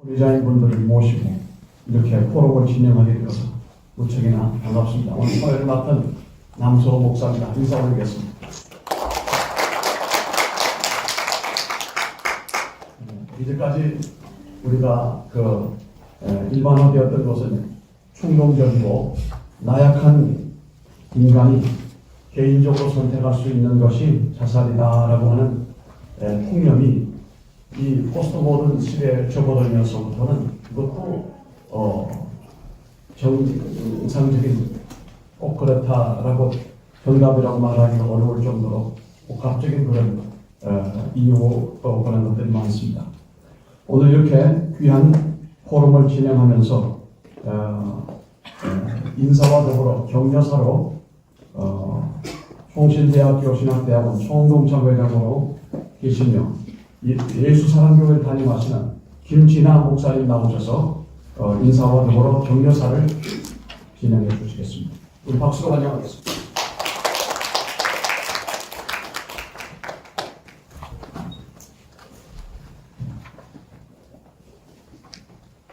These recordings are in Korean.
의자인 분들을 모시고 이렇게 포럼을 진행하게 되어서 무척이나 반갑습니다. 오늘 사회를 맡은 남소호 목사입니다. 인사 올리겠습니다. 이제까지 우리가 일반화되었던 것은 충동적이고 나약한 인간이 개인적으로 선택할 수 있는 것이 자살이다라고 하는 통념이 이 포스트모던 시대에 접어들면서부터는 그것도 정상적인 꼭 그렇다라고 정답이라고 말하기가 어려울 정도로 복합적인 그런 이유고 그런 것들이 많습니다. 오늘 이렇게 귀한 포럼을 진행하면서 인사와 더불어 격려사로 총신대학교 신학대학원 총동참회장으로 계시며 예수사랑교회를 담임하시는 김진아 목사님 나오셔서 인사와 더불어 격려사를 진행해 주시겠습니다. 우리 박수로 환영하겠습니다.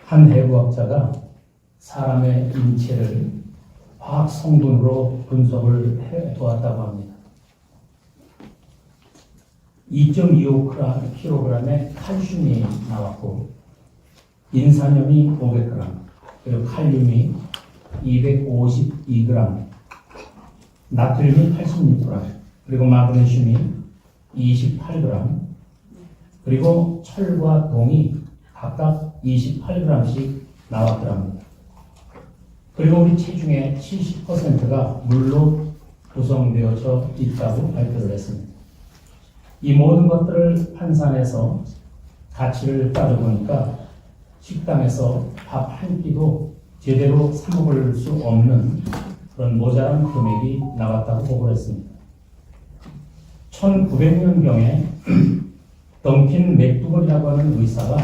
한 해부학자가 사람의 인체를 화학 성분으로 분석을 해 보았다고 합니다. 2.25kg의 칼슘이 나왔고 인산염이 500g, 그리고 칼륨이 252g, 나트륨이 86g, 그리고 마그네슘이 28g, 그리고 철과 동이 각각 28g씩 나왔더랍니다. 그리고 우리 체중의 70%가 물로 구성되어져 있다고 발표를 했습니다. 이 모든 것들을 환산해서 가치를 따져보니까 식당에서 밥 한 끼도 제대로 사 먹을 수 없는 그런 모자란 금액이 나왔다고 보고를 했습니다. 1900년경에 덩킨 맥두걸이라고 하는 의사가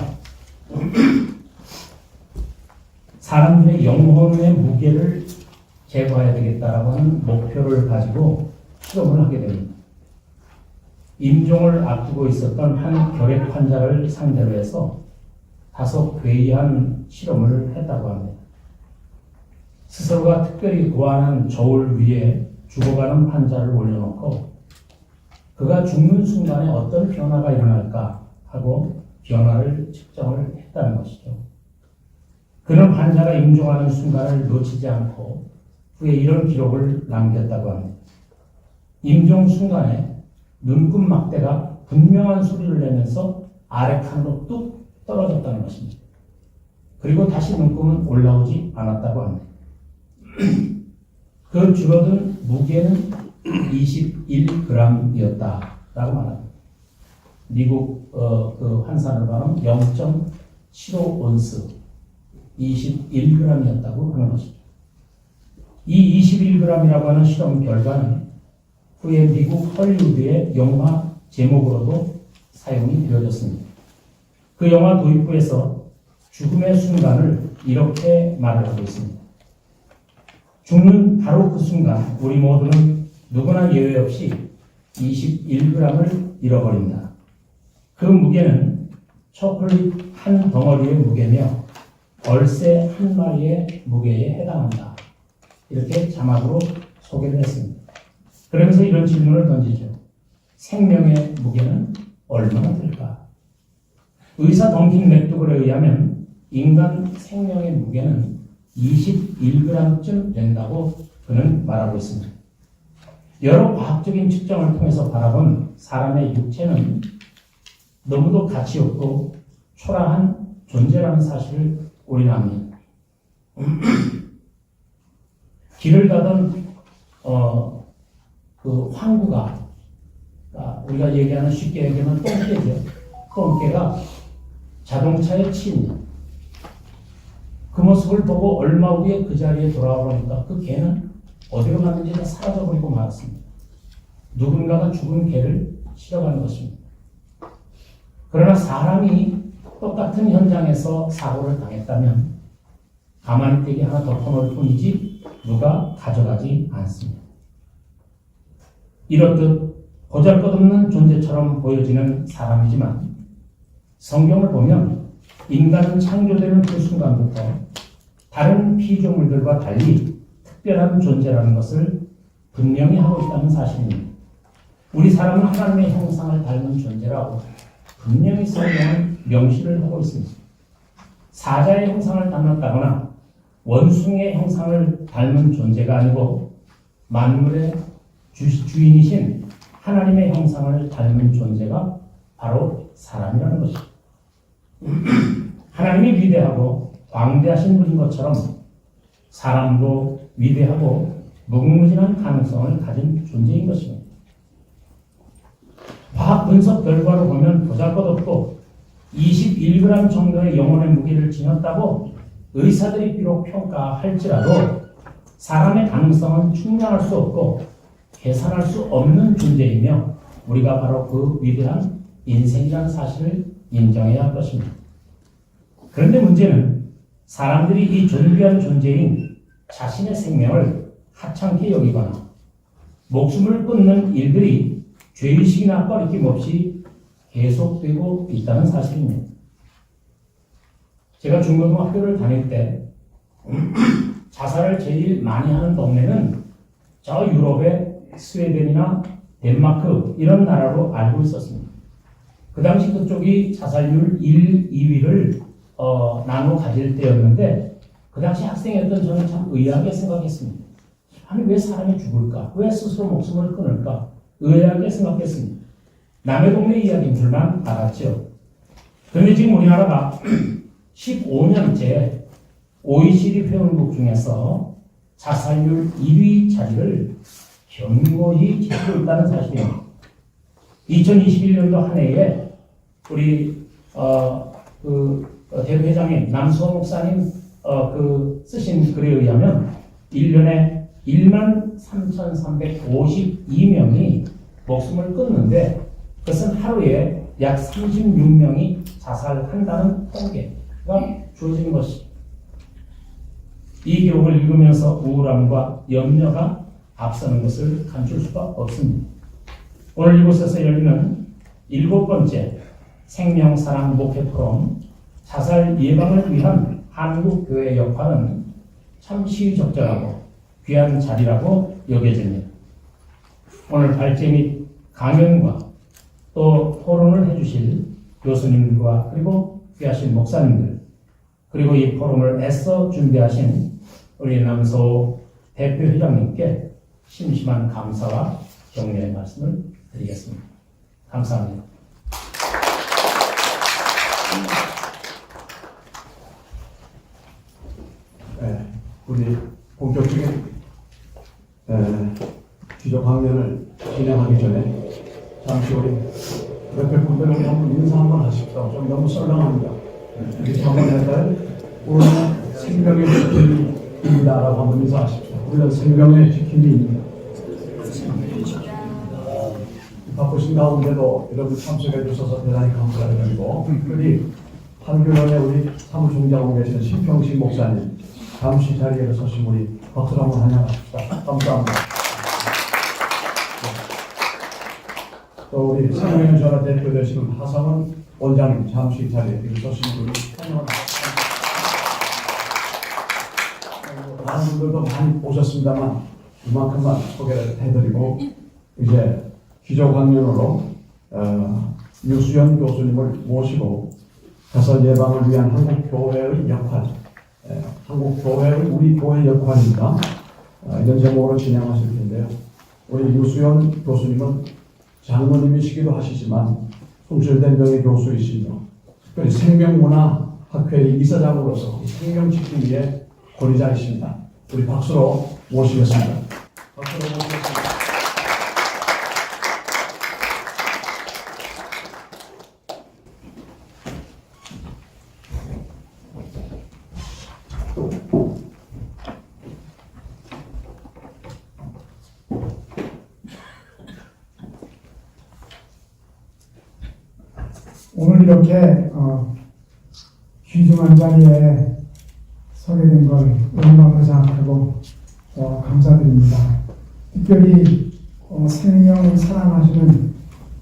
사람들의 영혼의 무게를 제거해야 되겠다라고 하는 목표를 가지고 실험을 하게 됩니다. 임종을 앞두고 있었던 한 결핵 환자를 상대로 해서 다소 괴이한 실험을 했다고 합니다. 스스로가 특별히 고안한 저울 위에 죽어가는 환자를 올려놓고 그가 죽는 순간에 어떤 변화가 일어날까 하고 변화를 측정을 했다는 것이죠. 그는 환자가 임종하는 순간을 놓치지 않고 후에 이런 기록을 남겼다고 합니다. 임종 순간에 눈금 막대가 분명한 소리를 내면서 아래 칸으로 뚝 떨어졌다는 것입니다. 그리고 다시 눈금은 올라오지 않았다고 합니다. 그 줄어든 무게는 21g이었다라고 말합니다. 미국 그 환산을 하면 0.75온스 21g이었다고 하는 것이죠. 이 21g이라고 하는 실험 결과는 후에 미국 헐리우드의 영화 제목으로도 사용이 되어졌습니다. 그 영화 도입부에서 죽음의 순간을 이렇게 말을 하고 있습니다. 죽는 바로 그 순간 우리 모두는 누구나 예외 없이 21g을 잃어버린다. 그 무게는 초콜릿 한 덩어리의 무게며 벌새 한 마리의 무게에 해당한다. 이렇게 자막으로 소개를 했습니다. 그러면서 이런 질문을 던지죠. 생명의 무게는 얼마나 될까? 의사 덩킨 맥두걸에 의하면 인간 생명의 무게는 21g쯤 된다고 그는 말하고 있습니다. 여러 과학적인 측정을 통해서 바라본 사람의 육체는 너무도 가치 없고 초라한 존재라는 사실을 우리는 압니다. 길을 가던 그 황구가 우리가 얘기하는 쉽게 얘기하면 똥개죠. 똥개가 자동차에 치입니다. 그 모습을 보고 얼마 후에 그 자리에 돌아와 보니까 그 개는 어디로 갔는지 다 사라져버리고 말았습니다. 누군가가 죽은 개를 실어가는 것입니다. 그러나 사람이 똑같은 현장에서 사고를 당했다면 가만히 떼기 하나 덮어놓을 뿐이지 누가 가져가지 않습니다. 이렇듯 보잘것없는 존재처럼 보여지는 사람이지만 성경을 보면 인간은 창조되는 그 순간부터 다른 피조물들과 달리 특별한 존재라는 것을 분명히 하고 있다는 사실입니다. 우리 사람은 하나님의 형상을 닮은 존재라고 분명히 성경은 명시를 하고 있습니다. 사자의 형상을 닮았다거나 원숭이의 형상을 닮은 존재가 아니고 만물의 주인이신 하나님의 형상을 닮은 존재가 바로 사람이라는 것입니다. 하나님이 위대하고 광대하신 분인 것처럼 사람도 위대하고 무궁무진한 가능성을 가진 존재인 것입니다. 과학 분석 결과로 보면 보잘것없고 21g 정도의 영혼의 무게를 지녔다고 의사들이 비록 평가할지라도 사람의 가능성은 측량할 수 없고 계산할 수 없는 존재이며 우리가 바로 그 위대한 인생이라는 사실을 인정해야 할 것입니다. 그런데 문제는 사람들이 이 존귀한 존재인 자신의 생명을 하찮게 여기거나 목숨을 끊는 일들이 죄의식이나 꺼리낌 없이 계속되고 있다는 사실입니다. 제가 중고등학교를 다닐 때 자살을 제일 많이 하는 동네는 저 유럽의 스웨덴이나 덴마크 이런 나라로 알고 있었습니다. 그 당시 그쪽이 자살률 1, 2위를 나눠 가질 때였는데 그 당시 학생이었던 저는 참 의아하게 생각했습니다. 아니 왜 사람이 죽을까? 왜 스스로 목숨을 끊을까? 의아하게 생각했습니다. 남의 동네 이야기인 줄만 알았죠. 그런데 지금 우리나라가 15년째 OECD 회원국 중에서 자살률 1위 자리를 견고히 지키고 있다는 사실입니다. 2021년도 한 해에 우리 대회장님 남수호 목사님 쓰신 글에 의하면 1년에 13,352명이 목숨을 끊는데 그것은 하루에 약 36명이 자살한다는 통계가 주어진 것입니다. 이 기록을 읽으면서 우울함과 염려가 앞서는 것을 감출 수가 없습니다. 오늘 이곳에서 열리는 7번째 생명사랑 목회 포럼 자살 예방을 위한 한국교회의 역할은 참 시의적절하고 귀한 자리라고 여겨집니다. 오늘 발제 및 강연과 또 토론을 해주실 교수님들과 그리고 귀하신 목사님들 그리고 이 포럼을 애써 준비하신 우리 남소 대표회장님께 심심한 감사와 격려의 말씀을 드리겠습니다. 감사합니다. 네, 우리 본격적인 기조 강연을 진행하기 전에 잠시 우리 옆에 분들에게 한번 인사 한번 하십시오. 좀 너무 썰렁합니다. 이렇게 한번 할까요? 우리는 생명의 지킴이입니다라고 한번 인사하십시오. 우리는 생명의 지킴이입니다. 바쁘신 가운데도 여러분 참석해 주셔서 대단히 감사드리고 특별히 한교련의 우리 사무총장으로 계시는 신평식 목사님 잠시 자리에 서신 우리 박수로 한번 환영하십시다. 감사합니다. 또 우리 생명연수원의 대표 되시는 하성은 원장님 잠시 자리에 서신 우리 환영합니다. 다른 분들도 많이 오셨습니다만 이만큼만 소개를 해드리고 이제 기조 강연으로 유수연 교수님을 모시고 자살 예방을 위한 한국교회의 역할, 한국교회의 우리 교회 역할입니다. 이런 제목으로 진행하실 텐데요. 우리 유수연 교수님은 장로님이시기도 하시지만 숭실된 명예 교수이시며 특별히 생명문화학회의 이사장으로서 생명 지킴이의 권위자이십니다. 우리 박수로 모시겠습니다. 박수로 모시겠습니다. 오늘 이렇게 귀중한 자리에 서게 된 걸 영광으로 생각하고 감사드립니다. 특별히 생명을 사랑하시는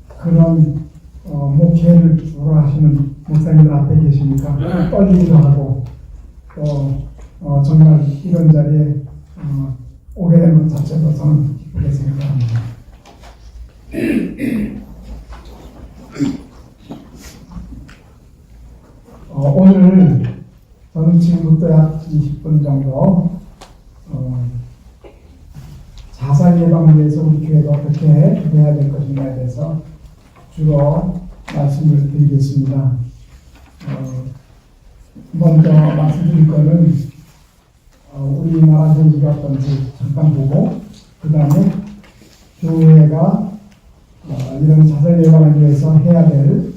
그런 목회 목회를 주로 하시는 목사님들 앞에 계시니까 떨리기도 하고 또 정말 이런 자리에 오게 된 것 자체도 저는 기쁘게 생각합니다. 오늘 저는 지금부터 약 20분 정도 자살 예방을 위해서 우리 교회가 어떻게 해야 될 것인가에 대해서 주로 말씀을 드리겠습니다. 먼저 말씀드릴 것은 우리나라 정치가 어떤지 잠깐 보고 그 다음에 교회가 이런 자살 예방을 위해서 해야 될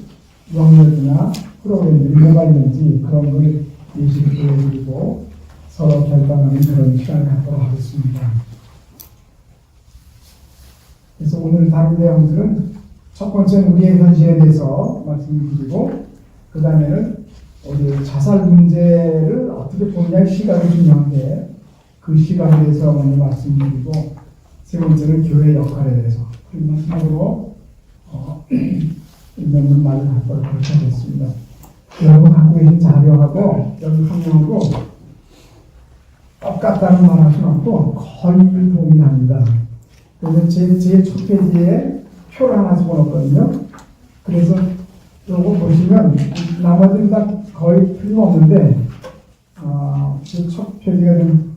영역이나 프로그램들이 뭐가 있는지 그런 걸 예시를 보여드리고 서로 결단하는 그런 시간을 갖도록 하겠습니다. 그래서 오늘 다룰 내용들은 첫 번째는 우리의 현실에 대해서 말씀을 드리고 그 다음에는 우리 자살 문제를 어떻게 보느냐의 시각이 중요한데 그 시각에 대해서 먼저 말씀드리고 세 번째는 교회의 역할에 대해서 그리고 마지막으로 있는 말을 갖도록 그렇게 하겠습니다. 여러분 갖고 계신 자료하고 여기 한명하고 똑같다는 말 할 수는 없고 거의 동일합니다. 그래서 제 첫 페이지에 표를 하나 집어넣었거든요. 그래서 요거 보시면 나머지는 다 거의 틀림없는데 제 첫 페이지가 좀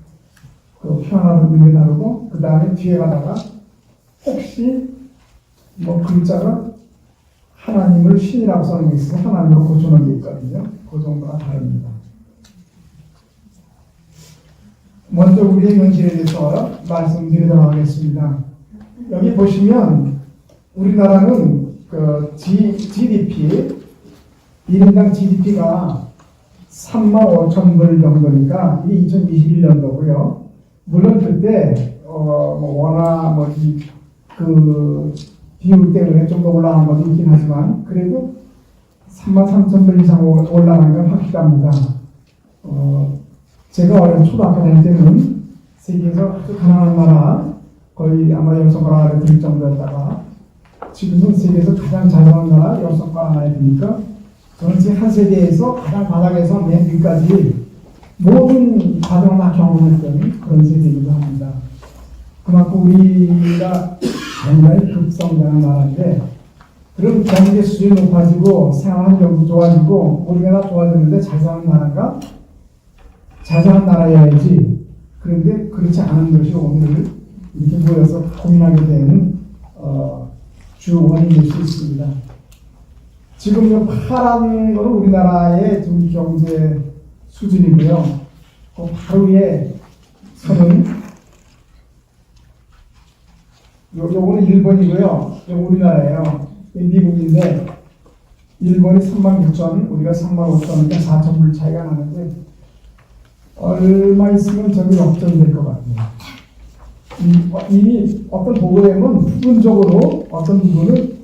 그 표 하나 넣는 게 다르고 그 다음에 뒤에 가다가 혹시 뭐 글자가 하나님을 신이라고 써놓은 게 있어서 하나님으로 고쳐놓은 게 있거든요. 그 정도가 다릅니다. 먼저 우리의 현실에 대해서 말씀드리도록 하겠습니다. 여기 보시면 우리나라는 그 GDP 1인당 GDP가 35,000불 정도니까 이게 2021년도고요. 물론 그때 워낙 그 비율 때문에 좀 더 올라간 것도 있긴 하지만 그래도 33,000불 이상 올라간 건 확실합니다. 제가 어린 초등학교 다닐 때는 세계에서 아주 가난한 나라 거의 아마 10손가락 안에 들 정도였다가 지금은 세계에서 가장 잘 사는 나라 10손가락 안에 드니까 저는 지금 한 세계에서 가장 바닥에서 맨 위까지 모든 과정을 다 경험했던 그런 세계이기도 합니다. 그만큼 우리가 굉장히 급성장한 나라인데 그런 경제 수준이 높아지고 생활 환경도 좋아지고 우리가 다 좋아지는데 잘 사는 나라가 잘 사는 나라여야지. 그런데 그렇지 않은 것이 오늘 이렇게 모여서 고민하게 되는 주 원인이 될 수 있습니다. 지금 이 파란 거는 우리나라의 지금 경제 수준이고요. 그 바로 위에 선은 요거는 일본이고요. 요거 우리나라예요. 미국인데 일본이 36,000, 우리가 35,000, 그러니까 4,000불 차이가 나는데 얼마 있으면 저기 역전될 것 같아요. 이미 어떤 보고에는 부분적으로 어떤 부분은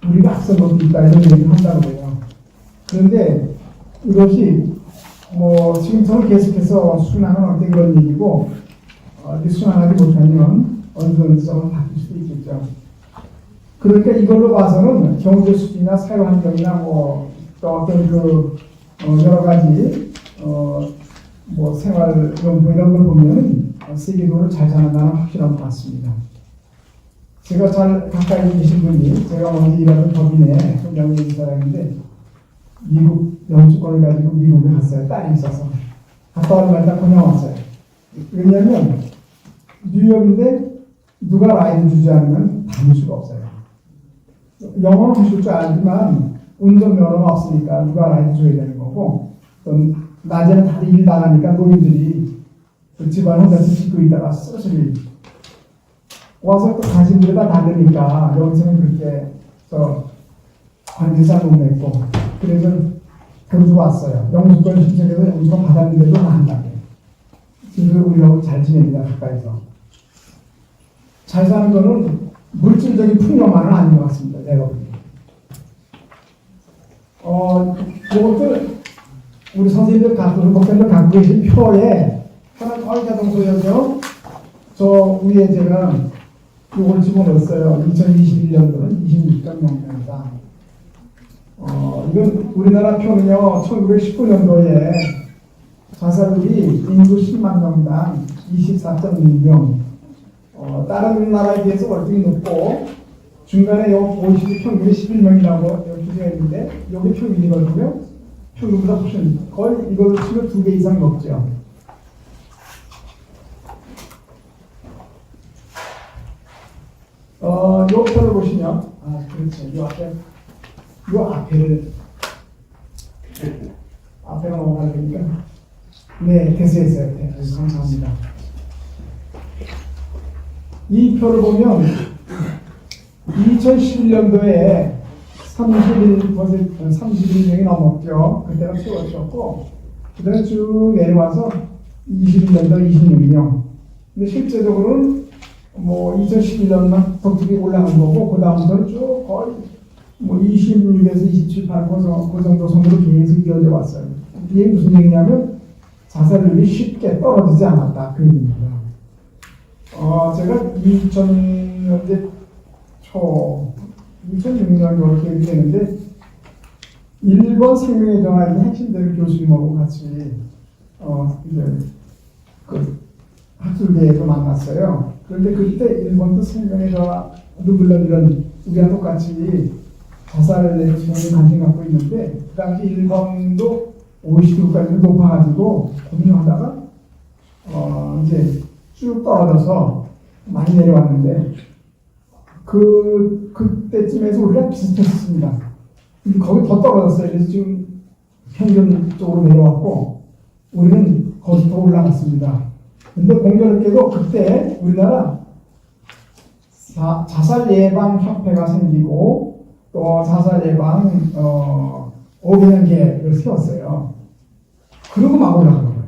우리가 앞선 것도 있다 이런 얘기를 한다고요. 그런데 이것이 지금처럼 계속해서 순환은 어때 그런 얘기고 순환하지 못하면 언제든지 바뀔 수도 있겠죠. 그러니까 이걸로 봐서는 경제 수준이나 사회 환경이나 또 어떤 여러 가지 생활용품 이런 걸 보면은 세계적으로 잘 사는 나라는 확실한 것 같습니다. 제가 잘 가까이 계신 분이 제가 먼저 일하던 법인에 명예인 사람인데 미국 영주권을 가지고 미국에 갔어요. 딸이 있어서 갔다 오면 일단 그냥 왔어요. 왜냐하면 뉴욕인데 누가 라이드 주지 않으면 다닐 수가 없어요. 영어는 하실 줄 알지만 운전면허가 없으니까 누가 라이드 줘야 되는 거고 또 낮에는 다들 일 나가니까 노인들이 그 집안 혼자서 짓고 있다가 쓰러지리 와서 또 관심들에다 다르니까 여기서는 그렇게 관계자 못 맺고 그래서 그러고 왔어요. 영주권 신청해서 영주권 받았는데도 안 한다고. 그래서 우리하고 잘 지냅니다. 가까이서. 잘 사는 거는 물질적인 풍요만은 아닌 것 같습니다. 내가 보기에. 이것도 우리 선생님들 목사님들 갖고 계신 표에 하나 자동소유죠. 저 위에 제가 이걸 집어넣었어요. 2021년도는 26.0명이다. 이건 우리나라 표는요, 1919년도에 자살률이 인구 10만 명당 24.2명, 다른 나라에 비해서 월등히 높고, 중간에 OECD 평균이 11명이라고 규정해 있는데, 여기 평균이거든요. 평균보다 훨씬, 거의 이걸로 치면 2배 이상 높죠. 요 표를 보시면, 그렇죠. 요 앞에가 넘어가야 되니까. 네, 됐어요. 네, 감사합니다. 이 표를 보면 2011년도에 31명이 넘었죠. 그때가 10월이었고, 그 다음에 쭉 내려와서 21년도 26명. 근데 실제적으로는 뭐 2011년만 독특히 올라간 거고, 그 다음부터는 쭉 거의 뭐 26에서 27, 8, 그 정도 선으로 계속 이어져 왔어요. 이게 무슨 얘기냐면 자살률이 쉽게 떨어지지 않았다, 그 얘기입니다. 제가 2000년대 초, 2006년 이렇게 되는데, 일본 생명의 전화의 핵심들 교수님하고 같이 이제 그 학술대회에서 만났어요. 그런데 그때 일본도 생명의 전화도 물론 이런 우리랑 똑같이 자살에 대해서 관심 갖고 있는데, 그 당시 일본도 OECD 국가에서 높아가지고 고민하다가 이제 쭉 떨어져서 많이 내려왔는데, 그때쯤에서 우리가 비슷했습니다. 근데 거기 더 떨어졌어요. 그래서 지금 평균 쪽으로 내려왔고, 우리는 거기 더 올라갔습니다. 근데 공교롭게도 그때 우리나라 자살 예방 협회가 생기고, 또 자살 예방 5개년 계획을 세웠어요. 그러고 막 올라간 거예요.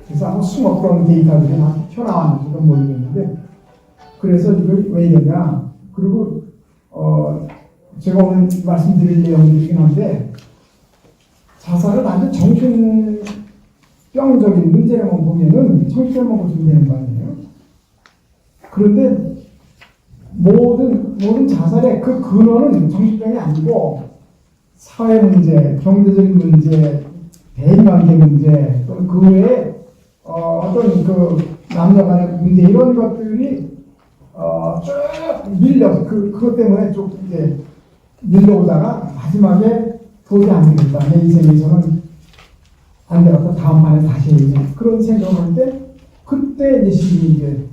그래서 아마 숨었던 데이터들이 막 튀어나왔는지도 모르겠는데, 그래서 이걸 왜 이러냐. 그리고 제가 오늘 말씀드릴 내용이긴 한데, 자살은 아주 정신병적인 문제라고 보면은 정신병만 고치면 되는 거 아니에요? 그런데 모든 자살의 그 근원은 정신병이 아니고 사회 문제, 경제적인 문제, 대인관계 문제, 또는 그 외에 어떤 그 남녀 간의 문제, 이런 것들이 쭉 밀려서 그것 때문에 쭉 이제 밀려오다가 마지막에 도저히 안 되겠다. 내 인생에서는 안 되겠다. 다음 판에 다시 해야지. 그런 생각을 할 때, 그때 이제 심히 이제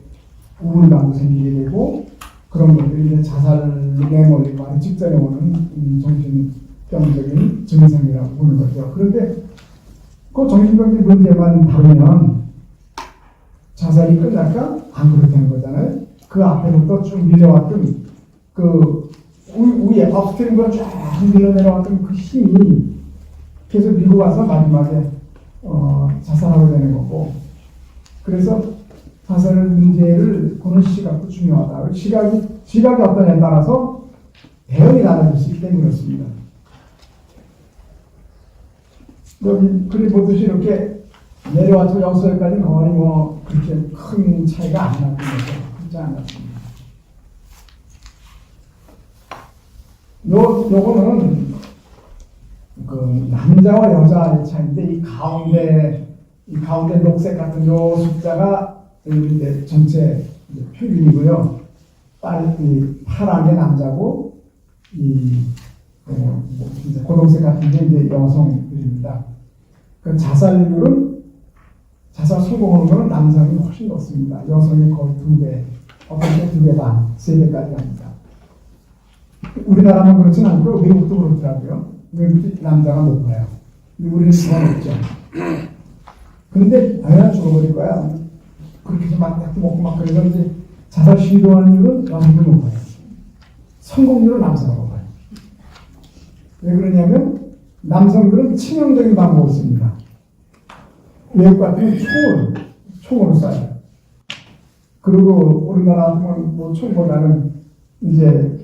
우울감도 생기게 되고, 그런 것들이 이제 자살에 몰리고 하는 직전에 오는 정신병적인 증상이라고 보는 거죠. 그런데 그 정신병적 문제만 다루면 자살이 끝날까? 안 그렇게 되는 거잖아요. 그 앞에부터 쭉 밀려왔던 그 위에 업스트림 걸 쫙 밀어내려왔던 그 힘이 계속 밀고 와서 마지막에 자살하게 되는 거고, 그래서 자살 문제를 보는 시각도 중요하다. 시각이 어떠냐에 따라서 대응이 달라질 수 있기 때문에 그렇습니다. 여기 그림 보듯이 이렇게 내려와서 여기서까지는 거의 뭐 그렇게 큰 차이가 안 났던 거죠. 크지 않았습니다. 요거는 그 남자와 여자의 차이인데, 이 가운데 녹색 같은 요 숫자가 이제 전체 표준이고요. 파란 게 남자고, 고동색 같은 게 이제 여성들입니다. 그 자살률은, 자살 성공률은 남성이 훨씬 높습니다. 여성이 거의 2배, 어떤 때 2배 반, 3배까지 합니다. 우리나라만 그렇진 않고 외국도 그렇더라고요. 외국도 남자가 높아요. 우리는 더 높죠. 근데 당연히 죽어버릴 거야. 그렇게 해서 막 약도 먹고 막 그래서 이제 자살 시도하는 여성이 높아요. 성공률은 남자가 높아요. 왜 그러냐면 남성들은 치명적인 방법을 씁니다. 외국 같은 총으로 쏴요. 그리고 우리나라 같은 뭐 총보다는 이제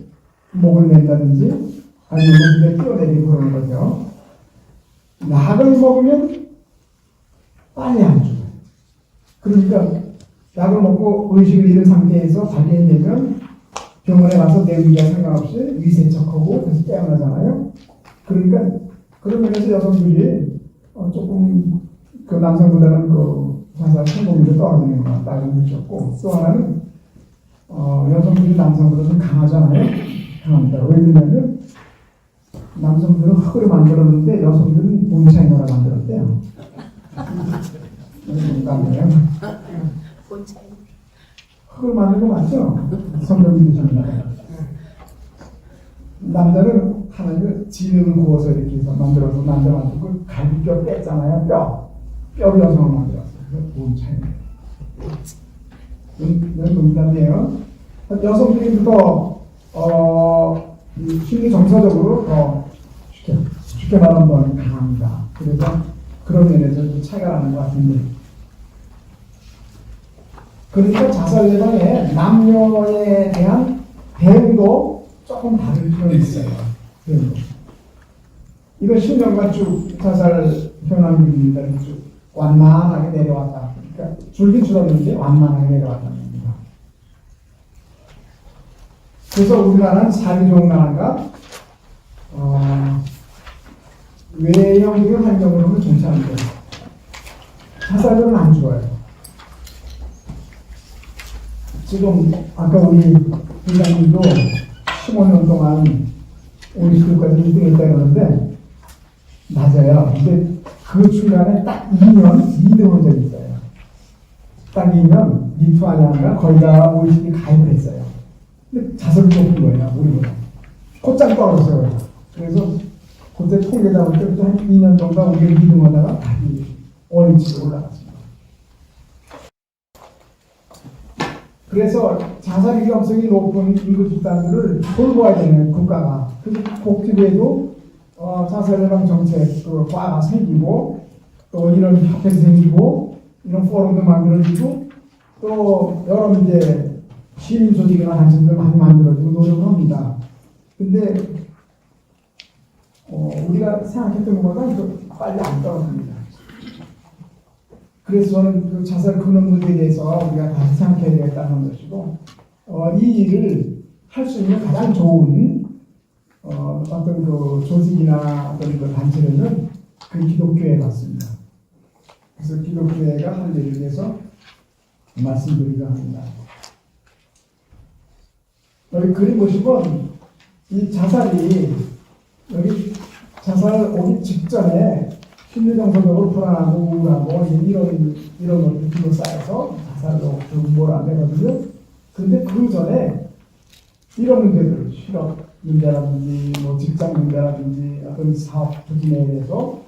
목을 낸다든지 아니면 목에 뛰어내리고 그러는 거죠. 약을 먹으면 빨리 안 죽어요. 그러니까 약을 먹고 의식을 잃은 상태에서 발견되면 병원에 가서 내 의지와 상관없이 위세척하고 그래서 깨어나잖아요. 그러니까 그런 면에서 여성들이 조금 그 남성보다는 그 자살 성공률이 떨어지는 것 같다는 느꼈고, 또 하나는 여성들이 남성보다 좀 강하잖아요. 강합니다. 왜냐면 남성들은 흙으로 만들었는데 여성들은 본차이나라 만들었대요. 농담이에요. 흙을 만든 거 맞죠? 성경이 되셨나요? 남자는 하나님을 진흙을 구워서 이렇게 해서 만들어서 만들어가지고 그 갈비뼈 뺐잖아요. 뼈를 여성을 만들었어요. 그래서 본차이나. 이건 농담이에요. 여성들이 더 심리 정서적으로 더 쉽게 말하면 강합니다. 그래서 그런 면에서 차이가 나는 것 같은데, 그러니까 자살 예방에 남녀에 대한 대응도 조금 다를 필요가 있어요. 대응도. 이거 10년간 쭉 자살 현황입니다. 쭉 완만하게 내려왔다. 그러니까 줄긴 줄었는데 완만하게 내려왔다는 겁니다. 그래서 우리나라는 살이 좋은 나라인가? 외형적인 환경으로는 괜찮은데 자살률은 안 좋아요. 지금 아까 우리 부장님도 15년 동안 우리 교육까지 1등 했다 그러는데 맞아요. 근데 그 중간에 딱 2년 2등 한 적이 있어요. 딱 2년 리투아니아가 거의 다 OECD 가입을 했어요. 근데 자살이 높은 거예요. 우리보다. 곧장 떨어졌어요. 그래서 그때 통계 잡을 때부터 한 2년 정도 우리가 2등 하다가 다시 원위치로 올라갔습니다. 그래서 자살 위험성이 높은 인구 집단들을 돌보아야 되는 국가가, 그래서 복지부에도 자살 예방 정책 과가 생기고, 또 이런 협회도 생기고, 이런 포럼도 만들어지고, 또 여러 이제 시민 조직이나 단체들 많이 만들어지고 노력을 합니다. 근데 우리가 생각했던 것보다 빨리 안 떨어집니다. 그래서 저는 그 자살 근원 문제에 대해서 우리가 다시 생각해야 되겠다는 것이고, 이 일을 할 수 있는 가장 좋은 어떤 그 조직이나 어떤 그 단체는 그 기독교회 같습니다. 그래서 기독교회가 할 일을 위해서 말씀드리려 합니다. 여기 그림 보시면 이 자살이 여기 자살 오기 직전에 심리정서적으로 불안하고 우울하고 이런 것들이 둘러싸여서 자살로 몰아내거든요. 근데 그 전에 이런 문제들, 실업 문제라든지 뭐 직장 문제라든지 어떤 사업 부진에 대해서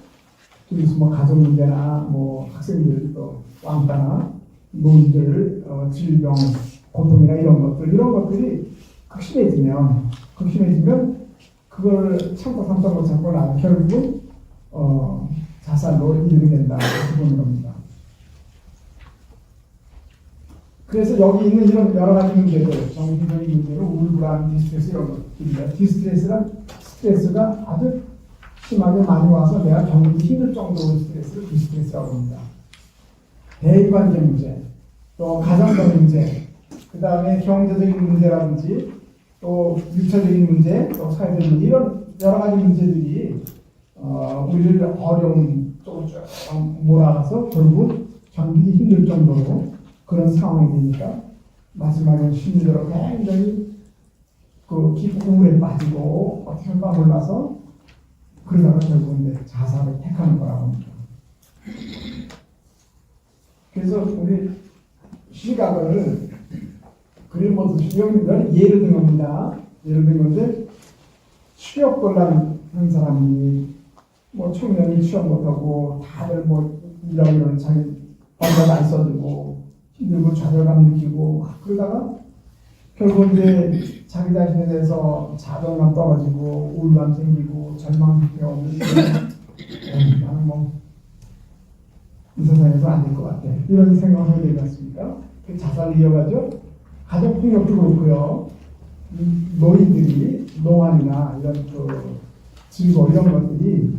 그래서 뭐 가족 문제나 뭐 학생들 또 왕따나 노인들 질병 고통이나 이런 것들이 극심해지면 그걸 참고 못 참고 나면 결국은 자살로 이르게 된다 이렇게 보는 겁니다. 그래서 여기 있는 이런 여러 가지 문제들, 정신적인 문제로 우울불안, 디스트레스 이런 것들입니다. 스트레스가 아주 심하게 많이 와서 내가 견디기 힘들 정도의 스트레스를 디스트레스라고 합니다. 대인관계 문제, 또 가정적 문제, 그 다음에 경제적인 문제라든지 또 육체적인 문제, 또 사회적인 문제, 이런 여러 가지 문제들이 우리를 어려운 쪽으로 쭉 몰아가서 결국 견디기 힘들 정도로 그런 상황이 되니까 마지막에 심리적으로 굉장히 그 깊은 우울에 빠지고 어떻게 할까 몰라서 그러다가 결국은 자살을 택하는 거라고 합니다. 그래서 우리 시각을 그림 보시면 예를 든 겁니다. 예를 든 건데 취업 곤란 한 사람이 뭐 청년이 취업 못하고 다들 뭐 이런 자기 번호도 안 써주고 힘들고 좌절감 느끼고 그러다가 결국 이제 자기 자신에 대해서 자존감 떨어지고 우울감 생기고 절망 상태가 오면 나는 뭐 이 세상에서 안 될 것 같아 이런 생각을 하게 되지 않습니까? 자살을 이어가죠. 가정폭력도 그렇고요. 노인들이 노안이나 이런 그 질고 이런 것들이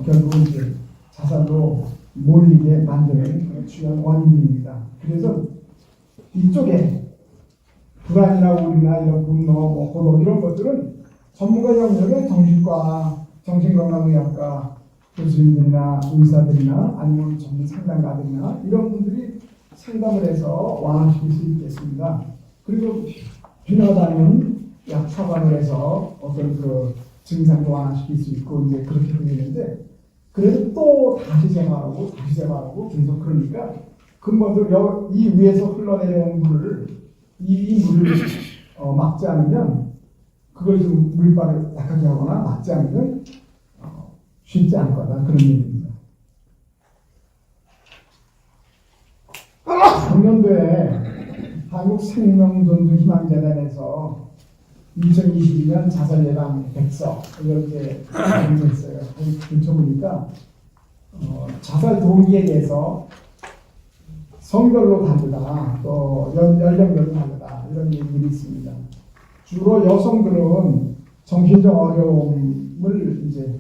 결국은 이제 자살로 몰리게 만드는 중요한 원인입니다. 그래서 이쪽에 불안이나 우울이나 이런 분노, 고독 이런 것들은 전문가 영역의 정신과 정신건강의학과 교수님들이나 의사들이나 아니면 전문 상담가들이나 이런 분들이 상담을 해서 완화시킬 수 있겠습니다. 그리고 비나다니면 약 처방을 해서 어떤 그 증상도 완화시킬 수 있고 이제 그렇게 되는데 그래도 또 다시 재발하고 계속 그러니까 근본적으로 이 위에서 흘러내려온 물을 이 물을 막지 않으면 그걸 좀 물발을 약하게 하거나 막지 않으면 쉽지 않을 거다 그런 얘기입니다. 작년도에 한국생명존중희망재단에서 2022년 자살 예방 백서 이걸 이제 공개했어요. 근처 보니까 자살 동기에 대해서 성별로 다르다, 또 연령별로 다르다 이런 얘기들이 있습니다. 주로 여성들은 정신적 어려움을 이제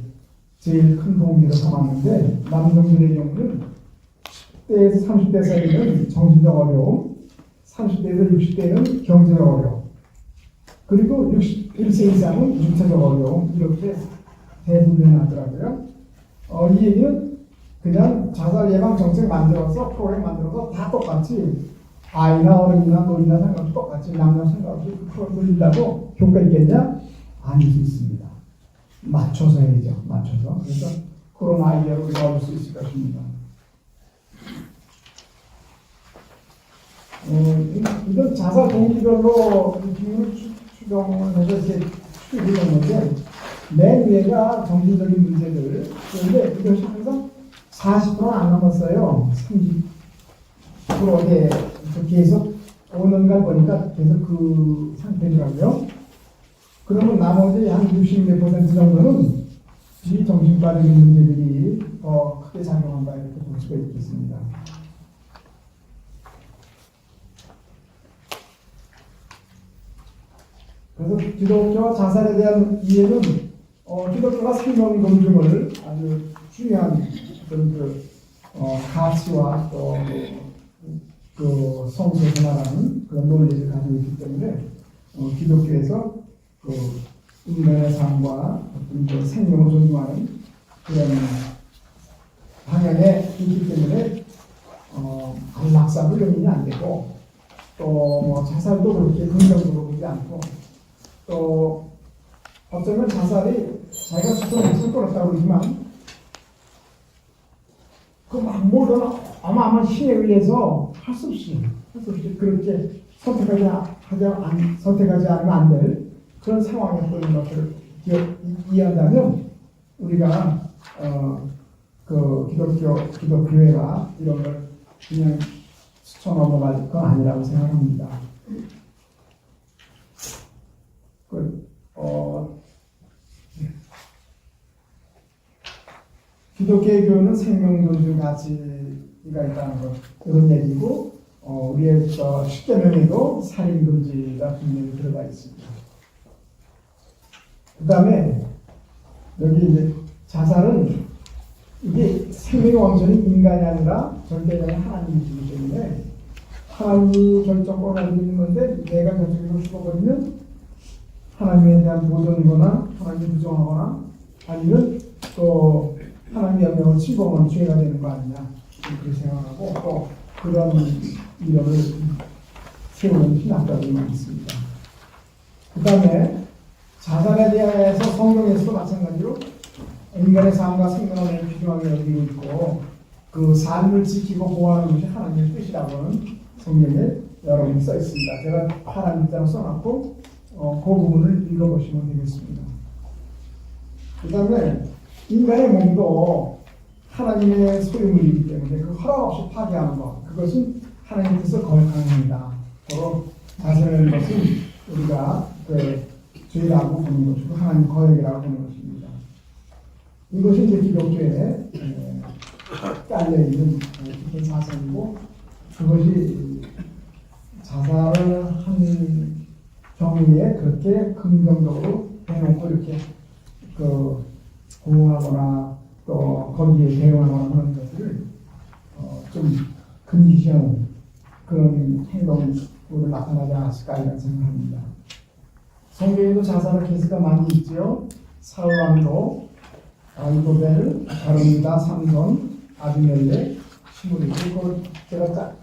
제일 큰 동기로 삼았는데 남성들의 경우는 10대에서 30대 사이는 정신적 어려움, 30대에서 60대는 경제적 어려움, 그리고 61세 이상은 육체적 어려움 이렇게 대분류하더라고요. 이 얘기는 그냥 자살 예방 정책 만들어서 프로그램 만들어서 다 똑같이 아이나 어른이나 노인이나 상관없이 똑같이 남녀 상관없이 그 프로그램 돌린다고 효과 있겠냐? 아닐 수 있습니다. 맞춰서 해야죠. 맞춰서. 그래서 그런 아이디어를 우리가 얻을 수 있을 것입니다. 이건 자살 동기별로 비율을 추정을 해서 이렇게 추리는 건데 맨 위에가 정신적인 문제들. 그런데 이것이 항상 40%는 안 넘었어요. 30%에 계속 5년간 보니까 계속 그 상태더라고요. 그러면 나머지 한 60몇 % 정도는 비정신과적인 문제들이 더 크게 작용한다 이렇게 볼 수가 있겠습니다. 그래서 기독교 자살에 대한 이해는 기독교가 생명 존중을 아주 중요한 그런 가치와 또 그 성소생활하는 그런 논리를 가지고 있기 때문에 기독교에서 그 인간의 삶과 어떤 그 생명을 존중하는 그런 방향에 있기 때문에 안락사도 용인이 안 되고 또 뭐 자살도 그렇게 긍정적으로 보지 않고 또 어쩌면 자살이 자기가 스스로 목숨을 끊었다고 그러지만 그 막 모든 아마 힘에 의해서 할 수 없이 그렇게 선택하지 않으면 안 될 그런 상황에 보이는 것들을 이해한다면 우리가 그 기독교회가 이런 걸 그냥 스쳐 넘어갈 건 아니라고 생각합니다. 기독교의 교훈은 생명 존중 가치가 있다는 것 이런 얘기고 우리의 십계명에도 살인 금지가 분명히 들어가 있습니다. 그 다음에 여기 이제 자살은 이게 생명의 원천이 인간이 아니라 절대적인 하나님이기 때문에 하나님이 결정권을 가지고 있는 건데 내가 결정적으로 죽어버리면 하나님에 대한 도전이거나 하나님이 부정하거나 아니면 또 하나님의 명령을 침범하는 죄가 되는 거 아니냐 그렇게 생각하고 또 그런 이론을 세우는 신학자들이 많습니다. 그 다음에 자살에 대해서 성경에서도 마찬가지로 인간의 삶과 생명을 필요하게 여기고 있고 그 삶을 지키고 보호하는 것이 하나님의 뜻이라고는 성경에 여러 번 써 있습니다. 제가 하나님 입장을 써놨고 그 부분을 읽어보시면 되겠습니다. 그 다음에 인간의 몸도 하나님의 소유물이기 때문에 그 허락 없이 파괴하는 것 그것은 하나님의 뜻을 거역합니다. 바로 자살하는 것은 우리가 죄라고 보는 것이고 하나님 거역이라고 보는 것입니다. 이것이 이제 기독교에 깔려있는 깊은 사상이고 그것이 자살을 한 경우에 그렇게 긍정적으로 해놓고 이렇게 보호하거나 또 거기에 대응하거나 하는 것들을 좀 금기시하는 그런 행동으로 나타나지 않았을까 이런 생각합니다. 성경에도 자살의 케이스가 많이 있죠. 사울왕도 아이도벨, 가론유다, 삼손, 아비멜렉, 시므리. 그걸 제가 쫙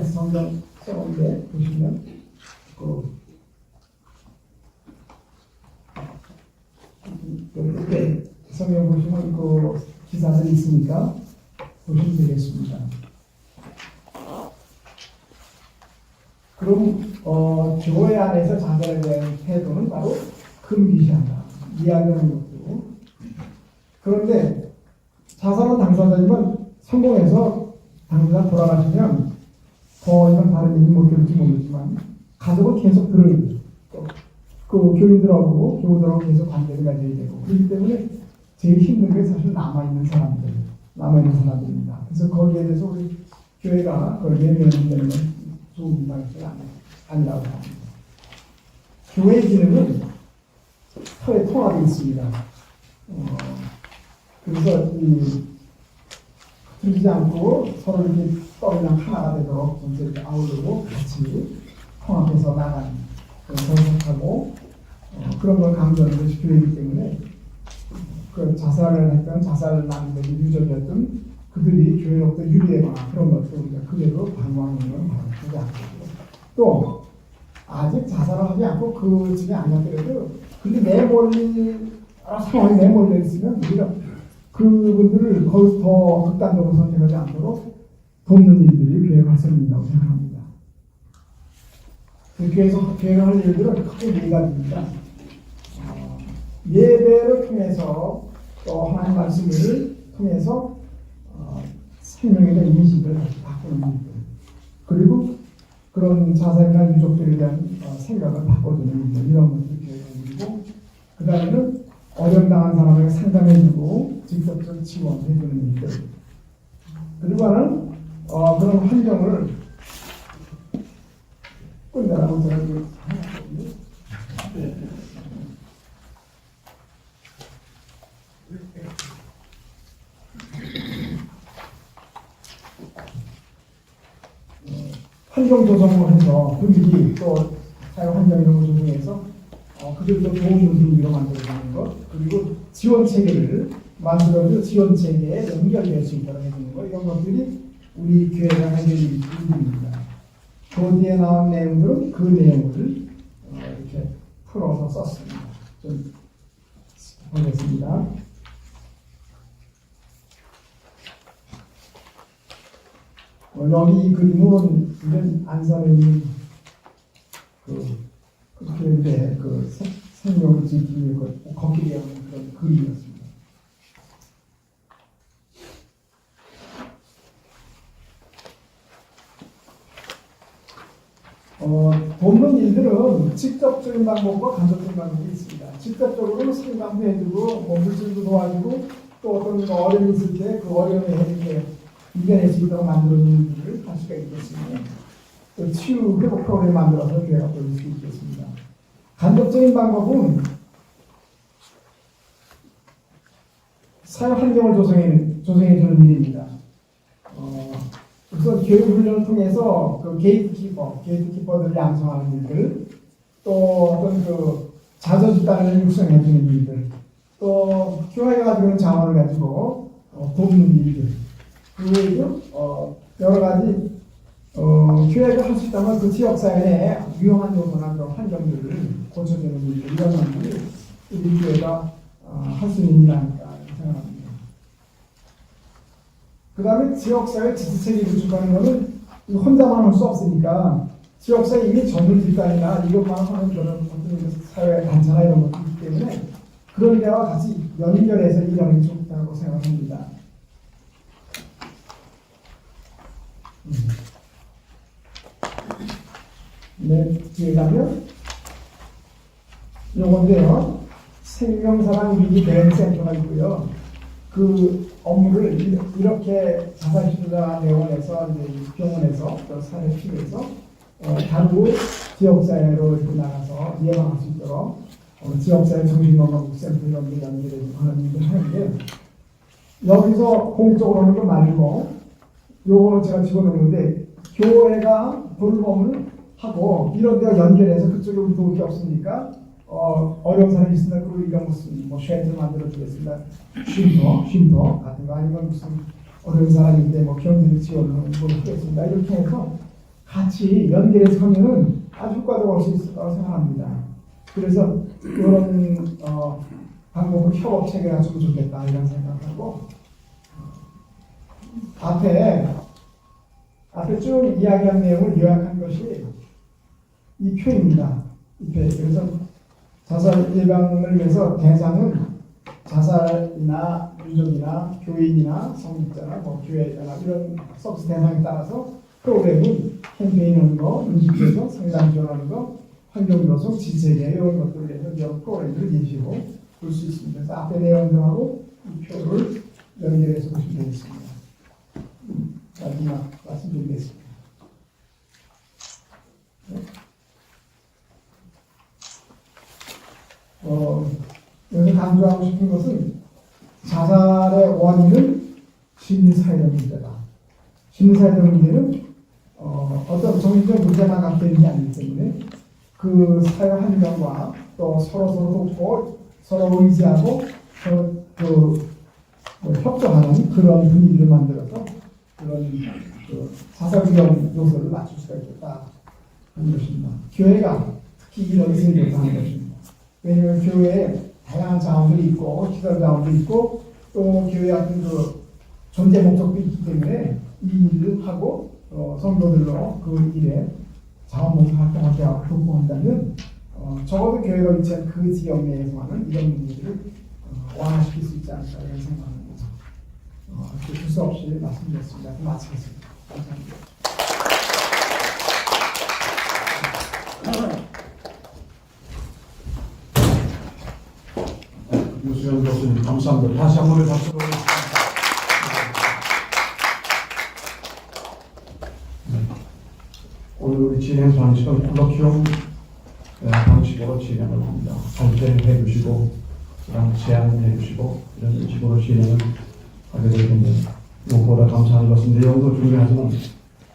성경 써놓은데 보시면 그 성경 보시면 그 기사들이 있으니까 보시면 되겠습니다. 그럼 교회 안에서 자살에 대한 태도는 바로 금기시한다. 이야기하는 것도. 그런데 자살은 당사자지만 성공해서 당사자 돌아가시면 더 이상 다른 얘기 못 들을지 모르지만 가족은 계속 들을 그 교인들하고 교우들하고 계속 관계를 가져야 되고 그렇기 때문에 제일 힘든 게 사실 남아있는 사람들입니다. 그래서 거기에 대해서 우리 교회가 그걸 내면한다는 건 좋은 방식이 아니라고 합니다. 교회의 기능은 서로의 통합이 있습니다. 그래서 틀리지 않고 서로 이렇게 떠그냥 하나가 되도록 전체를 아우르고 같이 통합해서 나가는 정착하고 그런 걸 강조하는 것이 교회이기 때문에 그 자살을 했던 자살을 남들이 유적이었던 그들이 교회로부터 유리되거나 그런 것들 우리가 그대로 방어하는 건 바라지 않고 또 아직 자살을 하지 않고 그 집에 아니었더라도 근데 내몰리 상황이 내몰려 있으면 우리가 그분들을 거기서 더 극단적으로 선택하지 않도록 돕는 일들이 교회 활성화된다고 생각합니다. 교회가 할 일들은 크게 네 가지입니다. 예배를 통해서 또 하나님 말씀을 통해서 생명에 대한 인식을 바꾸는 일들 그리고 그런 자살이나 유족들에 대한 생각을 바꿔주는 일들 이런 것들이 교회가 일이고 그 다음에는 어려움당한 사람에게 상담해주고 직접적 지원해주는 일들 그리고 하나는 그런 환경을 꾼다라고 제가 생각하거든요. 환경 조성을 해서 분위기 또 사회 환경 이런 거 조성해서 그들도 좋은 분위기로 만들어주는 것 그리고 지원 체계를 만들어서 지원 체계에 연결될 수 있도록 해주는 것 이런 것들이 우리 교회가 하는 일입니다. 그 뒤에 나온 내용들은 그 내용을 이렇게 풀어서 썼습니다. 좀 보겠습니다. 여기 이 그림은 이런 안산에 있는 그렇게 생명을 지키기 위해 걷기 위한 그런 그림이었습니다. 돕는 일들은 직접적인 방법과 간접적인 방법이 있습니다. 직접적으로는 상담도 해주고 물질도 도와주고 또 어떤 어려움이 있을 때 그 어려움에 이렇게 이겨낼 수 있도록 만들어주는 일을 할 수가 있겠습니다. 또 치유 회복 프로그램을 만들어서 교회가 돌릴 수 있겠습니다. 간접적인 방법은 사회 환경을 조성해주는 일입니다. 그래서 교육 훈련을 통해서 그 게이트키퍼들을 양성하는 일들, 또 어떤 그 자조 집단을 육성해주는 일들, 또 교회가 가지고 있는 자원을 가지고 돕는 일들, 그리고 여러 가지 교회가 할 수 있다면 그 지역사회에 위험한 요소나 그런 환경들을 고쳐주는 일들, 이런 것들이 우리 교회가 할 수 있는 일이라니까 생각합니다. 그 다음에 지역사회 지지체계를 구축하는 것은 혼자만 할 수 없으니까 지역사회 이미 전문 집단이나 이것만 하는 그런 어떤 사회 단체나 이런 것도 있기 때문에 그런 데와 같이 연결해서 일하는 게 좋다고 생각합니다. 네, 뒤에 가면 요건데요. 생명사랑 위기 대응 센터가 있고요. 그 업무를 이렇게 자살시도자 내원에서 이제 병원에서 또 사회 필요해서 다루고 지역사회로 이렇게 나가서 예방할 수 있도록 지역사회 정신건강센터 이런 데 연결해서 하는 일을 하는데 여기서 공적으로 하는 거 말고 요거는 제가 집어넣는데 교회가 돌봄을 하고 이런 데와 연결해서 그쪽에 우리 도울 게 없으니까 어려운 사람이 있으면 그 우리가 무슨 뭐 쉘터 만들어 주겠습니다. 쉼터 같은 거 아니면 무슨 어려운 사람인데 뭐 경제적 지원을 뭐 하겠습니다. 이렇게 해서 같이 연결해서 하면은 아주 효과적으로 할 수 있을 거라고 생각합니다. 그래서 이런 방법을 협업 체계화하면 좋겠다 이런 생각하고 앞에 쭉 이야기한 내용을 요약한 것이 이 표입니다. 이 표. 그래서 자살 예방을 위해서 대상은 자살이나 유족이나 교인이나 성직자나 뭐 교회나 이런 서비스 대상에 따라서 프로그램은 캠페인하는 거, 음식에서 상담 지원하는 거, 환경조성, 지체계 이런 것들을 해서 여러 프로그램들을 예시로 볼 수 있습니다. 그래서 앞에 내용들하고 이 표를 연결해서 보시면 되겠습니다. 마지막 말씀드리겠습니다. 여기 강조하고 싶은 것은 자살의 원인은 심리사회적 문제다. 심리사회적 문제는 어떤 정신적 문제만 갖고 있는 게 아니기 때문에 그 사회 환경과 또 서로 돕고 서로 의지하고 협조하는 그런 분위기를 만들어서 그런 자살 위험 요소를 맞출 수가 있겠다 하는 것입니다. 교회가 특히 이런 생각을 하는 것입니다. 왜냐하면 교회에 다양한 자원들이 있고 시설 자원도 있고 또 교회 같은 그 존재 목적도 있기 때문에 이 일을 하고 성도들로 그 일에 자원봉사 활동하게 하고 돕고한다면 적어도 교회가 위치한 그 지역 내에서만은 이런 문제들을 완화시킬 수 있지 않을까 이런 생각합니다. 줄 수 없이 말씀드렸습니다. 마치겠습니다. 감사합니다. 유수연 교수님 감사합니다. 다시 한 번의 박수로 오늘 우리 진행 방식은 콜로키움 방식으로 진행을 합니다. 발표해 주시고 그다음 제안해 주시고 이런 식으로 진행을 하게 될 텐데 무엇보다 감사한 것은 내용도 중요하지만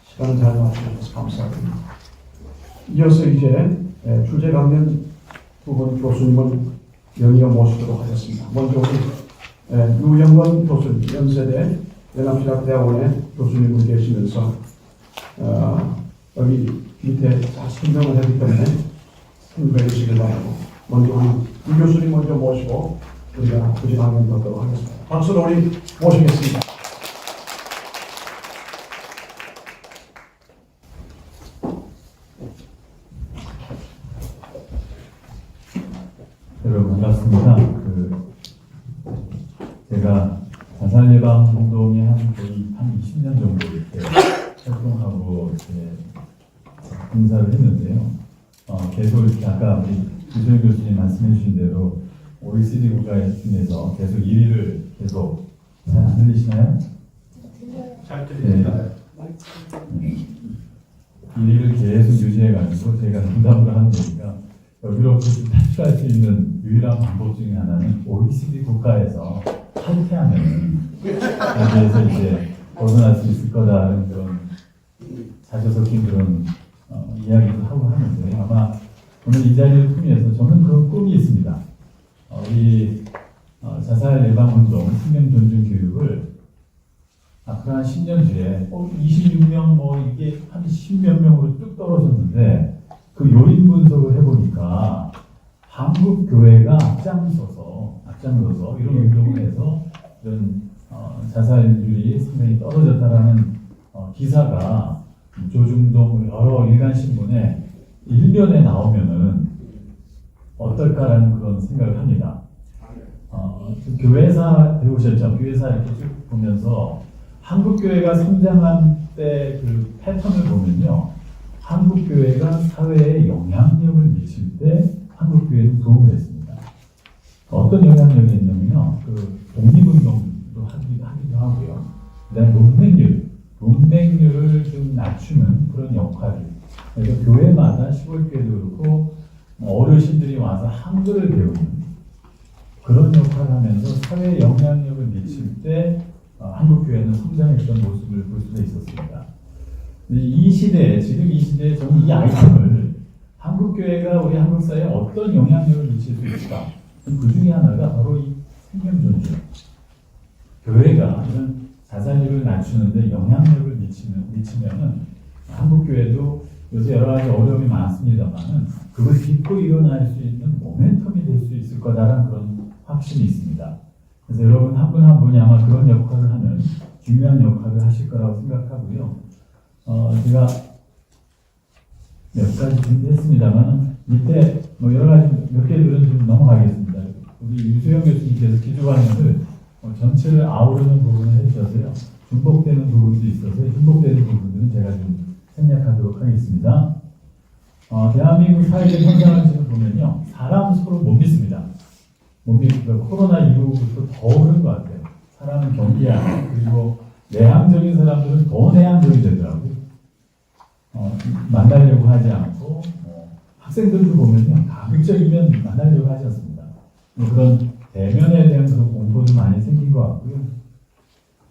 시간을 잘 맞춰주셔서 감사합니다. 이어서 이제 주제 강연 두 분 교수님을 연이어 모시도록 하겠습니다. 먼저 우리 유영건 교수님, 연세대 연합신학대학원의 교수님을 계시면서 여기 밑에 다 설명을 했기 때문에 설명해 주시길 바라고 먼저 우리 유 교수님 먼저 모시고 우리가 주제 강연 받도록 하겠습니다. 박수로 우리 모시겠습니다. 여러분 반갑습니다. 제가 자살 예방 운동에 거의 한 20년 정도 이렇게 활동하고 봉사를 했는데요. 계속 이렇게 아까 우리 유소연 교수님 말씀해 주신 대로 OECD 국가 중에서 계속 1위를 계속 잘 안 들리시나요? 잘 들립니다. 네. 1위를 계속 유지해가지고 제가 농담으로 하는 거니까 여기로부터 탈출할 수 있는 유일한 방법 중에 하나는 OECD 국가에서 탈퇴하면 거기에서 이제 벗어날 수 있을 거다라는 그런 자주 섞인 그런 이야기도 하고 하는데 아마 오늘 이 자리를 통해서 저는 그런 꿈이 있습니다. 이 자살 예방 운동, 생명 존중 교육을 앞으로 한 10년 뒤에 26명 뭐 이게 한 10몇 명으로 뚝 떨어졌는데 그 요인 분석을 해보니까 한국 교회가 앞장서서 이런 운동을 해서 이런 자살률이 상당히 떨어졌다라는 기사가 조중동 여러 일간 신문에 일면에 나오면은 어떨까라는 그런 생각을 합니다. 교회사 배우셨죠? 교회사 이렇게 쭉 보면서 한국 교회가 성장한 때 그 패턴을 보면요, 한국 교회가 사회에 영향력을 미칠 때 한국 교회는 도움을 했습니다. 어떤 영향력이 있냐면요, 그 독립운동도 하기도 하고요. 그다음에 문맹률을 좀 낮추는 그런 역할을. 그래서 교회마다 시골교회도 그렇고 어르신들이 와서 한글을 배우는 그런 역할을 하면서 사회에 영향력을 미칠 때 한국 교회는 성장했던 모습을 볼 수가 있었습니다. 이 시대에, 지금 이 시대에 저는 이 아이템을 한국교회가 우리 한국 사회에 어떤 영향력을 미칠 수 있을까? 그 중에 하나가 바로 이 생명 존중. 교회가 이런 자살률을 낮추는데 영향력을 미치면은 한국교회도 요새 여러 가지 어려움이 많습니다만은 그걸 딛고 일어날 수 있는 모멘텀이 될 수 있을 거다라는 그런 확신이 있습니다. 그래서 여러분 한 분 한 분이 아마 그런 역할을 하는 중요한 역할을 하실 거라고 생각하고요. 제가 몇 가지 준비했습니다만 밑에 뭐 여러 가지 몇 개들은 좀 넘어가겠습니다. 우리 유수영 교수님께서 기조강연을 전체를 아우르는 부분을 해주셔서요. 중복되는 부분도 있어서 중복되는 부분들은 제가 좀 생략하도록 하겠습니다. 대한민국 사회의 현상을 지금 보면요. 사람 서로 못 믿습니다. 못 믿고 코로나 이후부터 더 그런 것 같아요. 사람은 경계하고 그리고 내향적인 사람들은 더 내향적이 되더라고요. 만나려고 하지 않고 학생들도 보면요. 가급적이면 만나려고 하지 않습니다. 그런 대면에 대한 그런 공포도 많이 생긴 것 같고요.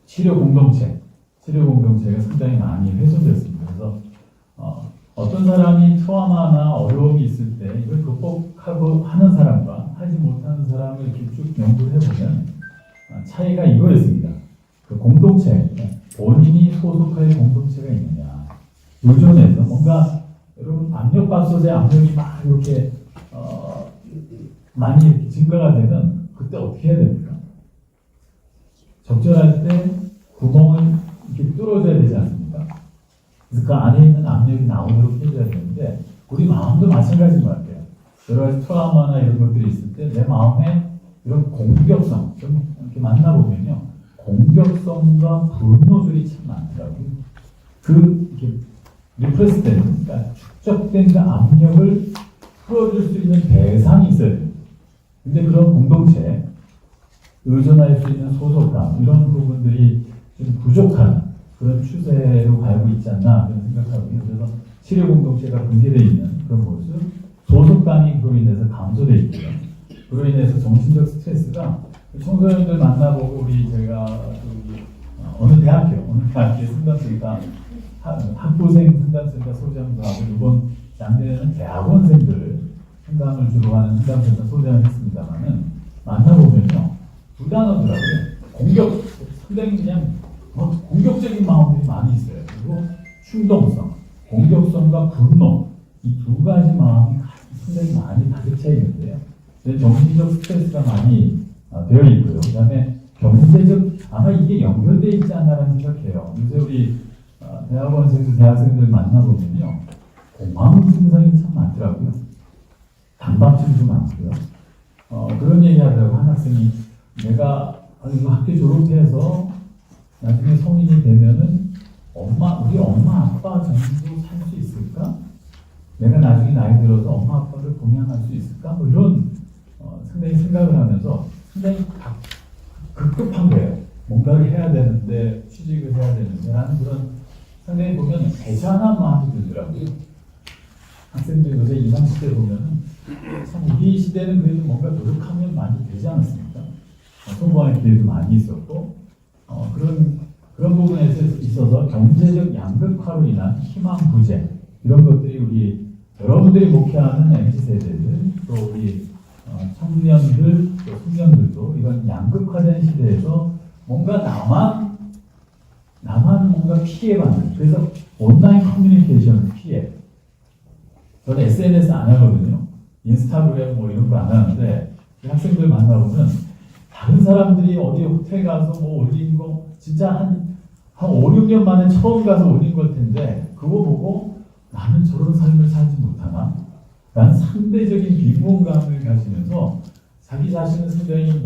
치료 공동체가 상당히 많이 훼손됐습니다. 그래서 어떤 사람이 트라우마나 어려움이 있을 때 이걸 극복하고 하는 사람과 하지 못하는 사람을 이렇게 쭉 연구를 해보면 차이가 이거였습니다. 그 공동체, 본인이 소속할 공동체가 있느냐. 요즘에서 뭔가 여러분 압력밥솥에 압력이 막 이렇게 많이 이렇게 증가가 되면 그때 어떻게 해야 됩니까? 적절할 때 구멍을 이렇게 뚫어줘야 되지 않습니까? 그래서 그 안에 있는 압력이 나오도록 해줘야 되는데 우리 마음도 마찬가지인 것 같아요. 여러 가지 트라우마나 이런 것들이 있을 때 내 마음에 이런 공격성 좀 이렇게 만나보면요. 공격성과 분노들이 참 많더라고요. 이렇게 리프레스된, 그러니까 축적된 그 압력을 풀어줄 수 있는 대상이 있어야 돼요. 근데 그런 공동체, 의존할 수 있는 소속감, 이런 부분들이 좀 부족한 그런 추세로 가고 있지 않나 그런 생각하고요. 그래서 치료 공동체가 붕괴되어 있는 그런 모습, 소속감이 그로 인해서 감소되어 있고요. 그로 인해서 정신적 스트레스가 청소년들 만나보고 저희가 어느 대학교의 상담센터 학부생 상담센터 소장도 하고 이번 작년에는 대학원생들 상담을 주로 하는 상담센터 소장을 했습니다만은 만나보면요. 두 단어더라고요. 상당히 그냥 공격적인 마음들이 많이 있어요. 그리고 충동성, 공격성과 분노 이 두 가지 마음이 상당히 많이 가득 차 있는데요. 정신적 스트레스가 많이 되어 있고요. 그 다음에 경제적 아마 이게 연결되어 있지 않나라는 생각해요. 요새 우리 대학생들 만나보면요. 공황 증상이 참 많더라고요. 단박질도 많고요. 그런 얘기 하더라고요. 한 학생이 내가 이거 학교 졸업해서 나중에 성인이 되면은 우리 엄마 아빠 정도 살 수 있을까? 내가 나중에 나이 들어서 엄마 아빠를 봉양할 수 있을까? 뭐 이런 상당히 생각을 하면서 상당히 급급한 거예요. 뭔가를 해야 되는데 취직을 해야 되는데 라는 그런 상당히 보면 애잔한 마음이 들더라고요. 학생들 요새 20, 30대 보면은 참 우리 시대는 그래도 뭔가 노력하면 많이 되지 않았습니까? 성공할 기회도 많이 있었고 그런 부분에 있어서 경제적 양극화로 인한 희망 부재 이런 것들이 여러분들이 목회하는 MZ세대들 또 우리 청년들 또 청년들도 이런 양극화된 시대에서 뭔가 나만 뭔가 피해받는 그래서 온라인 커뮤니케이션 피해 저는 SNS 안 하거든요. 인스타그램 뭐 이런 거 안 하는데 학생들 만나보면 다른 사람들이 어디 호텔 가서 뭐 올린 거 진짜 한 5, 6년 만에 처음 가서 올린 걸 텐데 그거 보고 나는 저런 삶을 살지 못하나? 라는 상대적인 비무감을 가지면서 자기 자신을 상당히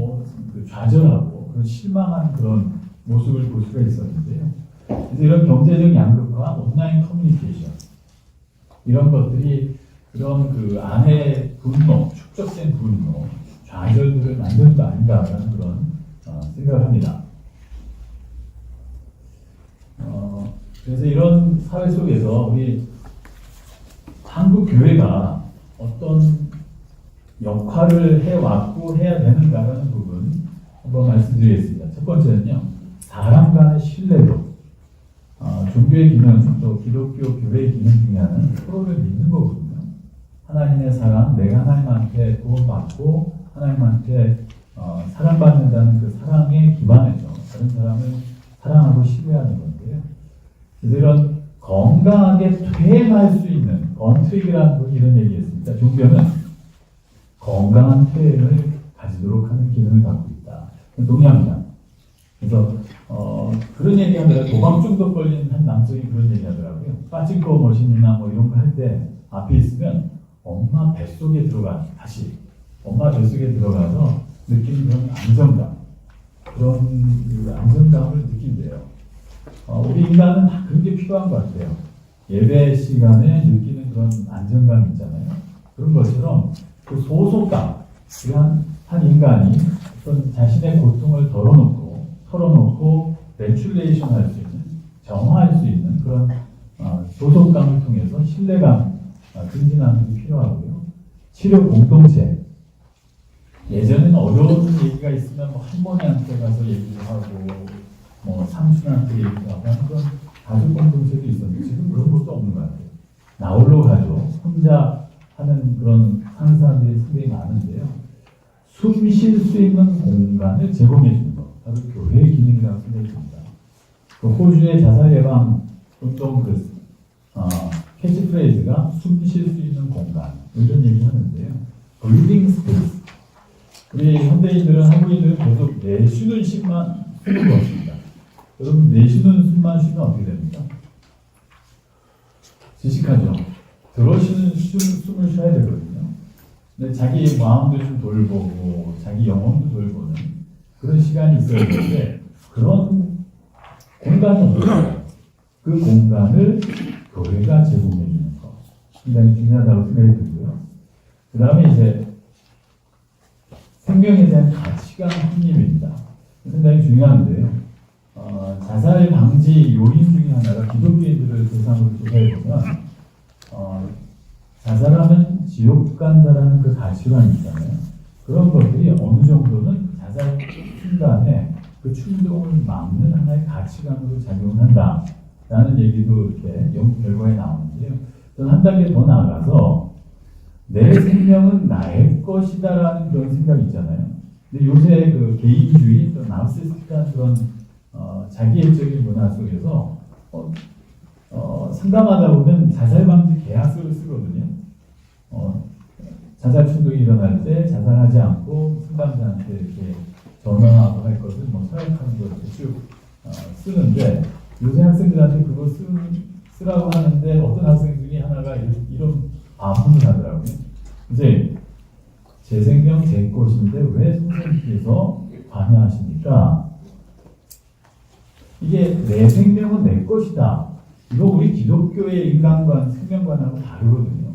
좌절하고 그런 실망한 그런 모습을 볼 수가 있었는데요. 그래서 이런 경제적 양극화, 온라인 커뮤니케이션 이런 것들이 그런 그 안에 축적된 분노, 좌절들을 만드는 거 아닌가라는 그런 생각을 합니다. 그래서 이런 사회 속에서 우리 한국 교회가 어떤 역할을 해왔고 해야 되는가라는 부분 한번 말씀드리겠습니다. 첫 번째는요, 사람 간의 신뢰도, 종교의 기능, 또 기독교 교회의 기능 중에 하나는 서로를 믿는 거거든요. 하나님의 사랑, 내가 하나님한테 구원받고 하나님한테 사랑받는다는 그 사랑에 기반해서 다른 사람을 사랑하고 신뢰하는 건데요. 그래서 이런 건강하게 퇴행할 수 있는 건트릭이라는 분이 이런 얘기했습니다. 종교는 건강한 퇴행을 가지도록 하는 기능을 갖고 있다. 동의합니다. 그래서 그런 얘기하더라고요. 도박 중독 걸린 한 남성이 그런 얘기하더라고요. 빠진코 머신이나 뭐 이런 거 할 때 앞에 있으면 엄마 뱃속에 들어가 다시 엄마 뱃속에 들어가서 느끼는 그런 안정감, 그런 그 안정감을 느낀대요. 우리 인간은 다 그런 게 필요한 것 같아요. 예배 시간에 느끼는 그런 안정감 있잖아요. 그런 것처럼 그 소속감, 한 인간이 어떤 자신의 고통을 털어놓고 벤출레이션 할 수 있는, 정화할 수 있는 그런 소속감을 통해서 신뢰감 증진하는 게 필요하고요. 치료 공동체. 예전에는 어려운 얘기가 있으면 뭐 할머니한테 가서 얘기를 하고 뭐 삼촌한테 얘기를 하고 하는 그런 가족 공동체도 있었는데 지금 그런 것도 없는 것 같아요. 나홀로 가족, 혼자 하는 그런 사는 사람들이 상당히 많은데요. 숨 쉴 수 있는 공간을 제공해 주는 것, 바로 교회의 기능이라고 생각이 듭니다. 그 호주의 자살 예방 운동 캐치프레이즈가 숨 쉴 수 있는 공간, 이런 얘기 하는데요. 브리딩 스페이스. 우리 현대인들은, 한국인들은 계속 내쉬는 숨만 쉬는 것 같습니다. 여러분, 내쉬는 숨만 쉬면 어떻게 됩니까? 지식하죠. 들어쉬는 숨을 쉬어야 되거든요. 근데 자기 마음도 좀 돌보고, 자기 영혼도 돌보는 그런 시간이 있어야 되는데, 그런 공간이 없어요. 그 공간을 교회가 제공해 주는 것. 굉장히 중요하다고 생각이 들고요. 그 다음에 이제 생명에 대한 가치관 확립입니다. 상당히 중요한데요. 자살 방지 요인 중에 하나가 기독교인들을 대상으로 조사해 보면 자살하면 지옥 간다라는 그 가치관이 있잖아요. 그런 것들이 어느 정도는 자살 순간에 그 충동을 막는 하나의 가치관으로 작용한다라는 얘기도 이렇게 연구 결과에 나오는데요. 저는 한 단계 더 나아가서 내 생명은 나의 것이다라는 그런 생각이 있잖아요. 근데 요새 그 개인주의, 또 나르시스틱한 그런 자기애적인 문화 속에서 상담하다 보면 자살 방지 계약서를 쓰거든요. 자살 충동이 일어날 때 자살하지 않고 상담자한테 이렇게 전화하고 할 것을 뭐 서약하는 것을 쭉 쓰는데, 요새 학생들한테 그거 쓰라고 하는데 어떤 학생 중에 하나가 이런 반문을 하더라고요. 선생님, 제 생명 제 것인데 왜 선생님께서 관여하십니까? 이게 내 생명은 내 것이다. 이거 우리 기독교의 인간관, 생명관하고 다르거든요.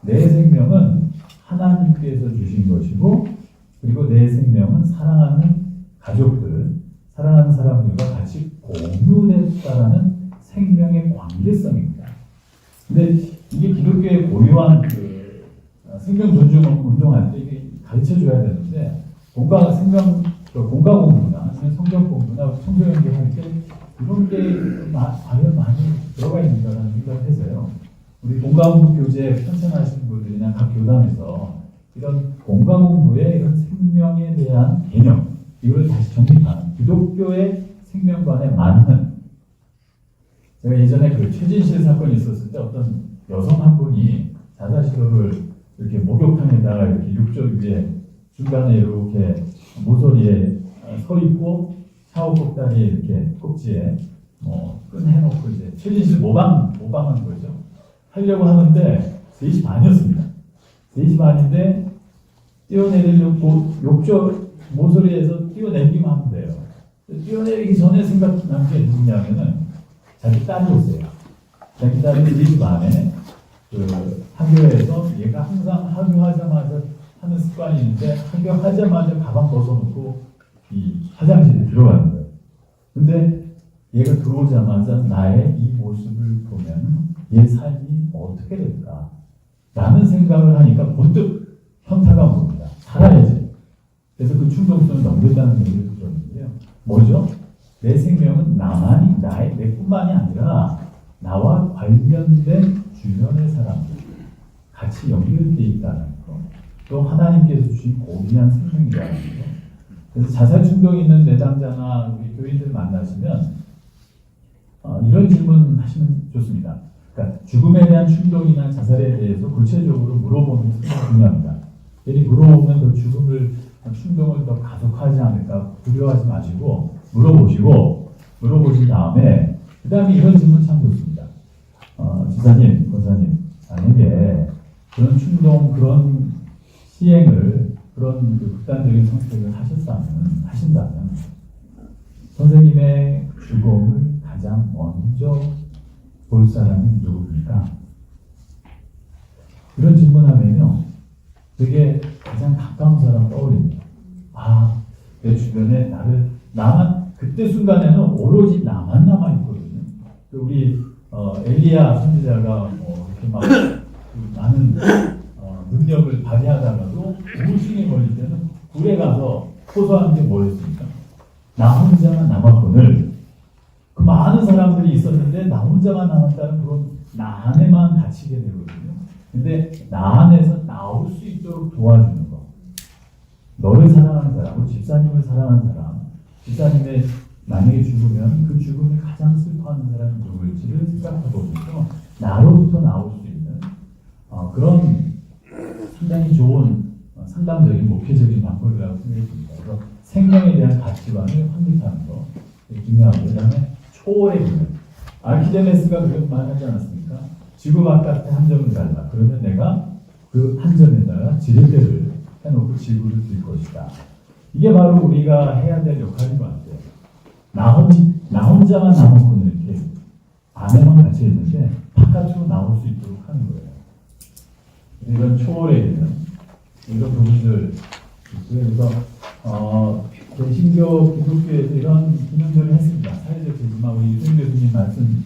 내 생명은 하나님께서 주신 것이고, 그리고 내 생명은 사랑하는 가족들, 사랑하는 사람들과 같이 공유됐다라는 생명의 관계성입니다. 근데 이게 기독교의 고유한 그 생명 존중 운동할 때 이게 가르쳐 줘야 되는데, 공과 공부나 성경 공부나 성경 연구할 때 이런 게 과연 많이 들어가 있는가라는 생각을 해서요. 우리 공과 공부 교재 편찬하시는 분들이나 각 교단에서 이런 공과 공부의 이런 생명에 대한 개념, 이걸 다시 정립하는 기독교의 생명관에 맞는. 제가 예전에 그 최진실 사건이 있었을 때 어떤 여성 한 분이 자살 시도를 이렇게 목욕탕에다가 이렇게 욕조 위에 중간에 이렇게 모서리에 서 있고 샤워 꼭다리에 이렇게 꼭지에 끈 해놓고 이제 최진실 모방한 거죠. 하려고 하는데 3시 반이었습니다. 3시 반인데 뛰어내리려고 욕조 모서리에서 뛰어내리기만 하면 돼요. 뛰어내리기 전에 생각난 게 누구냐면은 자기 딸이었어요. 자기 딸이 3시 반에 그 학교에서 얘가 항상 학교하자마자 하는 습관이 있는데 학교하자마자 가방 벗어놓고 이 화장실에 들어가는 거예요. 근데 얘가 들어오자마자 나의 이 모습을 보면 얘 삶이 어떻게 될까? 라는 생각을 하니까 문득 현타가 옵니다. 살아야지. 그래서 그 충동성을 넘긴다는 얘기를 들었는데요. 뭐죠? 내 생명은 내뿐만이 아니라 나와 관련된 주변의 사람들, 같이 연결되어 있다는 거, 또 하나님께서 주신 고귀한 생명이라는 거. 그래서 자살 충동이 있는 내담자나 우리 교인들 만나시면 이런 질문 하시면 좋습니다. 그러니까 죽음에 대한 충동이나 자살에 대해서 구체적으로 물어보는 게 상당히 중요합니다. 괜히 물어보면 더 죽음을 충동을 더 가속하지 않을까 두려워하지 마시고 물어보신 다음에 그 다음에 이런 질문 참 좋습니다. 지사님, 권사님, 만약에 그런 충동, 그런 시행을, 그런 극단적인 선택을 하신다면 선생님의 죽음을 가장 먼저 볼 사람은 누구입니까? 이런 질문하면요, 되게 가장 가까운 사람 떠올립니다. 내 주변에 나만, 그때 순간에는 오로지 나만 남아있거든요. 우리 엘리야 선지자가 이렇게 막 많은 능력을 발휘하다가도 우울증에 걸릴 때는 굴에 가서 호소하는 게 뭐였습니까? 나 혼자만 남았거늘. 그 많은 사람들이 있었는데 나 혼자만 남았다는 그런 나 안에만 갇히게 되거든요. 근데 나 안에서 나올 수 있도록 도와주는 거. 너를 사랑하는 사람, 집사님을 사랑하는 사람, 집사님의 만약에 죽으면 그 죽음을 가장 슬퍼하는 사람은 누구일지를 생각해보면서 나로부터 나올 수 있는 그런 상당히 좋은 상담적인 목회적인 방법이라고 생각이 듭니다. 그래서 생명에 대한 가치관을 확립하는 거 중요하고, 그 다음에 초월의 기능. 아르키데메스가 그런 말 하지 않았습니까? 지구 바깥에 한 점을 달라. 그러면 내가 그 한 점에다가 지렛대를 해놓고 지구를 들 것이다. 이게 바로 우리가 해야 될 역할인 것 같아요. 나 혼자만 남았거든요. 이렇게 안에만 갇혀 있는데 바깥으로 나올 수 있도록 하는 거예요. 이런 초월에 있는 이런 부분들, 그래서 개신교 기독교에서 이런 기능들을 했습니다. 사회적 제지만 우리 유승 교수님 말씀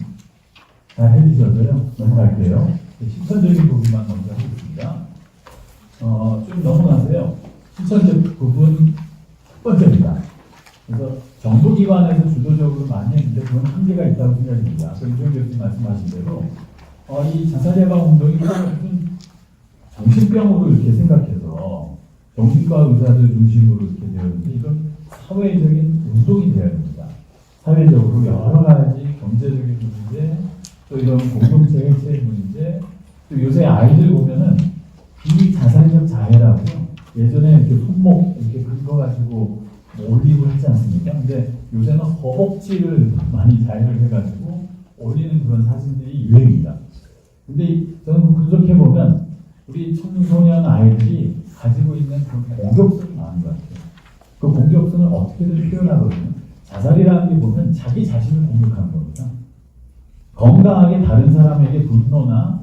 잘 해주셔서요. 넘어갈게요. 실천적인 부분만 먼저 하겠습니다. 좀 넘어가세요. 실천적 부분 첫 번째입니다. 그래서 정부기관에서 주도적으로 많이 했는데 그건 한계가 있다고 생각합니다. 아까 유승 교수님 말씀하신 대로 이 자살예방 운동이 무슨 정신병으로 이렇게 생각해서 정신과 의사들 중심으로 이렇게 되었는데 이건 사회적인 운동이 되어야 됩니다. 사회적으로 여러 가지 경제적인 문제, 또 이런 공동체 해체 문제, 또 요새 아이들 보면은 비자살적 자해라고 예전에 이렇게 손목 이렇게 긁어가지고 올리고 하지 않습니까? 근데 요새는 허벅지를 많이 자해를 해가지고 올리는 그런 사진들이 유행입니다. 근데 저는 분석해보면 우리 청소년 아이들이 가지고 있는 그 공격성이 많은 것 같아요. 그 공격성을 어떻게든 표현하거든요. 자살이라는 게 보면 자기 자신을 공격하는 겁니다. 건강하게 다른 사람에게 분노나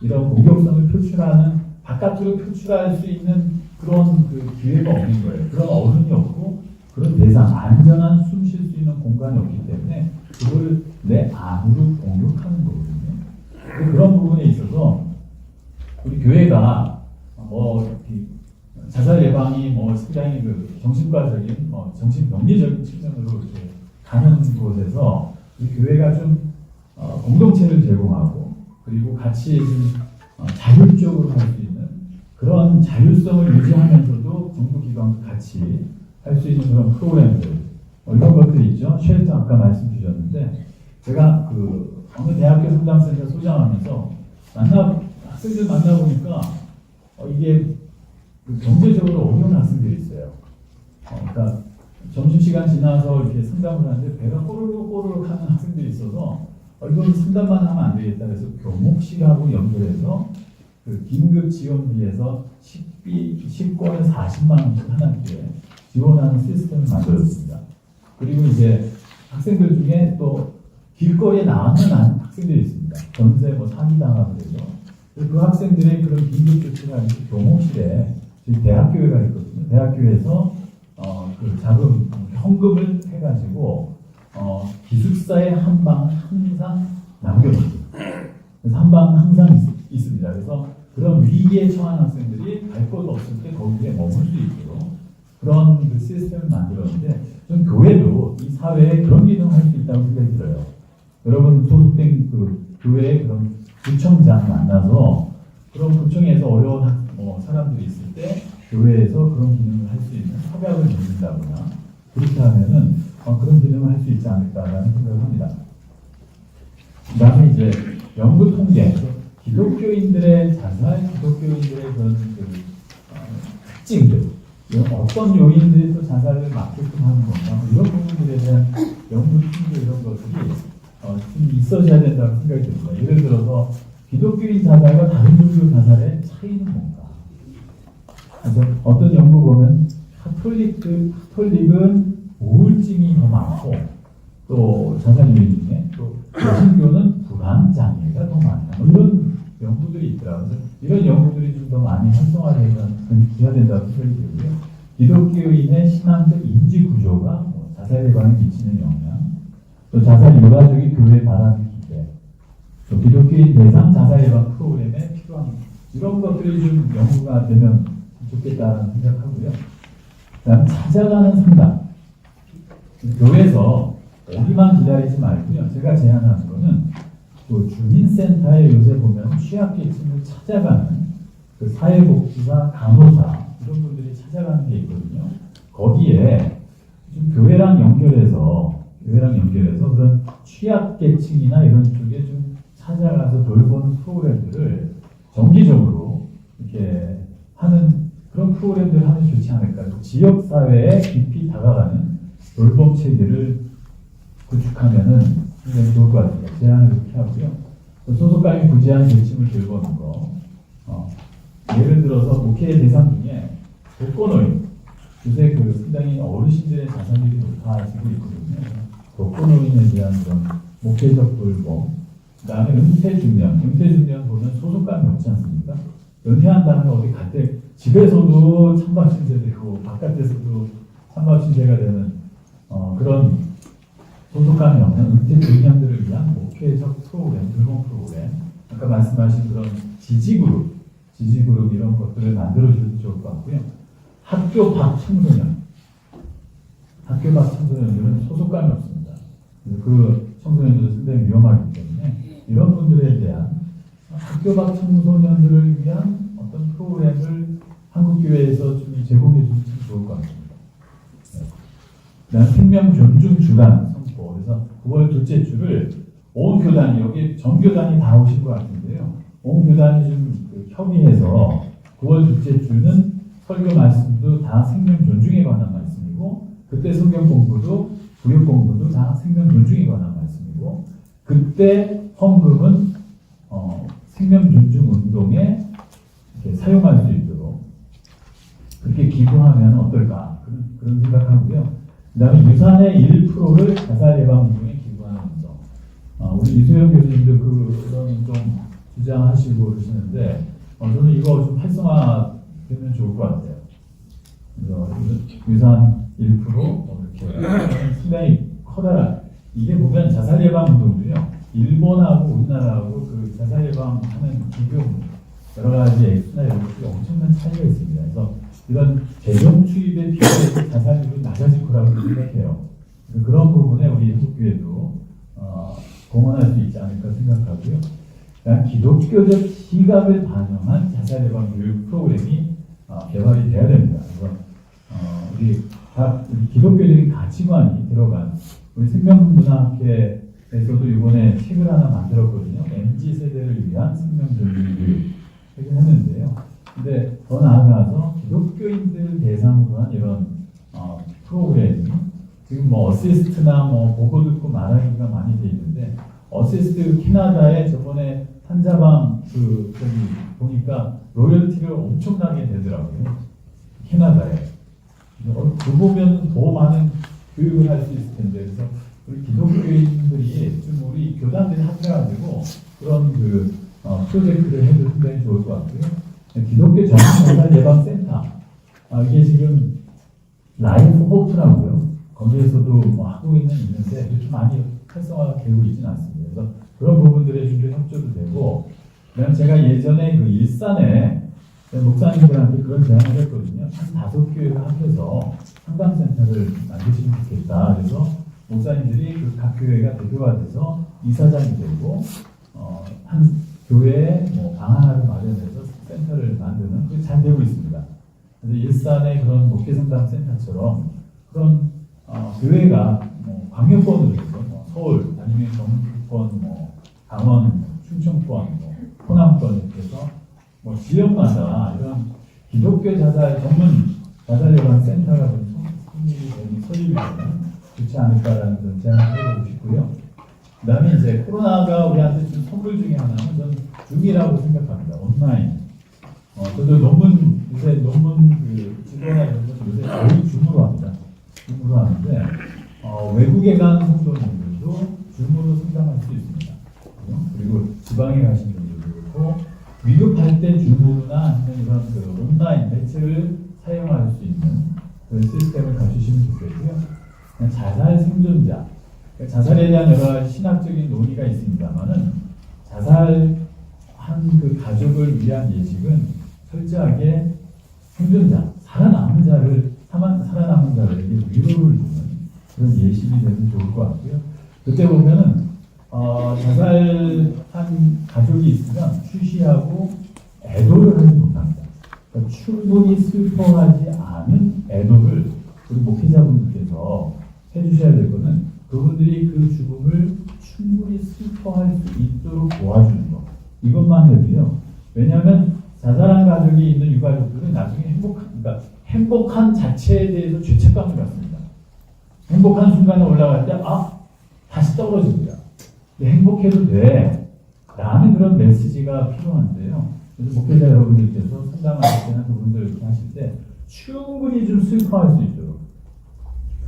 이런 공격성을 표출하는, 바깥으로 표출할 수 있는 그런 그 기회가 없는 거예요. 그런 어른이 없고 그런 대상, 안전한 숨 쉴 수 있는 공간이 없기 때문에 그걸 내 안으로 공격하는 거거든요. 그런 부분에 있어서 우리 교회가 자살 예방이 굉장히 그 정신과적인 정신병리적인 측면으로 이렇게 가는 곳에서 우리 교회가 좀 공동체를 제공하고 그리고 같이 자율적으로 할 수 있는 그런 자율성을 유지하면서도 정부기관과 같이 할 수 있는 그런 프로그램들 이런 것들이 있죠. 쉘터 아까 말씀 주셨는데 제가 그 어느 대학교 상담센터 소장하면서 학생들 만나보니까 이게 경제적으로 어려운 학생들이 있어요. 그러니까 점심시간 지나서 이렇게 상담을 하는데 배가 꼬르륵 하는 학생들이 있어서 이건 상담만 하면 안 되겠다. 그래서 교목실하고 연결해서 그 긴급 지원비에서 식비 10권에 40만 원씩 한 학기에 지원하는 시스템을 만들었습니다. 그리고 이제 학생들 중에 또 길거리에 나오는 학생들이 있습니다. 전세 사기당하고 그래서 그 학생들의 그런 긴급 조치가 아니고 교목실에 저희 대학교회가 있거든요. 대학교에서 그 자금 현금을 해가지고 기숙사에 한 방 항상 남겨놓습니다. 그래서 한 방 항상 있습니다. 그래서 그런 위기에 처한 학생들이 갈 곳 없을 때 거기에 머물 수 있도록 그런 그 시스템을 만들었는데 좀 교회도 이 사회에 그런 기능을 할 수 있다고 생각이 들어요. 여러분 소속된 그 교회의 그런 구청장 만나서 그런 구청에서 어려운 사람들이 있을 때 교회에서 그런 기능을 할 수 있는 협약을 맺는다거나 그렇게 하면은 그런 기능을 할 수 있지 않을까라는 생각을 합니다. 그 다음에 이제 연구 통계, 기독교인들의 자살, 기독교인들의 그런 특징들, 이런 어떤 요인들이 또 자살을 막게끔 하는 건가, 이런 부분들에 대한 연구 통계 이런 것들이 좀 있어야 된다고 생각이 듭니다. 예를 들어서 기독교인 자살과 다른 종교 자살의 차이는 뭔가? 그래서 어떤 연구 보면 카톨릭은 우울증이 더 많고 또 자살 요인 중에 또 개신교는 불안 장애가 더 많다. 이런 연구들이 있더라고요. 이런 연구들이 좀 더 많이 활성화되어야 된다고 생각이 들고요. 기독교인의 신앙적 인지 구조가 자살 예방에 미치는 영향, 또 자살 유가족이 교회에 바라는 기대, 또 기독교인 대상 자살 예방 프로그램에 필요한 이런 것들이 좀 연구가 되면 좋겠다는 생각하고요. 그다음 찾아가는 상담. 교회에서 오기만 기다리지 말고요. 제가 제안하는 거는 또 주민센터에 요새 보면 취약계층을 찾아가는 그 사회복지사, 간호사 이런 분들이 찾아가는 게 있거든요. 거기에 좀 교회랑 연결해서 그런 취약계층이나 이런 쪽에 좀 찾아가서 돌보는 프로그램들을 정기적으로 이렇게 하는 그런 프로그램들을 하면 좋지 않을까. 지역사회에 깊이 다가가는 돌봄 체계를 구축하면은 굉장히 좋을 것 같아요. 제안을 이렇게 하고요. 소속감이 부재한 계층을 돌보는 거. 예를 들어서 목회 대상 중에 독거노인. 요새 상당히 어르신들의 자살률이 높아지고 있거든요. 독거노인에 대한 그런 목회적 돌봄. 그 다음에 은퇴 중년 보면 소속감이 없지 않습니까? 은퇴한 다음에 어디 갈 때 집에서도 찬밥 신세되고 바깥에서도 찬밥 신세가 되는 그런 소속감이 없는 은퇴 중년들을 위한 목회적 프로그램, 돌봄 프로그램, 아까 말씀하신 그런 지지그룹 이런 것들을 만들어주셔도 좋을 것 같고요. 학교 밖 청소년들은 소속감이 없습니다. 그 청소년들은 상당히 위험하기 때문에 이런 분들에 대한 학교 밖 청소년들을 위한 어떤 프로그램을 한국교회에서 좀 제공해 주면 좋을 것 같습니다. 그다음 생명 존중 주간 선포. 그래서 9월 둘째 주를 온 교단이 여기 전 교단이 다 오신 것 같은데요. 온 교단이 좀 협의해서 9월 둘째 주는 설교 말씀도 다 생명 존중에 관한 말씀이고 그때 성경 공부도 구역 공부도 다 생명 존중에 관한 말씀이고 그때 헌금은 생명 존중 운동에 이렇게 사용할 수 있도록 그렇게 기부하면 어떨까 그런 생각하고요. 그다음에 유산의 1%를 자살 예방 운동에 기부하는 운동. 우리 이소영 교수님도 그런 좀 주장하시고 그러시는데 저는 이거 좀 활성화되면 좋을 것 같아요. 그래서 유산 1% 이렇게 상당히 커다란 이게 보면 자살 예방 운동도요. 일본하고 우리나라하고 그 자살 예방하는 기금 여러 가지 액수나 이런 것들이 엄청난 차이가 있습니다. 그래서 이런 재정 투입에 비해서 자살률이 낮아질 거라고 생각해요. 그런 부분에 우리 한국교회도 공헌할 수 있지 않을까 생각하고요. 기독교적 시각을 반영한 자살 예방 교육 프로그램이 개발이 돼야 됩니다. 그래서 우리 기독교적인 가치관이 들어간 우리 생명문화학회에서도 이번에 책을 하나 만들었거든요. MZ 세대를 위한 생명존중 교육 책을 했는데요. 근데 더 나아가서 기독교인들 대상으로 한 이런 프로그램이 지금 어시스트나 보고 듣고 말하기가 많이 돼 있는데 어시스트 캐나다에 저번에 한자방 보니까 로열티를 엄청나게 되더라고요. 캐나다에. 그 보면 더 많은 교육을 할 수 있을 텐데 그래서 우리 기독교인들이 좀 우리 교단들이 합해가지고 그런 프로젝트를 해도 굉장히 좋을 것 같고요. 기독교 전문자살 예방센터 이게 지금 라이프 호프라고요. 거기에서도 하고 있는데 그렇게 많이 활성화되고 있지는 않습니다. 그래서 그런 부분들에 좀 협조도 되고 그다음 제가 예전에 그 일산에 목사님들한테 그런 제안을 했거든요. 한 5교회를 합해서 상담센터를 만드시면 좋겠다. 그래서 목사님들이 그 각 교회가 대표가 돼서 이사장이 되고 한 교회에 방 하나를 마련해서 센터를 만드는 그게 잘 되고 있습니다. 그래서 일산의 그런 목회상담 센터처럼 그런 교회가 뭐 광역권으로 해서 뭐 서울 아니면 경북권, 뭐 강원, 충청권, 뭐 호남권 이렇게 해서 뭐 지역마다 이런 기독교 자살 전문 자살 예방 센터가 좀 설립이 되면 좋지 않을까라는 그런 제안을 해보고 싶고요. 그다음에 이제 코로나가 우리한테 준 선물 중에 하나는 저는 줌이라고 생각합니다. 온라인. 저도 요새 논문 그 지도나 이런 건 요새 거의 줌으로 합니다. 줌으로 하는데 외국에 간 성도님들도 줌으로 상담할 수 있습니다. 그리고 지방에 가신 분들도 그렇고 위급할 때 줌으로나 아니면 이런 그 온라인 매체를 사용할 수 있는 그런 시스템을 갖추시면 좋겠고요. 자살 생존자, 자살에 대한 여러 가지 신학적인 논의가 있습니다만은 자살한 그 가족을 위한 예식은 철저하게 생존자, 살아남은 자들에게 위로를 주는 그런 예식이 되면 좋을 것 같고요. 그때 보면은 자살한 가족이 있으면 취시하고 애도를 하지 못합니다. 그러니까 충분히 슬퍼하지 않은 애도를 우리 목회자분들께서 해주셔야 될 것은 그분들이 그 죽음을 충분히 슬퍼할 수 있도록 도와주는 것. 이것만 해도요. 왜냐하면 자살한 가족이 있는 유가족들은 나중에 행복한 자체에 대해서 죄책감을 갖습니다. 행복한 순간에 올라갈 때 다시 떨어집니다. 행복해도 돼. 라는 그런 메시지가 필요한데요. 그래서 목회자 여러분들께서 상담하실 때나 그분들 이렇게 하실 때 충분히 좀 슬퍼할 수 있도록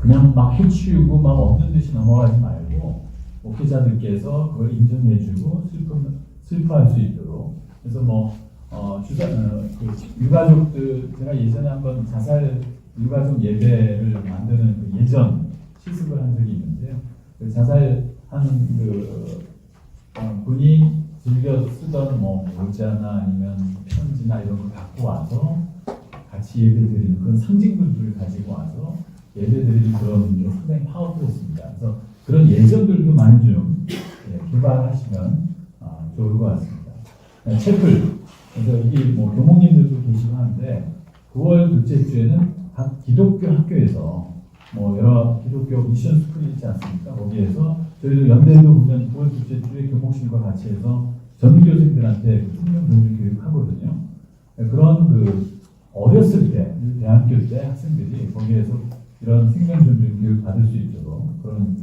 그냥 막 해치우고 막 없는 듯이 넘어가지 말고 목회자들께서 그걸 인정해주고 슬퍼할 수 있도록 그래서 유가족들 제가 예전에 한번 자살 유가족 예배를 만드는 그 예전 실습을 한 적이 있는데요. 그 자살하는 분이 즐겨 쓰던 모자나 아니면 편지나 이런 걸 갖고 와서 같이 예배드리는 그런 상징들을 가지고 와서 예배드리는 그런 게 상당히 파워풀했습니다. 그래서 그런 예전들도 많이 좀 개발하시면 좋을 것 같습니다. 채플, 그래서 여기 교목님들도 계시고 하는데 9월 둘째 주에는 각 기독교 학교에서 여러 기독교 미션 스쿨이 있지 않습니까? 거기에서 저희도 연대도 보면 9월 둘째 주에 교목실과 같이 해서 전 교생들한테 생명 존중 교육 하거든요. 그런 어렸을 때 대학교 때 학생들이 거기에서 이런 생명 존중 교육 받을 수 있도록 그런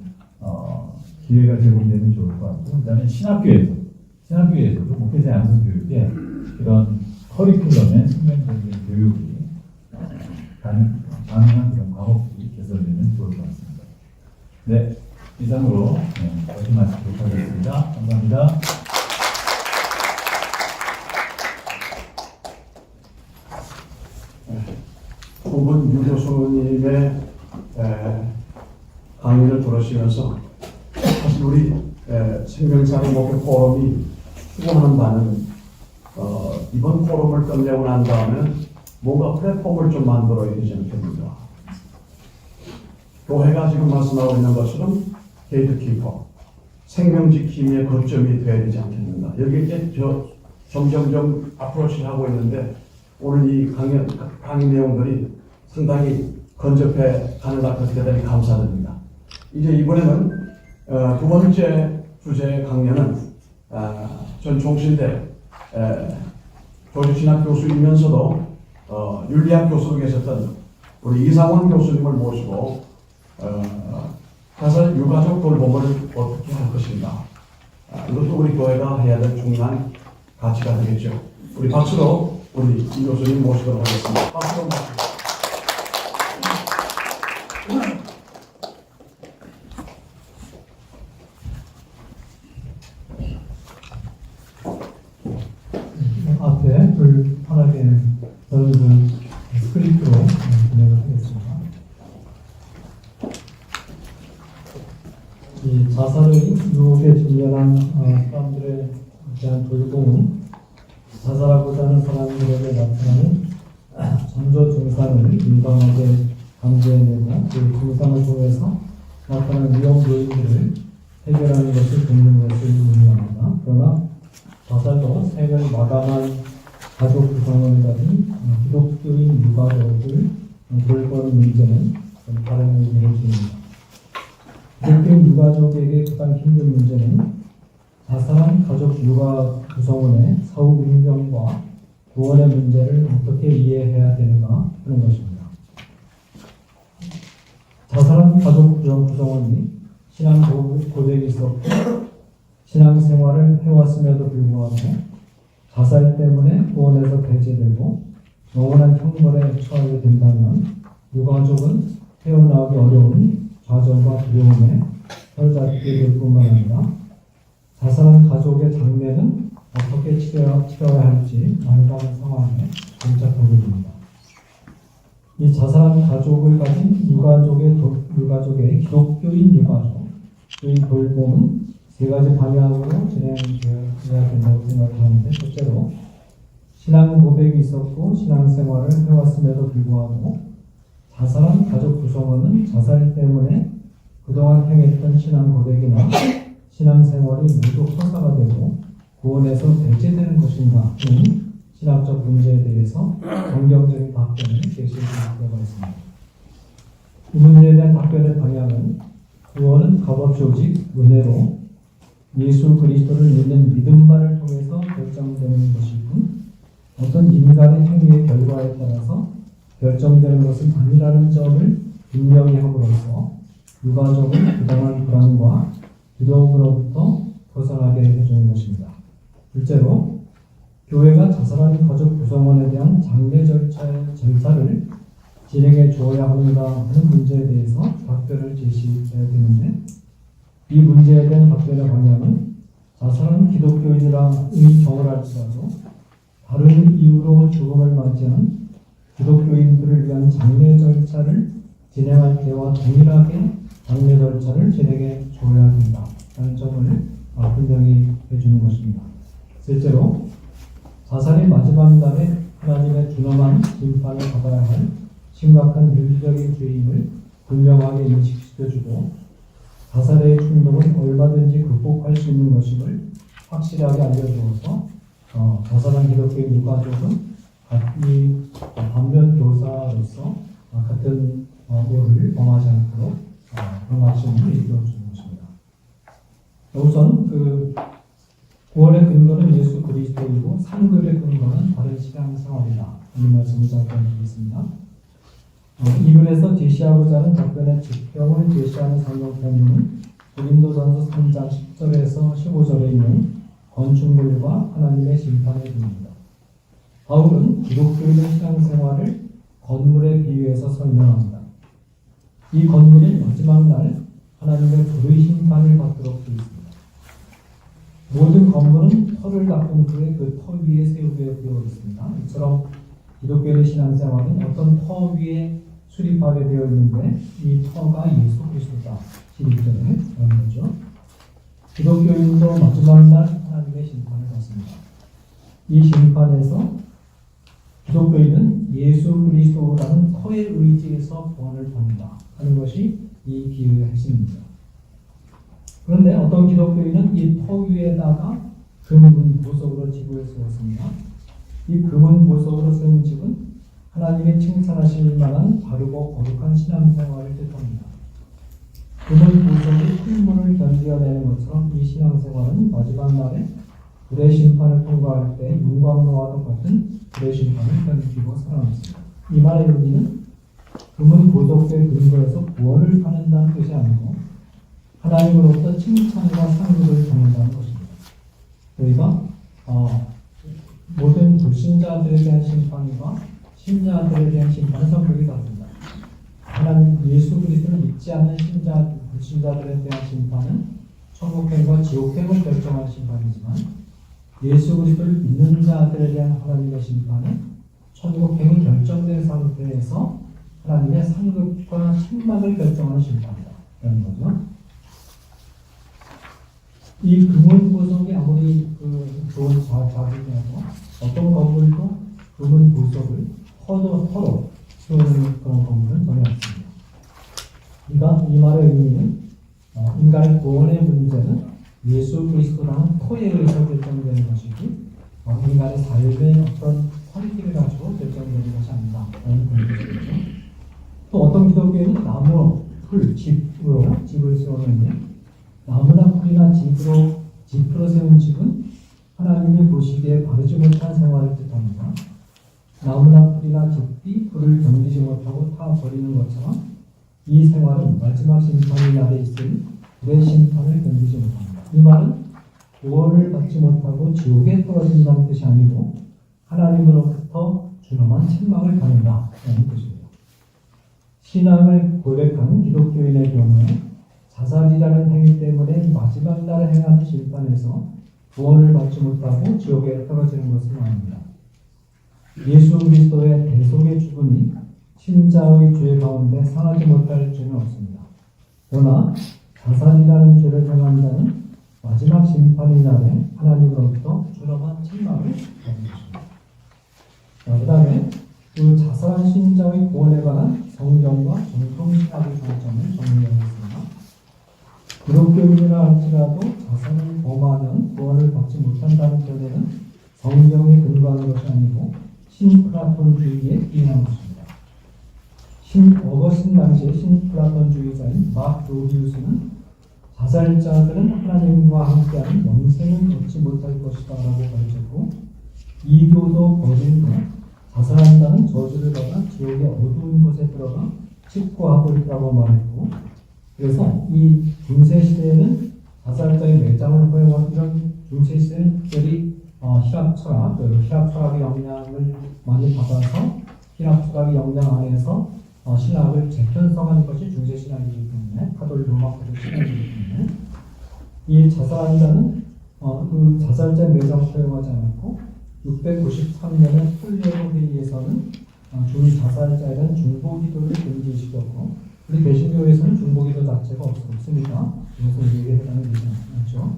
기회가 제공되면 좋을 것 같고, 그다음에 신학교에서도 목회자 양성 교육에 이런 커리큘럼의 생명 존중 교육이 가능한 그런 과목들이 개설되면 좋을 것 같습니다. 네, 이상으로 여기 마치도록 하겠습니다. 감사합니다. 두 분 유 교수님의 강의를 들으시면서 사실 우리 생명사회 목회 포럼이 추구하는 바는 이번 포럼을 끝내고 난 다음에 뭔가 플랫폼을 좀 만들어야 되지 않겠는가. 교회가 지금 말씀하고 있는 것처럼 게이트키퍼, 생명지킴이의 거점이 되어야 되지 않겠는가. 여기에 점점점 어프로치를 하고 있는데 오늘 이 강의 내용들이 상당히 건접해 가는 것 같아서 대단히 감사드립니다. 이제 이번에는 두 번째 주제 강연은 전 종신대 조직신학 교수이면서도 윤리학 교수로 계셨던 우리 이상원 교수님을 모시고 자살 유가족 돌봄을 어떻게 할 것인가. 이것도 우리 교회가 해야 될 중요한 가치가 되겠죠. 우리 박수로 우리 이 교수님 모시도록 하겠습니다. 박수로 모십니다. 앞에 불편하게 저는 스크립트로 진행을 하겠습니다. 이 자살의 유혹에 직면한 사람들에 대한 돌봄은 자살하고자 하는 사람들에게 나타나는 전조 증상을 민감하게 감지해내고 그 증상을 통해서 나타나는 위험 요인들을 해결하는 것을 돕는 것을 의미합니다. 그러나 자살로 생을 마감한 가족 구성원을 가진 기독교인 유가족을 돌보는 문제는 좀 다른 의미를 지닙니다. 기독교인 유가족에게 가장 힘든 문제는 자살한 가족 육아 구성원의 사후 인정과 구원의 문제를 어떻게 이해해야 되는가 하는 것입니다. 자살한 가족 구성원이 신앙 고백이 있었고 신앙생활을 해왔음에도 불구하고 자살 때문에 구원에서 배제되고 영원한 형벌에 처하게 된다면 유가족은 헤어나오기 어려운 좌절과 두려움에 사로잡히게 될 뿐만 아니라 자살한 가족의 장례는 어떻게 치러야 할지 난감한 상황에 봉착하게 됩니다. 이 자살한 가족을 가진 유가족의 기독교인 유가족의 돌봄은 세 가지 방향으로 진행되어야 된다고 생각하는데, 첫째로 신앙 고백이 있었고 신앙생활을 해왔음에도 불구하고 자살한 가족 구성원은 자살 때문에 그동안 행했던 신앙 고백이나 신앙생활이 모두 허사가 되고 구원에서 배제되는 것인가 하는 신학적 문제에 대해서 긍정적인 답변을 제시해 줄 필요가 있습니다. 이 문제에 대한 답변의 방향은 구원은 값없이 오직 은혜로 예수 그리스도를 믿는 믿음만을 통해서 결정되는 것이군 어떤 인간의 행위의 결과에 따라서 결정되는 것은 아니라는 점을 분명히 함으로써 유가족은 그동안 불안과 두려움으로부터 벗어나게 해주는 것입니다. 둘째로 교회가 자살한 가족 구성원에 대한 장례 절차를 진행해 주어야 하는가 하는 문제에 대해서 답변을 제시해야 되는데, 이 문제에 대한 답변의 방향은 자살한 기독교인이라의 경우를 할지라도 다른 이유로 죽음을 맞이한 기독교인들을 위한 장례 절차를 진행할 때와 동일하게 장례 절차를 진행해 줘야 한다라는 점을 분명히 해주는 것입니다. 셋째로 자살의 마지막 날에 하나님의 준엄한 심판을 받아야 할 심각한 윤리적인 죄임을 분명하게 인식시켜주고 자살의 충동은 얼마든지 극복할 수 있는 것임을 확실하게 알려주어서 자살한 기독교인 유가족은 이 반면 교사로서 같은 오를 범하지 않도록 그런 말씀을 이끌어주는 것입니다. 우선 구원의 근거는 예수 그리스도이고 상급의 근거는 다른 신앙생활이다. 이 말씀을 답변드리겠습니다. 이분에서 제시하고자 하는 답변의 지평을 제시하는 성경편은 고린도전서 3장 10절에서 15절에 있는 건축물과 하나님의 심판을 듭니다. 바울은 기독교인의 신앙생활을 건물에 비유해서 설명합니다. 이 건물이 마지막 날 하나님의 불의 심판을 받도록 되어 있습니다. 모든 건물은 터를 닦은 후에 그 터 위에 세우게 되어 있습니다. 이처럼 기독교의 신앙생활은 어떤 터 위에 수립하게 되어 있는데 이 터가 예수 그리스도다. 12절에 나오는 거죠. 기독교인도 마지막 날 하나님의 심판을 받습니다. 이 심판에서 기독교인은 예수 그리스도라는 터의 의지에서 구원을 받는다 하는 것이 이 비유의 핵심입니다. 그런데 어떤 기독교인은 이 터 위에다가 금은 보석으로 집을 세웠습니다. 이 금은 보석으로 세운 집은 하나님의 칭찬하실 만한 바르고 거룩한 신앙생활을 뜻합니다. 금은 보석이 풀물을 견디어내는 것처럼 이 신앙생활은 마지막 날에 불의 심판을 통과할 때 윤곽로와 똑같은 불의 심판을 견디고 살아남습니다. 이 말의 의미는 금은 보석의 근거에서 구원을 받는다는 뜻이 아니고 하나님으로부터 칭찬과 상급을 받는다는 것입니다. 저희가 모든 불신자들에 대한 심판과 신자들에 대한 심판은 성격이 다릅니다. 하나님 예수 그리스도를 믿지 않는 불신자들에 대한 심판은 천국행과 지옥행을 결정할 심판이지만 예수 그리스도를 믿는 자들에 대한 하나님의 심판은 천국행이 결정된 상태에서 하나님의 상급과 책망을 결정하는 심판이다. 라는 거죠. 이 금은 보석이 아무리 좋은 자질이라도 어떤 건물도 금은 보석을 터로 세우는 그런 건물은 전혀 없습니다. 그러니까 이 말의 의미는 인간의 구원의 문제는 예수 그리스도라는 토에 의해서 결정되는 것이지 인간의 삶의 어떤 퀄리티를 가지고 결정되는 것이 아닌가 라는 그런 것이죠. 또 어떤 기독교인은 나무, 풀, 집을 세우는데 나무나 풀이나 집으로 세운 집은 하나님이 보시기에 바르지 못한 생활을 뜻합니다. 나무나 풀이나 집이 불을 견디지 못하고 타 버리는 것처럼 이 생활은 마지막 심판의 날에 있을 불의 심판을 견디지 못합니다. 이 말은 구원을 받지 못하고 지옥에 떨어진다는 뜻이 아니고 하나님으로부터 준엄한 책망을 받는다라는 뜻입니다. 신앙을 고백하는 기독교인의 경우에 자살이라는 행위 때문에 마지막 날에 행하는 심판에서 구원을 받지 못하고 지옥에 떨어지는 것을 말합니다. 예수 그리스도의 대속의 죽음이 신자의 죄 가운데 상하지 못할 죄는 없습니다. 그러나 자살이라는 죄를 행한 자는 마지막 심판의 날에 하나님으로부터 준엄한 책망을 받는 것입니다. 그 다음에 그 자살한 신자의 구원에 관한 성경과 전통신학의 관점을 정리하겠습니다. 기독교인이라 할지라도 자살을 범하면 구원을 받지 못한다는 견해는 성경에 근거하는 것이 아니고 신플라톤주의에 기인한 것입니다. 어거스틴 당시의 신플라톤주의자인 막 로비우스는 자살자들은 하나님과 함께하는 영생을 얻지 못할 것이다 라고 가르쳤고, 이교도 거진도 자살한다는 저주를 받아 지옥의 어두운 곳에 들어가 칩고하고 있다고 말했고, 그래서 이 중세시대에는 자살자의 매장을 허용한 이런 중세시대는 특별히 휘랍 철학의 영향을 많이 받아서 휘랍 철학의 영향 안에서 신학을 재편성한 것이 중세신학이기 때문에 로마 가톨릭 신학이기 때문에 이 자살자는 그 자살자의 매장을 허용하지 않았고 693년에 톨레도 회의에서는 자살자에 대한 중보기도를 금지시켰고 우리 개신교에서는 중보기도 자체가 없으니까 그래서 이게 해당되지 않죠.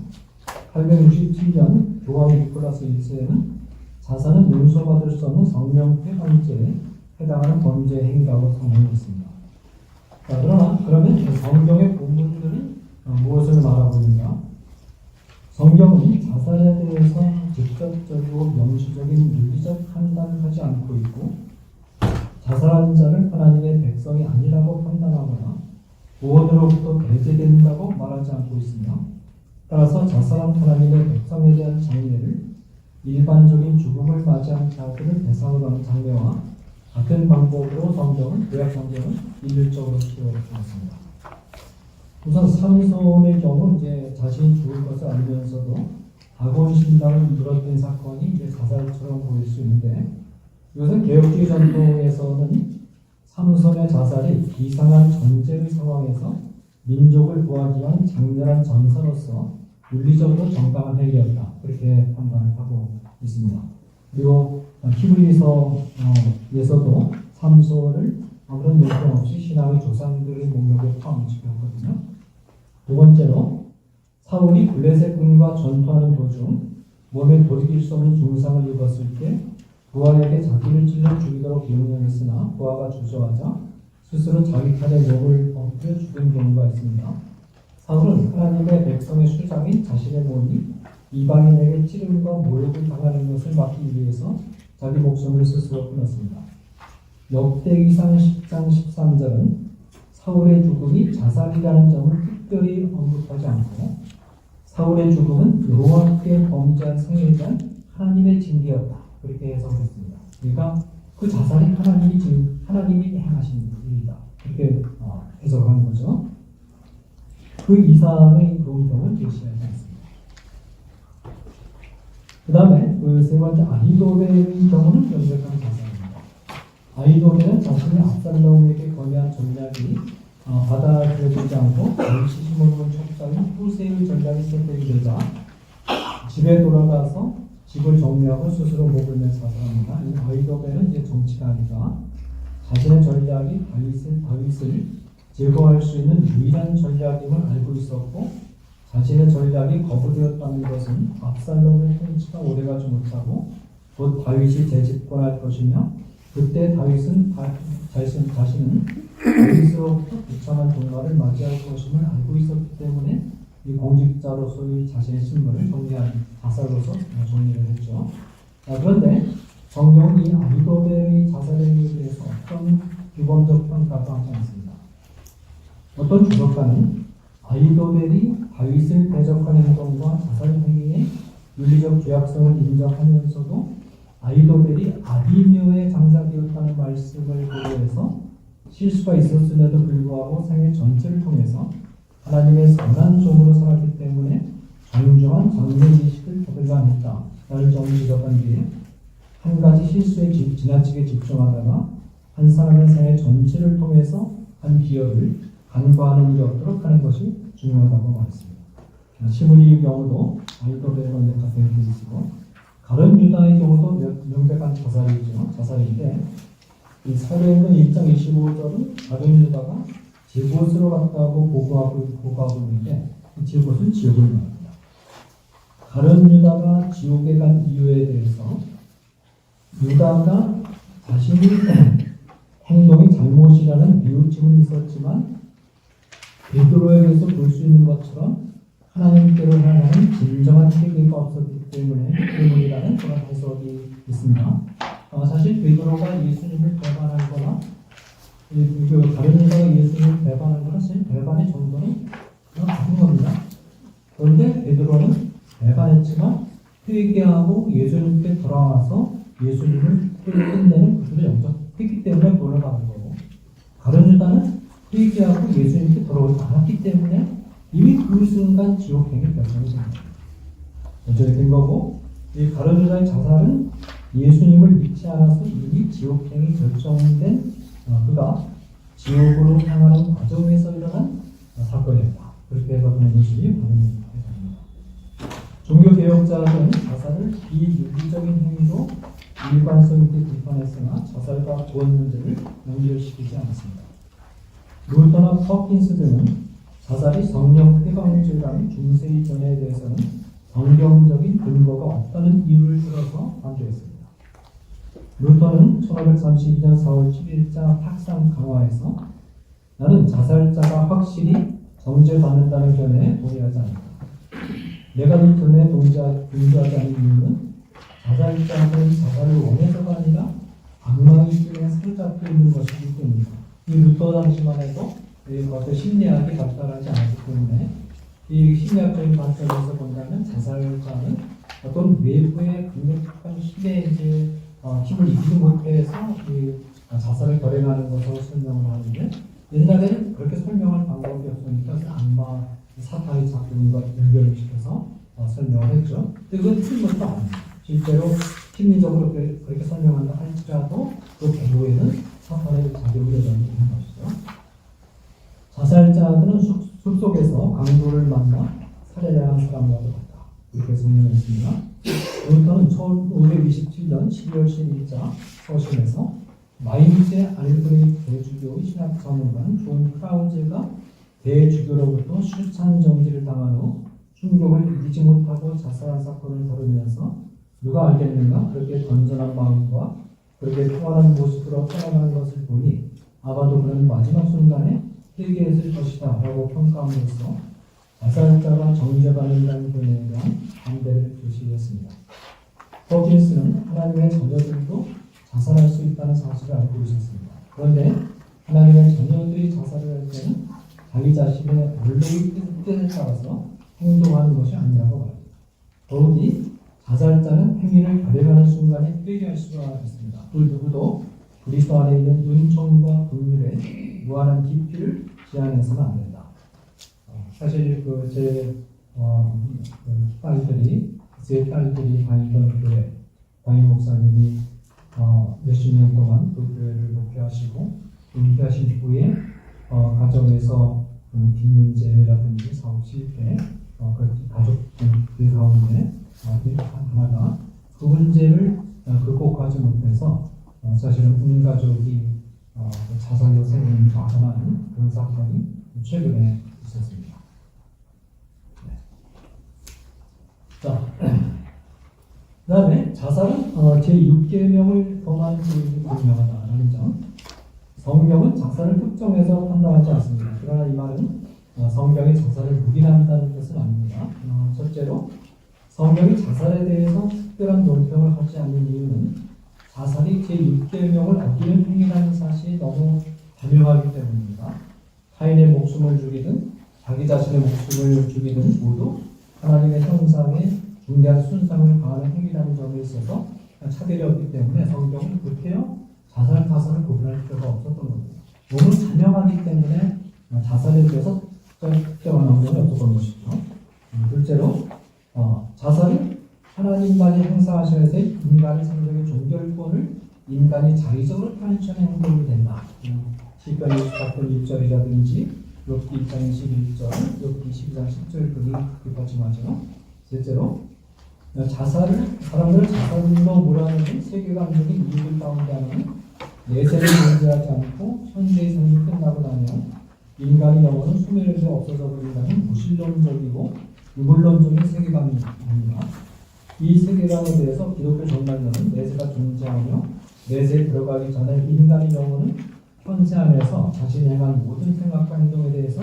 867년 교황 니콜라스 1세는 자살은 용서받을 수 없는 성령 폐반죄에 해당하는 범죄 행위라고 선언했습니다. 그러면 성경의 본문들은 무엇을 말하고 있는가? 성경은 자살에 대해서 직접적이고 명시적인 윤리적 판단을 하지 않고 있고, 자살한 자를 하나님의 백성이 아니라고 판단하거나 구원으로부터 배제된다고 말하지 않고 있으며, 따라서 자살한 하나님의 백성에 대한 장례를 일반적인 죽음을 맞이한 자들을 대상으로 하는 장례와 같은 방법으로 구약 성경은 일률적으로 키워주었습니다. 우선 삼손의 경우 자신이 죽을 것을 알면서도 다곤 신당을 물었던 사건이 자살처럼 보일 수 있는데, 이것은 개혁주의 전통에서는 삼손의 자살이 비상한 전쟁의 상황에서 민족을 구하기 위한 장렬한 전사로서 윤리적으로 정당한 행위였다, 그렇게 판단을 하고 있습니다. 그리고 히브리서에서도 삼손을 아무런 요청 없이 신앙의 조상들의 목록에 포함시켰거든요. 두 번째로 사울이 블레셋 군과 전투하는 도중 몸에 돌이킬 수 없는 중상을 입었을 때 부하에게 자기를 찔러 죽이도록 명령했으나 부하가 주저하자 스스로 자기 칼에 몸을 엎겨 죽은 경우가 있습니다. 사울은 하나님의 백성의 수장인 자신의 몸이 이방인에게 찌름과 모욕을 당하는 것을 막기 위해서 자기 목숨을 스스로 끊었습니다. 역대기상 10장 13절은 사울의 죽음이 자살이라는 점을 특별히 언급하지 않고, 사울의 죽음은 여호와께 범죄한 성에 대한 하나님의 징계였다, 그렇게 해석했습니다. 그러니까 그 자살이 하나님이 행하신 일이다, 그렇게 해석하는 거죠. 그 이상의 논평은 제시하지 않습니다. 그 다음에 그 세 번째 아히도벨의 경우는 명백한 자살입니다. 아히도벨은 자신이 압살롬에게 권유한 전략이 받아들여지지 않고 시시모르는 첩자인 후세의 전략이 선택이 되자 집에 돌아가서 집을 정리하고 스스로 목을 내 자살합니다. 이 아히도벨은 정치가 아니라 자신의 전략이 다윗을 제거할 수 있는 유일한 전략임을 알고 있었고, 자신의 전략이 거부되었다는 것은 압살롬의 통치가 오래가지 못하고 곧 다윗이 재집권할 것이며, 그때 다윗은 자신은 다윗으로부터 비참한 종말을 맞이할 것임을 알고 있었기 때문에 이 공직자로서의 자신의 신분을 자살로서 정리를 했죠. 그런데 성경이 아이도벨의 자살 행위에 대해서 어떤 규범적 평가도 하지 않습니다. 어떤 주석가는 아이도벨이 다윗을 대적한 행동과 자살 행위의 윤리적 죄악성을 인정하면서도 아이도벨이 아비묘의 장작이었다는 말씀을 고려해서 실수가 있었음에도 불구하고 생애 전체를 통해서 하나님의 선한 종으로 살았기 때문에 정중한 장례의식을 결단했다 라는 점을 지적한 뒤에 한 가지 실수에 지나치게 집중하다가 한 사람의 생애 전체를 통해서 한 기업을 간과하는 일이 없도록 하는 것이 중요하다고 말했습니다. 시므리의 경우도 아이도벨의 선택과 대표이시고 가룟 유다의 경우도 명백한 자살인데 이 사도행전 1장 25절은 가룟 유다가 제 곳으로 갔다고 보고하고 있는데 제 곳은 지옥을 말합니다. 가룟 유다가 지옥에 간 이유에 대해서 유다가 자신의 행동이 잘못이라는 뉘우침은 있었지만 베드로에게서 볼 수 있는 것처럼 하나님께로 향하는 진정한 회개가 없었기 때문이라는 그런 해석이 있습니다. 사실 베드로가 예수님을 배반하거나 가룟 유다가 예수님을 배반한 것은 사실 배반의 정도는 그냥 같은 겁니다. 그런데 베드로는 배반했지만 회개하고 예수님께 돌아와서 예수님을 끝내는 그들의 영적 회개 때문에 구원을 받은 거고, 가룟 유다는 회개하고 예수님께 돌아오지 않았기 때문에 이미 그 순간 지옥행이 결정이 된 거고, 이 가룟 유다의 자살은 예수님을 믿지 않아서 이미 지옥행이 결정된 그가 지옥으로 향하는 과정에서 일어난 사건이었다. 그렇게 해석하는 것이 바른 해석입니다. 종교개혁자들은 자살을 비윤리적인 행위로 일관성 있게 비판했으나 자살과 구원 문제를 연결시키지 않았습니다. 루터나 퍼킨스 등은 자살이 성령 폐광죄라는 중세의 견해에 대해서는 성경적인 근거가 없다는 이유를 들어서 반대했습니다. 루터는 1532년 4월 7일자 탁상 강화에서 나는 자살자가 확실히 정죄받는다는 견해에 동의하지 않는다. 내가 이 견해에 동조하지 않는 이유는 자살자는 자살을 원해서가 아니라 악마의 힘에 사로잡혀 있는 것이기 때문이다. 이 루터 당시만 해도 어떤 심리학이 발달하지 않았기 때문에 이 심리학적인 관점에서 본다면 자살자는 어떤 외부의 강력한 힘에 힘을 이기지 못해서 자살을 결행하는 것으로 설명을 하는데, 옛날에는 그렇게 설명할 방법이 없으니까 악마 사탄의 작품과 연결을 시켜서 설명을 했죠. 근데 그건 틀린 것도 아닙니다. 실제로 심리적으로 그렇게 설명한다 할지라도 그 배후에는 사탄의 작용이 여전히 있는 것이죠. 자살자들은 숲속에서 강도를 만나 살해한 사람과도 같다. 이렇게 설명했습니다. 루터는 1527년 12월 12일자 서신에서 마인츠의 알브레이 대주교의 신학 전문가는 존 크라우제가 대주교로부터 수찬 정지를 당한 후 충격을 이기지 못하고 자살한 사건을 다루면서 누가 알겠는가? 그렇게 건전한 마음과 그렇게 평안한 모습으로 떠나가는 것을 보니 아마도 그는 마지막 순간에 회개했을 것이다 라고 평가함으로써 자살자가 정죄받는다는 견해에 대한 반대를 제시했습니다. 퍼킨스는 하나님의 자녀들도 자살할 수 있다는 사실을 알고 있었습니다. 그런데 하나님의 자녀들이 자살을 할 때는 자기 자신의 원래의 뜻에 따라서 행동하는 것이 아니라고 말합니다. 더욱이 자살자는 행위를 결행하는 순간에 회개할 수가 있습니다. 그 누구도 그리스도 안에 있는 은총과 긍휼에 무한한 깊이를 제한해서는 안 된다. 사실 제 딸들이 다니던 교회 담임 목사님이 몇십 년 동안 그 교회를 목회하시고 은퇴하신 후에 가정에서 빚 문제라든지 사업 실패, 가족 그 가운데 하나가 그 문제를 극복하지 못해서 사실은 온 가족이 자살로 생을 마감하는 그런 사건이 최근에 있었습니다. 네. 자, 그 다음에 자살은 제6계명을 범한 죄인이 분명하다라는 점. 성경은 자살을 특정해서 판단하지 않습니다. 그러나 이 말은 성경이 자살을 묵인한다는 뜻은 아닙니다. 첫째로 성경이 자살에 대해서 특별한 논평을 하지 않는 이유는 자살이 제6계명을 어기는 행위라는 사실이 너무 단명하기 때문입니다. 타인의 목숨을 죽이든 자기 자신의 목숨을 죽이든 모두 하나님의 형상에 중대한 순상을 가하는 행위라는 점에 있어서 차별이 없기 때문에 성경은 급해요 자살, 타살을 구분할 필요가 없었던 겁니다. 너무 잔명하기 때문에 자살에 대해서 특정한 언급은 없었던 것이죠. 둘째로 자살은 하나님만이 행사하셔야 될 인간의 생명의 종결권을 인간이 자의적으로 편취하는 행동이 된다. 시편 24편 1절이라든지 욥기 2장 21절, 욥기 12장 10절 등이 뒷받침하죠. 셋째로 사람들을 자살로 몰아내는 세계관적인 이유들 가운데 하나는 내세를 존재하지 않고 현재의 삶이 끝나고 나면 인간의 영혼은 수면에서 없어져 버린다는 무신론적이고 유물론적인 세계관입니다. 이 세계관에 대해서 기독교 전반론은 내세가 존재하며 내세에 들어가기 전에 인간의 영혼은 현세 안에서 자신이 행한 모든 생각과 행동에 대해서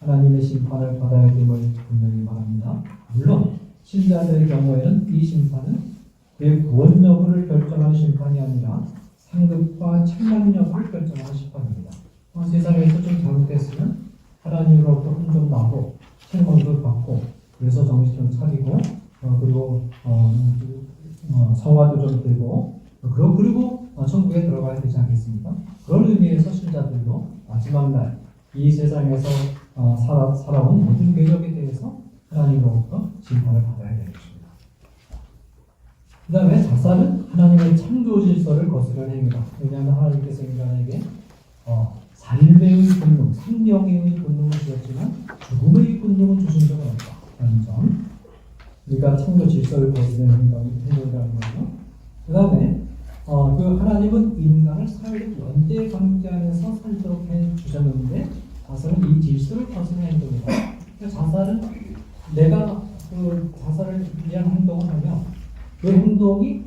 하나님의 심판을 받아야 됨을 분명히 말합니다. 물론 신자들의 경우에는 이 심판은 그의 구원 여부를 결정하는 심판이 아니라 상급과 책망 여부를 결정하는 심판입니다. 세상에서 좀 잘못했으면 하나님으로부터 혼좀 나고 책망도 받고 그래서 정신 좀 차리고 그리고 성화도 좀 들고 그리고 천국에 들어가야 되지 않겠습니까? 그런 의미에서 신자들도 마지막 날 이 세상에서 살아온 모든 궤적에 대해서 하나님으로부터 심판을 받아야 되는 것입니다. 그 다음에 자살은 하나님의 창조 질서를 거스르는 행위다. 왜냐하면 하나님께서 인간에게 삶의 본능, 생명의 본능을 주었지만 죽음의 본능은 주신 적은 없다는 점. 그러니까 창조 질서를 거스르는 행동이라는 거죠. 그 다음에 그 하나님은 인간을 사회적 연대 관계 안에서 살도록 해주셨는데 자살은 이 질서를 거스르는 행동이다. 그러니까 자살은 내가 그 자살을 위한 행동을 하면 그 행동이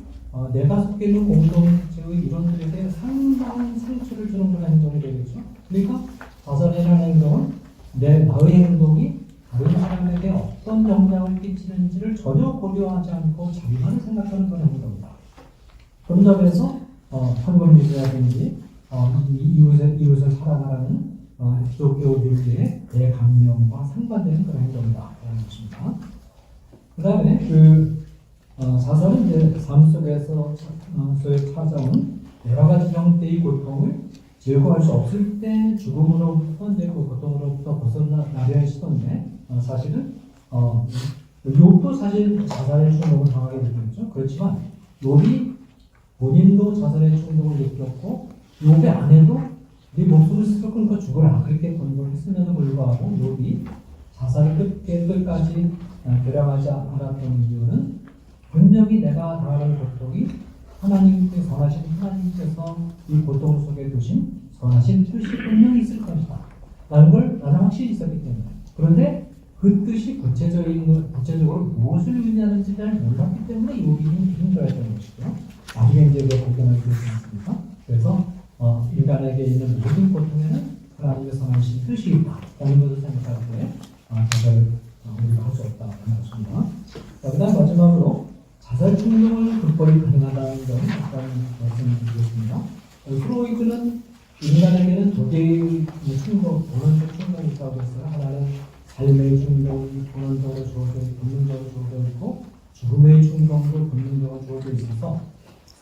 내가 속해 있는 공동체의 일원들에게 상당한 상처를 주는 그런 행동이 되겠죠. 그러니까 자살이라는 행동은 나의 행동이 다른 사람에게 어떤 영향을 끼치는지를 전혀 고려하지 않고 자기만을 생각하는 그런 행동이다. 그런 점에서 황금리라든지 이웃을 사랑하라는 기독교 윤리의 대강령과 상반되는 그런 행동이다 라는 것입니다. 그 다음에 자살은 이제 삶 속에서 찾아온 여러 가지 형태의 고통을 제거할 수 없을 때 죽음으로부터 그 고통으로부터 벗어나려 시도인데 사실은 욥도 사실 자살의 충동을 당하게 됐겠죠. 그렇지만 욥이 본인도 자살의 충동을 느꼈고 욥의 아내도 네 목숨을 스스로 끊고 죽어라 그렇게 권고를 했음에도 불구하고 욥이 자살을 끝까지 결함하지 않았던 이유는 분명히 내가 당하는 고통이 하나님께 선하신 하나님께서 이 고통 속에 두신 선하신 뜻이 분명히 있을 것이다 라는 걸 나는 확실히 있었기 때문에. 그런데 그 뜻이 구체적으로 무엇을 의미하는지 잘 몰랐기 때문에 욥이 힘들어했던 것이죠. 나중에 이제 발견하게 되지 않습니까? 그래서 인간에게 있는 모든 고통에는 하나님의 선하신 뜻이 있다 라는 것을 생각할 때 자살을 우리가 할 수 없다는 것입니다. 그 다음 마지막으로 자살 충동을 극복이 가능하다는 점을 잠깐 말씀드리겠습니다. 프로이트는 인간에게는 두 개의 충동, 본원적 충동이 있다고 했어요. 하나는 삶의 충동이 본원적으로 주어져 있고 본능적으로 주어져 있고 죽음의 충동도 본능적으로 주어져 있어서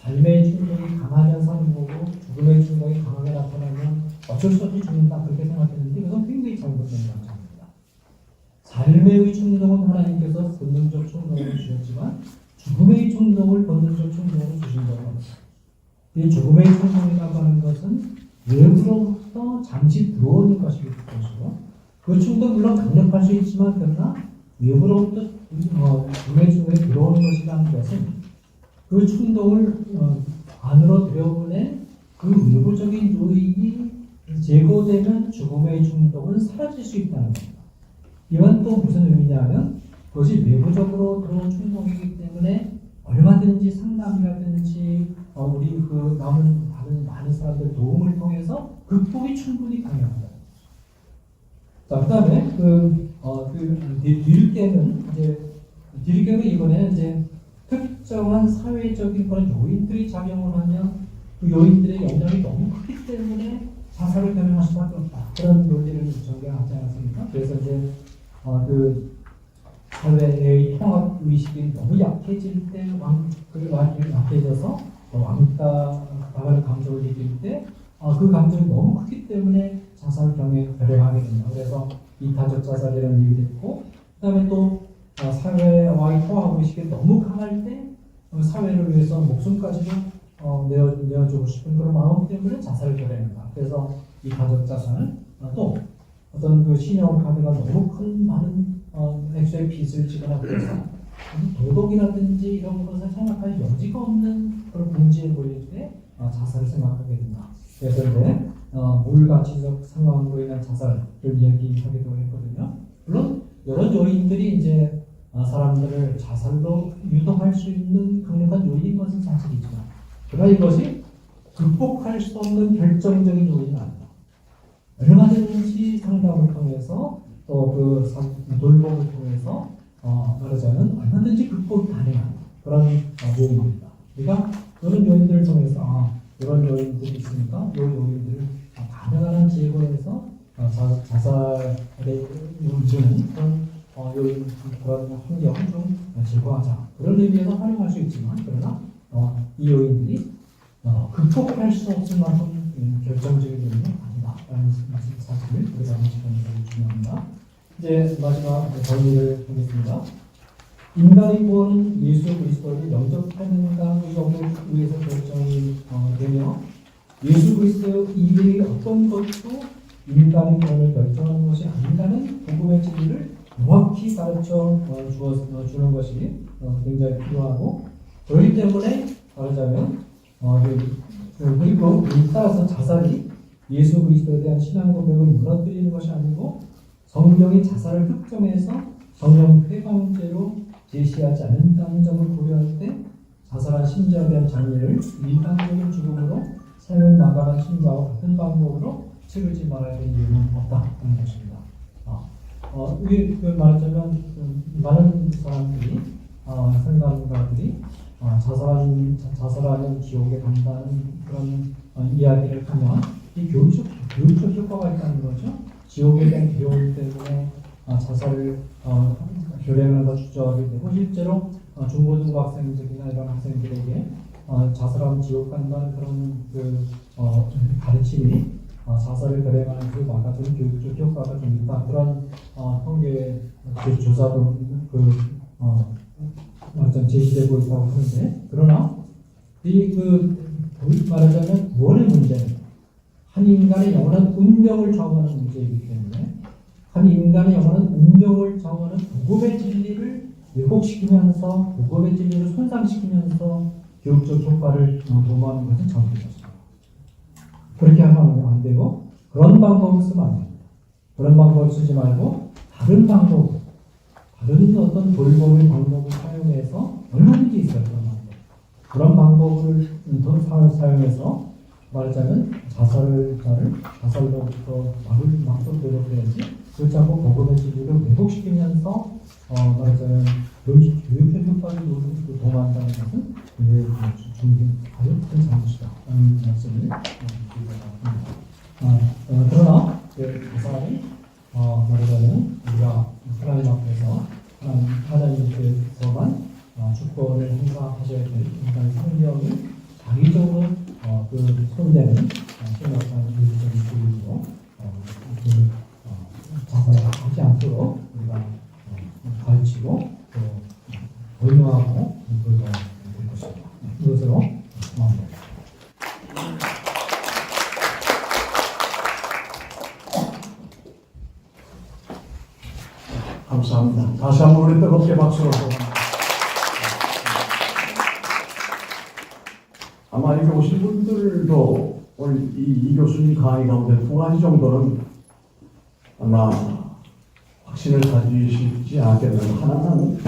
삶의 충동이 강하면서 행복고 죽음의 충동이 강하게 나타나면 어쩔 수 없이 죽는다 그렇게 생각했는데 그것은 굉장히 잘못된 관점입니다. 삶의 충동은 하나님께서 본능적 충동을 주셨지만 죽음의 충동을 본능적 충동으로 주신 적은 없습니다. 이 죽음의 충동이라고 하는 것은 외부로부터 잠시 들어오는 것이기 때문이고 그 충동 물론 강력할 수 있지만 그러나 외부로부터 죽음의 충동이 들어오는 것이라는 것은 그 충동을 안으로 들여보내 그 외부적인 요인이 제거되면 죽음의 충동은 사라질 수 있다는 겁니다. 이건 또 무슨 의미냐면 그것이 외부적으로 들어온 충동이기 때문에 얼마든지 상담이라든지 우리 그 다른 많은 사람들 도움을 통해서 극복이 충분히 가능합니다. 자, 그다음에 딜게는 이번에는 이제 특정한 사회적인 그런 요인들이 작용을 하면 그 요인들의 영향이 너무 크기 때문에 자살을 결정할 수밖에 없다. 그런 논리를 전개하지 않았습니까? 그래서 이제 그 사회의 통합 의식이 너무 약해질 때 약해져서 왕따라는 감정을 느낄 때 그 감정이 너무 크기 때문에 자살 경에 결행하게 된다. 그래서 이타적 자살이라는 얘기도 있고, 그다음에 또 사회와의 통합 의식이 너무 강할 때 사회를 위해서 목숨까지도 내어주고 싶은 그런 마음 때문에 자살을 결행한다. 그래서 이타적 자살은 또 어떤 그 신용 카드가 너무 큰 많은 액수의 빚을 지거나 그래서 도덕이라든지 이런 것을 생각할 여지가 없는 그런 문제에 몰릴 때 자살을 생각하게 된다. 그래서 이제 물가치적 상황으로 인한 자살을 이야기하기도 했거든요. 물론 여러 요인들이 이제 사람들을 자살로 유도할 수 있는 강력한 요인인 것은 사실이지만, 그러나 이것이 극복할 수 없는 결정적인 요인은 아니다. 얼마든지 상담을 통해서 또 그 돌봄을 통해서 말하자면 얼마든지 극복이 가능한 그런 요인입니다. 우리가 그런 요인들을 통해서 이런 요인들이 있으니까 이 요인들을 가능한 제거해서 자살에 주는 그런 요인 그런 환경을 좀 제거하자. 그런 의미에서 활용할 수 있지만, 그러나 이 요인들이 극복할 수 없을 만큼 결정적인 요인은 아니다라는 사실을 우리가 인식하는 것이 중요합니다. 이제 마지막 정리를 하겠습니다. 인간의 구원은 예수 그리스도를 영접하는가 의해서 결정이 되며, 예수 그리스도 이외의 어떤 것도 인간의 구원을 결정하는 것이 아닌가는 복음의 진리를 명확히 가르쳐 주는 것이 굉장히 필요하고, 그렇기 때문에 말하자면 그리고 따라서 자살이 예수 그리스도에 대한 신앙 고백을 무너뜨리는 것이 아니고, 성경이 자살을 특정해서 성령 폐방죄로 제시하지 않는다는 점을 고려할 때 자살한 신자에 대한 장애를 일반적인 죽음으로 삶을 나가는 신자와 같은 방법으로 치르지 말아야 되는 이유는 없다는 것입니다. 이게 말하자면 많은 사람들이 상담가들이 자살하는 지옥에 간다는 그런 이야기를 하면 이 교육적 효과가 있다는 거죠. 지옥에 대한 두려움 때문에 자살을 결행하는 주저하게 되고, 실제로 중고등학생들이나 이런 학생들에게 자살하면 지옥 간다는 그런 가르침이 자살을 결행하는 그 막아주는 교육적 효과가 좀 있다. 그런 통계 조사도 제시되고 있다고 하는데, 그러나 말하자면 구원의 문제는 한 인간의 영원한 운명을 좌우하는 문제이기 때문에, 한 인간의 영원한 운명을 좌우하는 복음의 진리를 왜곡시키면서 복음의 진리를 손상시키면서 교육적 효과를 도모하는 것은 잘못됐습니다. 그렇게 하면 안 되고, 그런 방법을 쓰면 안 됩니다. 그런 방법을 쓰지 말고 다른 방법, 다른 어떤 돌봄의 방법을 사용해서 얼마든지 있어요. 그런 방법을 사용해서 말하자면 자살로부터 막도록 노력해야지, 그렇지 않고 복음의 진리를 왜곡시키면서 말하자면 교육적 효과를 도모한다는 것은 굉장히 아주 큰 잘못이다 라는 말씀을 드리고자 합니다. 그러나 자살이 말하자면 우리가 하나님 앞에서 하나님께서만 주권을 행사하셔야 될 인간의 생명을 자기적으로 손대는 심각한 의식적인 교육으로 자살하지 않도록 우리가 가르치고 또 권유하고 그러야 될 것입니다. 이것으로 마무리합니다. 감사합니다. 다시 한번 우리 뜨겁게 박수로 보냅니다. 아마 이렇게 오신 분들도 오늘 이 교수님 강의 가운데 두 가지 정도는 아마 확신을 가지시지 않겠는가. 하나는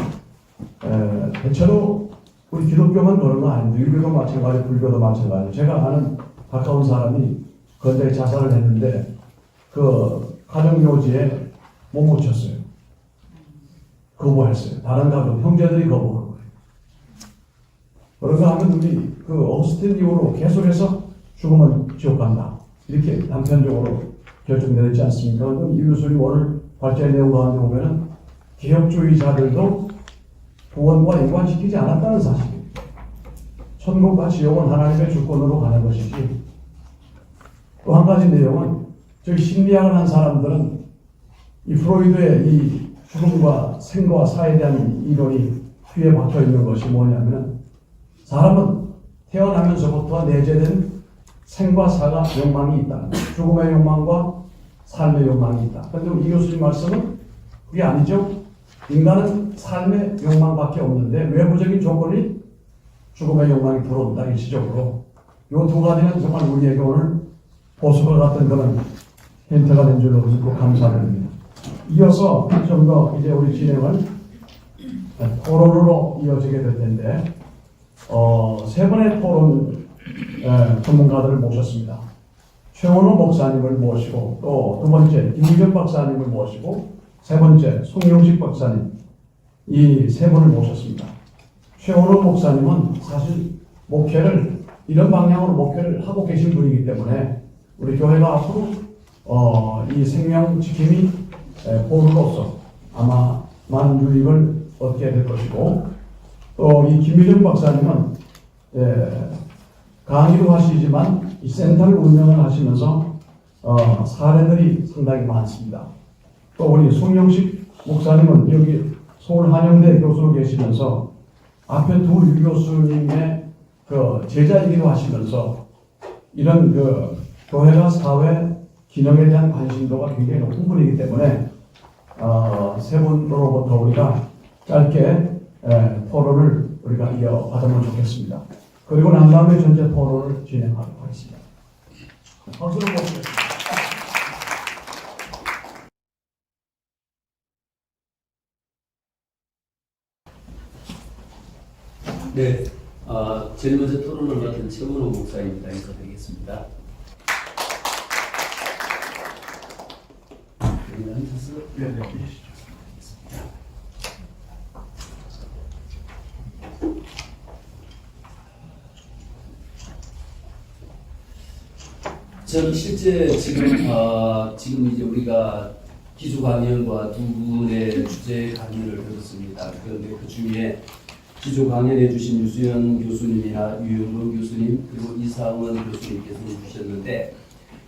대체로 우리 기독교만 그런 거 아닌데 유교도 마찬가지, 불교도 마찬가지. 제가 아는 가까운 사람이 그때 자살을 했는데 그 가정묘지에 못 묻혔어요. 거부했어요. 다른 가족 형제들이 거부한 거예요. 그런가 하면 우리 그 어스틴 이후로 계속해서 죽음은 지옥 간다. 이렇게 단편적으로 결정되지 않습니까? 그럼 이 교수님 오늘 발제의 내용 가운데 보면은 개혁주의자들도 구원과 연관시키지 않았다는 사실입니다. 천국과 지옥은 하나님의 주권으로 가는 것이지. 또 한 가지 내용은 저희 심리학을 한 사람들은 이 프로이드의 이 죽음과 생과 사에 대한 이론이 귀에 박혀 있는 것이 뭐냐면 사람은 태어나면서부터 내재된 생과 사가 욕망이 있다. 죽음의 욕망과 삶의 욕망이 있다. 그런데 이 교수님 말씀은 그게 아니죠. 인간은 삶의 욕망밖에 없는데 외부적인 조건이 죽음의 욕망이 들어온다. 일시적으로. 이 두 가지는 정말 우리에게 오늘 보석과 같은 그런 힌트가 된 줄로 믿고 감사드립니다. 이어서 좀 더 이제 우리 진행을 토론으로 이어지게 될 텐데 세 분의 토론 전문가들을 모셨습니다. 최원호 목사님을 모시고 또 두 번째 김유경 박사님을 모시고 세 번째 송영식 박사님 이 세 분을 모셨습니다. 최원호 목사님은 사실 목회를 이런 방향으로 목회를 하고 계신 분이기 때문에 우리 교회가 앞으로 이 생명 지킴이 보루로서 아마 많은 유익을 얻게 될 것이고 또 이 김유정 박사님은 강의도 하시지만 이 센터를 운영을 하시면서 사례들이 상당히 많습니다. 또 우리 송영식 목사님은 여기 서울 한영대 교수로 계시면서 앞에 두 유 교수님의 그 제자이기도 하시면서 이런 그 교회가 사회 기능에 대한 관심도가 굉장히 높은 분이기 때문에 세 분으로부터 우리가 짧게 토론을 우리가 이어받으면 좋겠습니다. 그리고 난 다음에 전체 토론을 진행하도록 하겠습니다. 박수로 모시겠습니다. 네, 제일 먼저 토론을 맡은 최원호 목사입니다. 인사드리겠습니다. 여기 앉아서 저는 실제 지금 이제 우리가 기조 강연과 두 분의 주제 강연을 들었습니다. 그런데 그 중에 기조 강연해 주신 유수연 교수님이나 유영근 교수님 그리고 이상원 교수님께서 주셨는데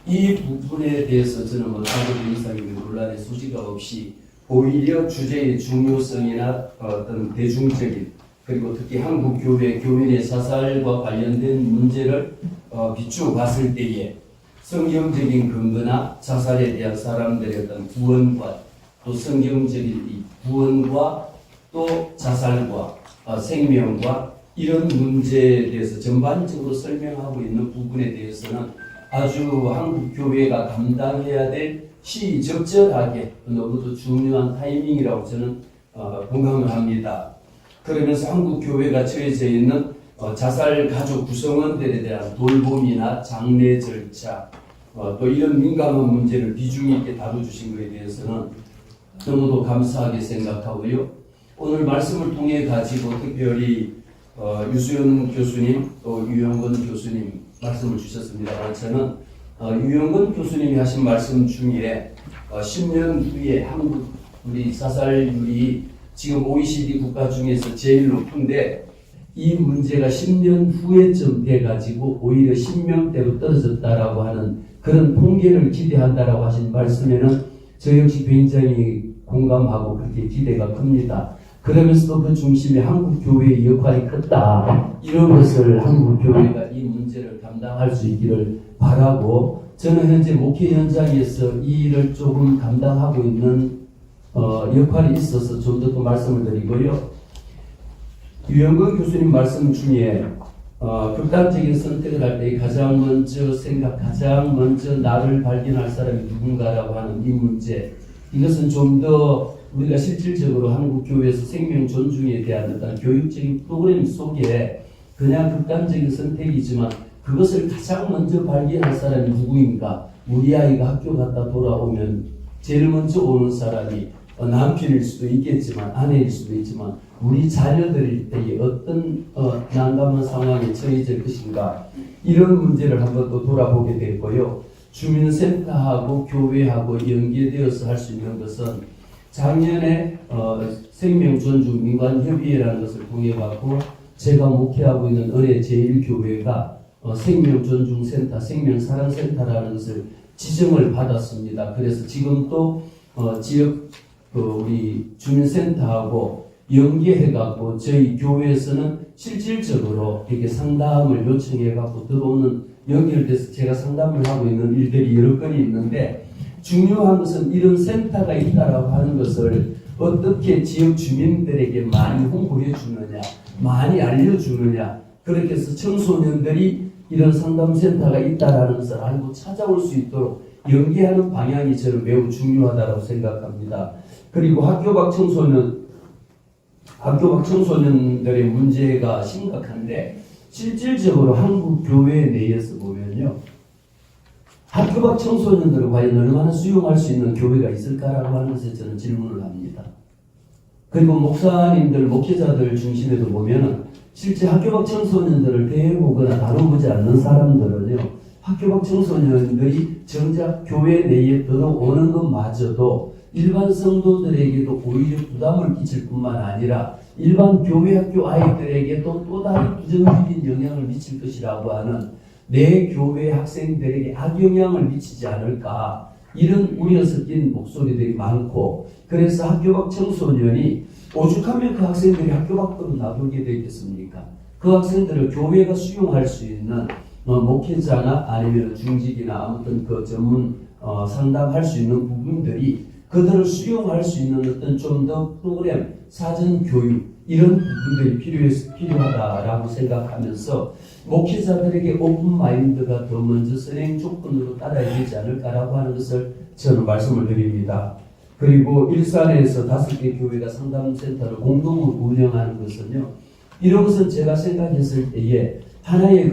이 부분에 대해서 저는 사고도 이상 있는 논란의 소지가 없이 오히려 주제의 중요성이나 어떤 대중적인 그리고 특히 한국 교회 교인의 사살과 관련된 문제를 비추어 봤을 때에 성경적인 근거나 자살에 대한 사람들의 어떤 구원과 또 성경적인 이 구원과 또 자살과 생명과 이런 문제에 대해서 전반적으로 설명하고 있는 부분에 대해서는 아주 한국 교회가 감당해야 될 시적절하게 너무도 중요한 타이밍이라고 저는 공감을 합니다. 그러면서 한국 교회가 처해져 있는 자살 가족 구성원들에 대한 돌봄이나 장례 절차 또 이런 민감한 문제를 비중 있게 다뤄주신 것에 대해서는 너무도 감사하게 생각하고요. 오늘 말씀을 통해 가지고 특별히 유수연 교수님 또 유영근 교수님 말씀을 주셨습니다만 저는 유영근 교수님이 하신 말씀 중에 10년 후에 한국 우리 자살률이 지금 OECD 국가 중에서 제일 높은데 이 문제가 10년 후에쯤 돼가지고 오히려 10명대로 떨어졌다라고 하는 그런 통계를 기대한다라고 하신 말씀에는 저 역시 굉장히 공감하고 그렇게 기대가 큽니다. 그러면서도 그 중심에 한국 교회의 역할이 컸다. 이런 것을 한국 교회가 이 문제를 감당할 수 있기를 바라고 저는 현재 목회 현장에서 이 일을 조금 감당하고 있는 역할이 있어서 좀 더 또 말씀을 드리고요. 유영근 교수님 말씀 중에 극단적인 선택을 할 때 가장 먼저 나를 발견할 사람이 누군가라고 하는 이 문제 이것은 좀 더 우리가 실질적으로 한국 교회에서 생명 존중에 대한 어떤 교육적인 프로그램 속에 그냥 극단적인 선택이지만 그것을 가장 먼저 발견할 사람이 누구인가? 우리 아이가 학교 갔다 돌아오면 제일 먼저 오는 사람이 남편일 수도 있겠지만 아내일 수도 있지만 우리 자녀들일 때에 어떤 난감한 상황에 처해질 것인가 이런 문제를 한번 또 돌아보게 됐고요. 주민센터하고 교회하고 연계되어서 할 수 있는 것은 작년에 생명존중 민관협의회라는 것을 통해 갖고 제가 목회하고 있는 은혜 제1교회가 생명존중센터, 생명사랑센터라는 것을 지정을 받았습니다. 그래서 지금 또 지역 우리 주민센터하고 연계해갖고 저희 교회에서는 실질적으로 이렇게 상담을 요청해갖고 들어오는 연결돼서 제가 상담을 하고 있는 일들이 여러 건이 있는데 중요한 것은 이런 센터가 있다라고 하는 것을 어떻게 지역 주민들에게 많이 홍보해 주느냐, 많이 알려주느냐, 그렇게 해서 청소년들이 이런 상담센터가 있다라는 것을 알고 찾아올 수 있도록 연계하는 방향이 저는 매우 중요하다고 생각합니다. 그리고 학교 밖 청소년들의 문제가 심각한데 실질적으로 한국 교회 내에서 보면요, 학교 밖 청소년들을 과연 얼마나 수용할 수 있는 교회가 있을까라고 하는 것에 저는 질문을 합니다. 그리고 목사님들, 목회자들 중심에도 보면은 실제 학교 밖 청소년들을 대해보거나 다뤄보지 않는 사람들은요, 학교 밖 청소년들이 정작 교회 내에 들어오는 것마저도 일반 성도들에게도 오히려 부담을 끼칠 뿐만 아니라 일반 교회 학교 아이들에게도 또 다른 부정적인 영향을 미칠 것이라고 하는 내 교회 학생들에게 악영향을 미치지 않을까, 이런 우려 섞인 목소리들이 많고, 그래서 학교 밖 청소년이 오죽하면 그 학생들이 학교 밖으로 나가게 되겠습니까? 그 학생들을 교회가 수용할 수 있는 목회자나 아니면 중직이나 아무튼 그 전문 상담할 수 있는 부분들이 그들을 수용할 수 있는 어떤 좀 더 프로그램, 사전 교육 이런 부분들이 필요하다라고 생각하면서 목회자들에게 오픈 마인드가 더 먼저 선행 조건으로 따라야 되지 않을까라고 하는 것을 저는 말씀을 드립니다. 그리고 일산에서 5개 교회가 상담센터를 공동으로 운영하는 것은요, 이런 것은 제가 생각했을 때에 하나의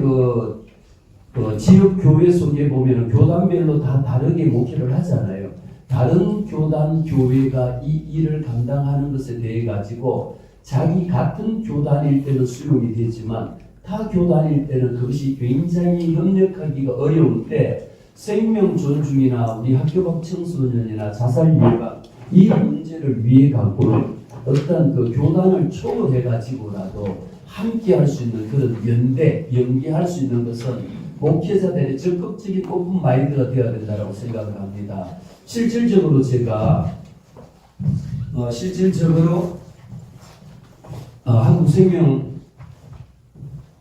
지역 교회 속에 보면은 교단별로 다 다르게 목회를 하잖아요. 다른 교단 교회가 이 일을 감당하는 것에 대해 가지고 자기 같은 교단일 때는 수용이 되지만 타 교단일 때는 그것이 굉장히 협력하기가 어려운데, 생명 존중이나 우리 학교 밖 청소년이나 자살 예방 이 문제를 위해 갖고는 어떤 그 교단을 초월해 가지고라도 함께 할 수 있는 그런 연계할 수 있는 것은 목회자들의 적극적인 오픈 마인드가 되어야 된다고 생각을 합니다. 실질적으로 제가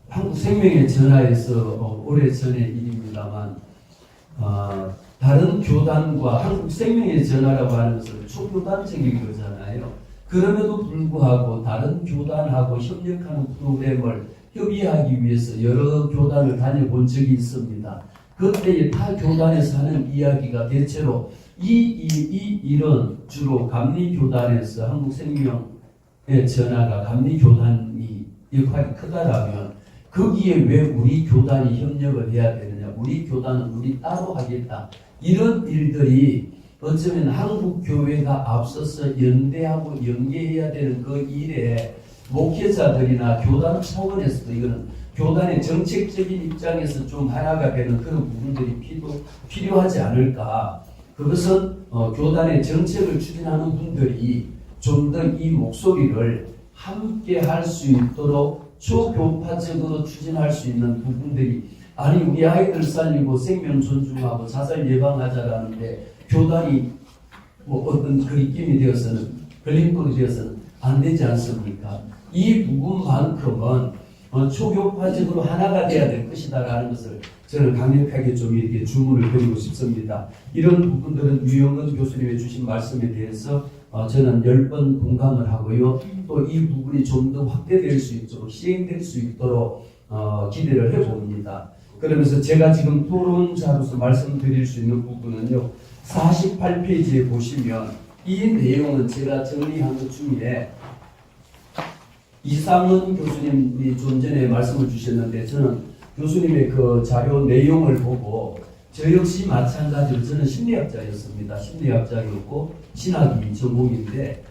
한국생명에 전화해서 오래전의 일입니다만 다른 교단과 한국생명에 전화라고 하는 것은 초교단적인 거잖아요. 그럼에도 불구하고 다른 교단하고 협력하는 프로그램을 협의하기 위해서 여러 교단을 다녀본 적이 있습니다. 그때의 타 교단에서 하는 이야기가 대체로 이 일은 주로 감리교단에서 한국생명의 전화가 감리교단이 역할이 크다라면 거기에 왜 우리 교단이 협력을 해야 되느냐, 우리 교단은 우리 따로 하겠다, 이런 일들이 어쩌면 한국교회가 앞서서 연대하고 연계해야 되는 그 일에 목회자들이나 교단 차원에서도 이거는 교단의 정책적인 입장에서 좀 하나가 되는 그런 부분들이 필요하지 않을까. 그것은 교단의 정책을 추진하는 분들이 좀 더 이 목소리를 함께 할 수 있도록 초교파적으로 추진할 수 있는 부분들이, 아니 우리 아이들 살리고 생명 존중하고 자살 예방하자라는데 교단이 어떤 그림이 되어서는 걸림돌이 되어서는 안 되지 않습니까? 이 부분만큼은 초교파적으로 하나가 돼야 될 것이다라는 것을 저는 강력하게 좀 이렇게 주문을 드리고 싶습니다. 이런 부분들은 유영은 교수님의 주신 말씀에 대해서 저는 10번 공감을 하고요. 또 이 부분이 좀 더 확대될 수 있도록, 시행될 수 있도록 기대를 해봅니다. 그러면서 제가 지금 토론자로서 말씀드릴 수 있는 부분은요, 48페이지에 보시면 이 내용은 제가 정리한 것 중에 이상은 교수님이 좀 전에 말씀을 주셨는데, 저는 교수님의 그 자료 내용을 보고 저 역시 마찬가지로 저는 심리학자였습니다. 심리학자였고 신학이 전공인데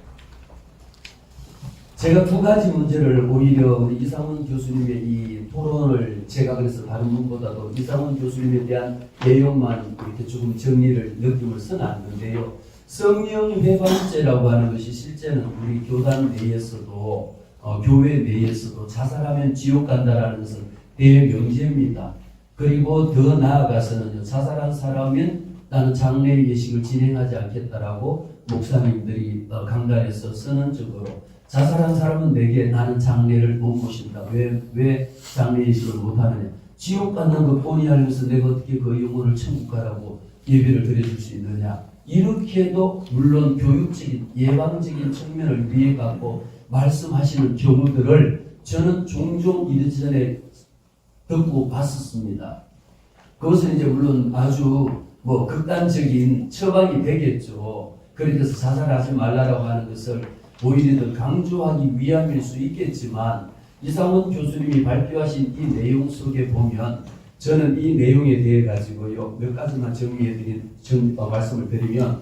제가 두 가지 문제를 오히려 우리 이상훈 교수님의 이 토론을 제가 그래서 다른 분보다도 이상훈 교수님에 대한 내용만 이렇게 조금 정리를 느낌을 써놨는데요. 성령 회방죄라고 하는 것이 실제는 우리 교단 내에서도 교회 내에서도 자살하면 지옥 간다라는 것은 대명제입니다. 그리고 더 나아가서는 자살한 사람은 나는 장례 예식을 진행하지 않겠다라고 목사님들이 강단에서 선언적으로 자살한 사람은 내게 나는 장례를 못 모신다. 왜 장례 예식을 못하느냐. 지옥 간다는 것뿐이 알면서 내가 어떻게 그 영혼을 천국 가라고 예배를 드려줄 수 있느냐. 이렇게도 물론 교육적인 예방적인 측면을 위해 갖고 말씀하시는 경우들을 저는 종종 이전에 듣고 봤었습니다. 그것은 이제 물론 아주 뭐 극단적인 처방이 되겠죠. 그래서 자살하지 말라라고 하는 것을 오히려 더 강조하기 위함일 수 있겠지만 이상훈 교수님이 발표하신 이 내용 속에 보면 저는 이 내용에 대해 가지고요 몇 가지만 말씀을 드리면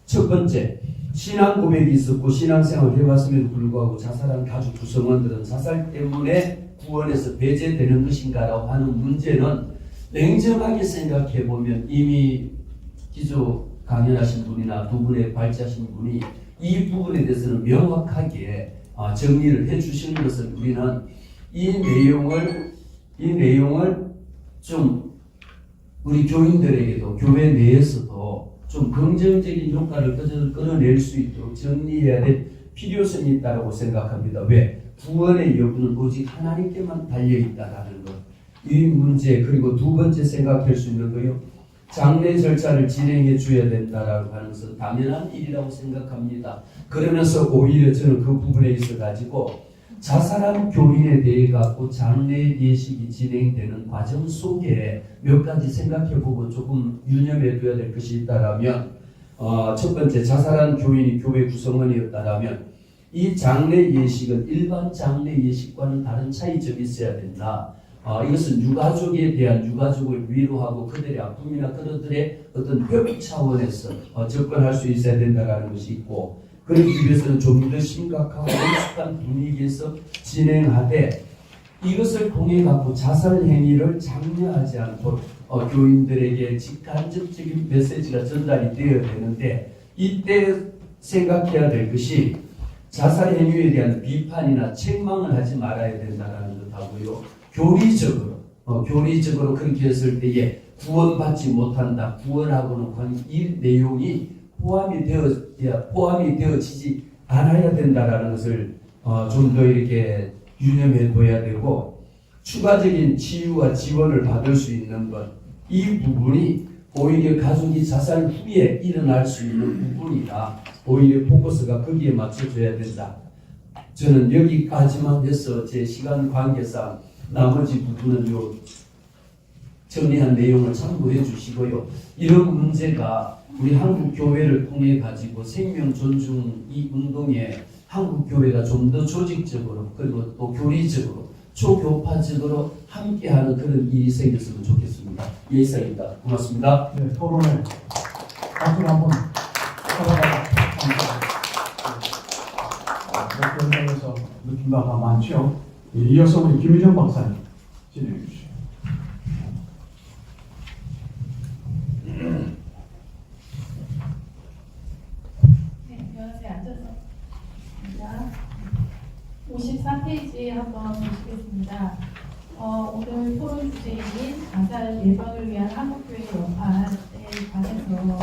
첫 번째 신앙 고백이 있었고 신앙생활을 해왔음에도 불구하고 자살한 가족 구성원들은 자살 때문에 구원에서 배제되는 것인가라고 하는 문제는 냉정하게 생각해 보면 이미 기조 강연하신 분이나 두 분의 발제하신 분이 이 부분에 대해서는 명확하게 정리를 해주시는 것을 우리는 이 내용을 좀 우리 교인들에게도 교회 내에서도 좀 긍정적인 효과를 끌어낼 수 있도록 정리해야 될 필요성이 있다고 생각합니다. 왜? 구원의 여부는 오직 하나님께만 달려있다라는 것. 이 문제 그리고 두 번째 생각할 수 있는 거요. 장례 절차를 진행해 줘야 된다라고 하는 것은 당연한 일이라고 생각합니다. 그러면서 오히려 저는 그 부분에 있어 가지고 자살한 교인에 대해 갖고 장례 예식이 진행되는 과정 속에 몇 가지 생각해 보고 조금 유념해 둬야 될 것이 있다라면 첫 번째 자살한 교인이 교회 구성원이었다라면 이 장례 예식은 일반 장례 예식과는 다른 차이점이 있어야 된다. 이것은 유가족에 대한 유가족을 위로하고 그들의 아픔이나 그들의 어떤 회복 차원에서 접근할 수 있어야 된다는 것이 있고 그러기 위해서는 좀 더 심각하고 익숙한 분위기에서 진행하되 이것을 통해 갖고 자살 행위를 장려하지 않고 교인들에게 직간접적인 메시지가 전달이 되어야 되는데 이때 생각해야 될 것이 자살 행위에 대한 비판이나 책망을 하지 말아야 된다는 것하고요. 교리적으로 그렇게 했을 때에 구원받지 못한다. 구원하고는 이 내용이 포함이 되어지지 않아야 된다라는 것을 좀 더 이렇게 유념해 둬야 되고 추가적인 치유와 지원을 받을 수 있는 것. 이 부분이 오히려 가족이 자살 후에 일어날 수 있는 부분이다. 오히려 포커스가 거기에 맞춰져야 된다. 저는 여기까지만 해서 제 시간 관계상 나머지 부분은 정리한 내용을 참고해 주시고요. 이런 문제가 우리 한국 교회를 통해 가지고 생명 존중 이 운동에 한국 교회가 좀 더 조직적으로 그리고 또 교리적으로 초교파적으로 함께하는 그런 일이 생겼으면 좋겠습니다. 이상입니다. 고맙습니다. 네, 토론에 박수를 한번 쳐다봐 현장에서 느낀 바가 많죠. 이어서 우리 김유정 박사님 진행해 주시죠. 네, 안녕하세요. 앉아서 54페이지 한번 보시겠습니다. 오늘 토론 주제인 자살 예방을 위한 한국교회 연합에 관해서 이런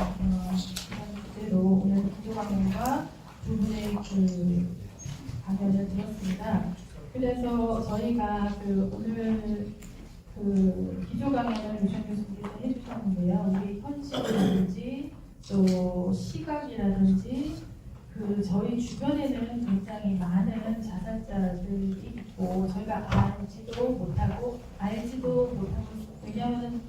주제로 오늘 기조강연과 두 분의 강연을 들었습니다. 그래서 저희가 오늘 기조강연을 유정 교수님께서 해주셨는데요. 우리 현실이라든지 또 시각이라든지 저희 주변에는 굉장히 많은 자살자들이 있고 저희가 알지도 못하고 왜냐하면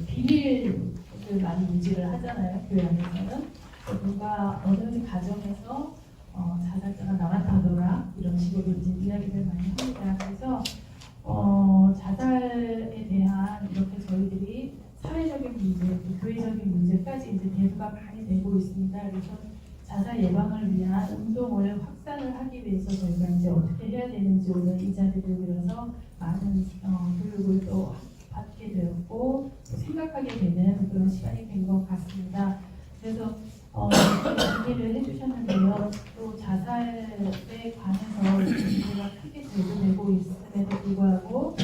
비밀을 많이 유지를 하잖아요. 교회 안에서는 누가 어느 가정에서 자살자가 나왔다더라 이런 식으로 이제 이야기를 많이 합니다. 그래서 자살에 대한 이렇게 아직까지 이제 대두가 많이 되고 있습니다. 그래서 자살 예방을 위한 운동을 확산을 하기 위해서 저희가 이제 어떻게 해야 되는지 오늘 이 자리를 빌어서 많은 교육을 또 받게 되었고 생각하게 되는 그런 시간이 된 것 같습니다. 그래서 얘기를 해주셨는데요. 또 자살에 관해서 문제가 크게 제기되고 있음에도 불구하고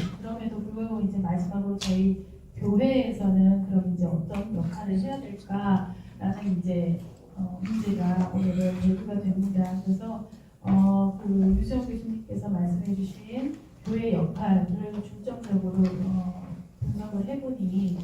이제 마지막으로 저희 교회에서는 그럼 이제 어떤 역할을 해야 될까라는 이제 문제가 오늘은 제기가 됩니다. 그래서 그 유수영 교수님께서 말씀해주신 교회 역할을 중점적으로 분석을 해보니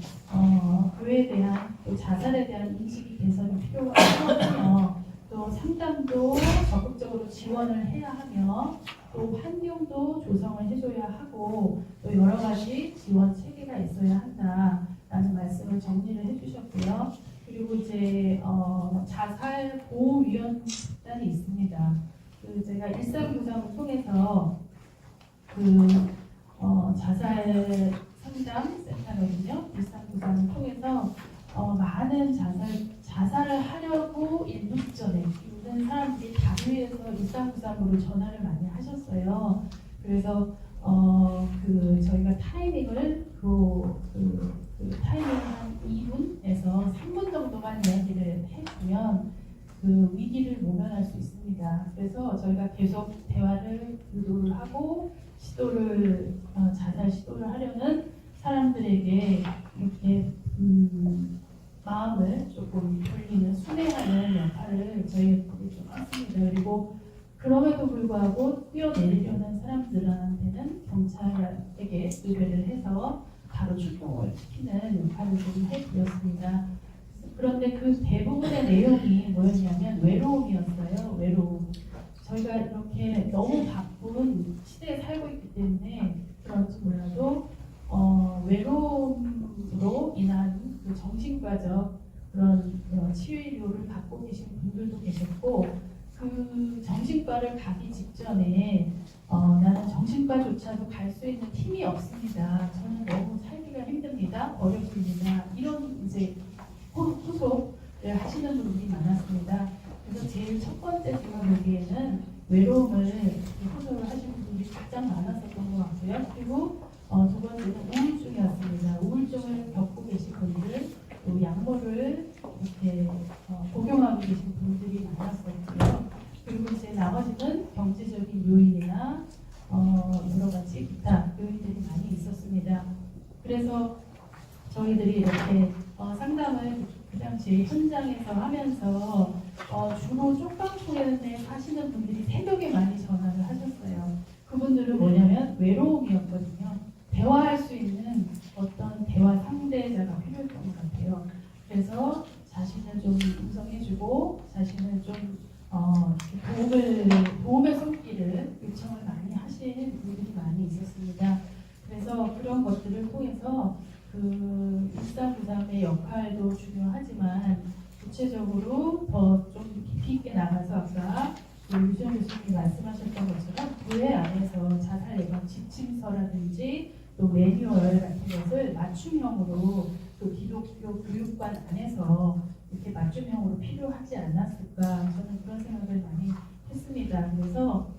교회에 대한 또 자살에 대한 인식이 개선이 필요하며 또 상담도 적극적으로 지원을 해야 하며 또 환경도 조성을 해줘야 하고 또 여러 가지 지원 체계가 있어야 한다라는 말씀을 정리를 해주셨고요. 그리고 이제 자살 보호위원단이 있습니다. 그 제가 1393을 통해서 그 자살 상담 센터거든요. 1393을 통해서 많은 자살을 하려고 1년 전에 모든 사람들이 다루에서 1393으로 전화를 많이 하셨어요. 그래서 그 저희가 타이밍을 그 타이밍 한 2분에서 3분 정도만 이야기를 해주면 그 위기를 모면할 수 있습니다. 그래서 저희가 계속 대화를 유도를 하고 자살 시도를 하려는 사람들에게 이렇게 마음을 조금 돌리는 순회하는 역할을 저희들이 좀 했습니다. 그리고 그럼에도 불구하고 뛰어내리려는 사람들한테는 경찰에게 의뢰를 해서 바로 출동을 시키는 역할을 좀 해드렸습니다. 그런데 그 대부분의 내용이 뭐였냐면 외로움이었어요. 외로움. 저희가 이렇게 너무 바쁜 시대에 살고 있기 때문에 그런지 몰라도 외로움으로 인한 그 정신과적 그런 치유료를 받고 계신 분들도 계셨고 그 정신과를 가기 직전에 나는 정신과조차도 갈 수 있는 힘이 없습니다. 저는 너무 살기가 힘듭니다. 어렵습니다. 이런 이제 호소를 하시는 분들이 많았습니다. 그래서 제일 첫 번째 제가 보기에는 외로움을 호소를 하시는 분들이 가장 많았었던 것 같고요. 그리고 두 번째는 우울증이었습니다. 우울증을 겪고 계신 분들, 또 약물을 이렇게 복용하고 계신 분들이 많았었고요. 그리고 이제 나머지는 경제적인 요인이나 여러 가지 기타 요인들이 많이 있었습니다. 그래서 저희들이 이렇게 상담을 그 당시 현장에서 하면서 주로 쪽방촌에 사시는 분들이 새벽에 많이 전화를 하셨어요. 그분들은 뭐냐면 외로움이었거든요. 대화할 수 있는 어떤 대화 상대자가 필요했던 것 같아요. 그래서 자신을 좀 인정해주고 자신을 좀 도움의 손길을 요청을 많이 하신 분들이 많이 있었습니다. 그래서 그런 것들을 통해서 그 1393의 역할도 중요하지만 구체적으로 더 좀 깊이 있게 나가서 아까 유정 교수님이 말씀하셨던 것처럼 교회 안에서 자살 예방 지침서라든지 또 매뉴얼 같은 것을 맞춤형으로 또 기독교 교육관 안에서 이렇게 맞춤형으로 필요하지 않았을까 저는 그런 생각을 많이 했습니다. 그래서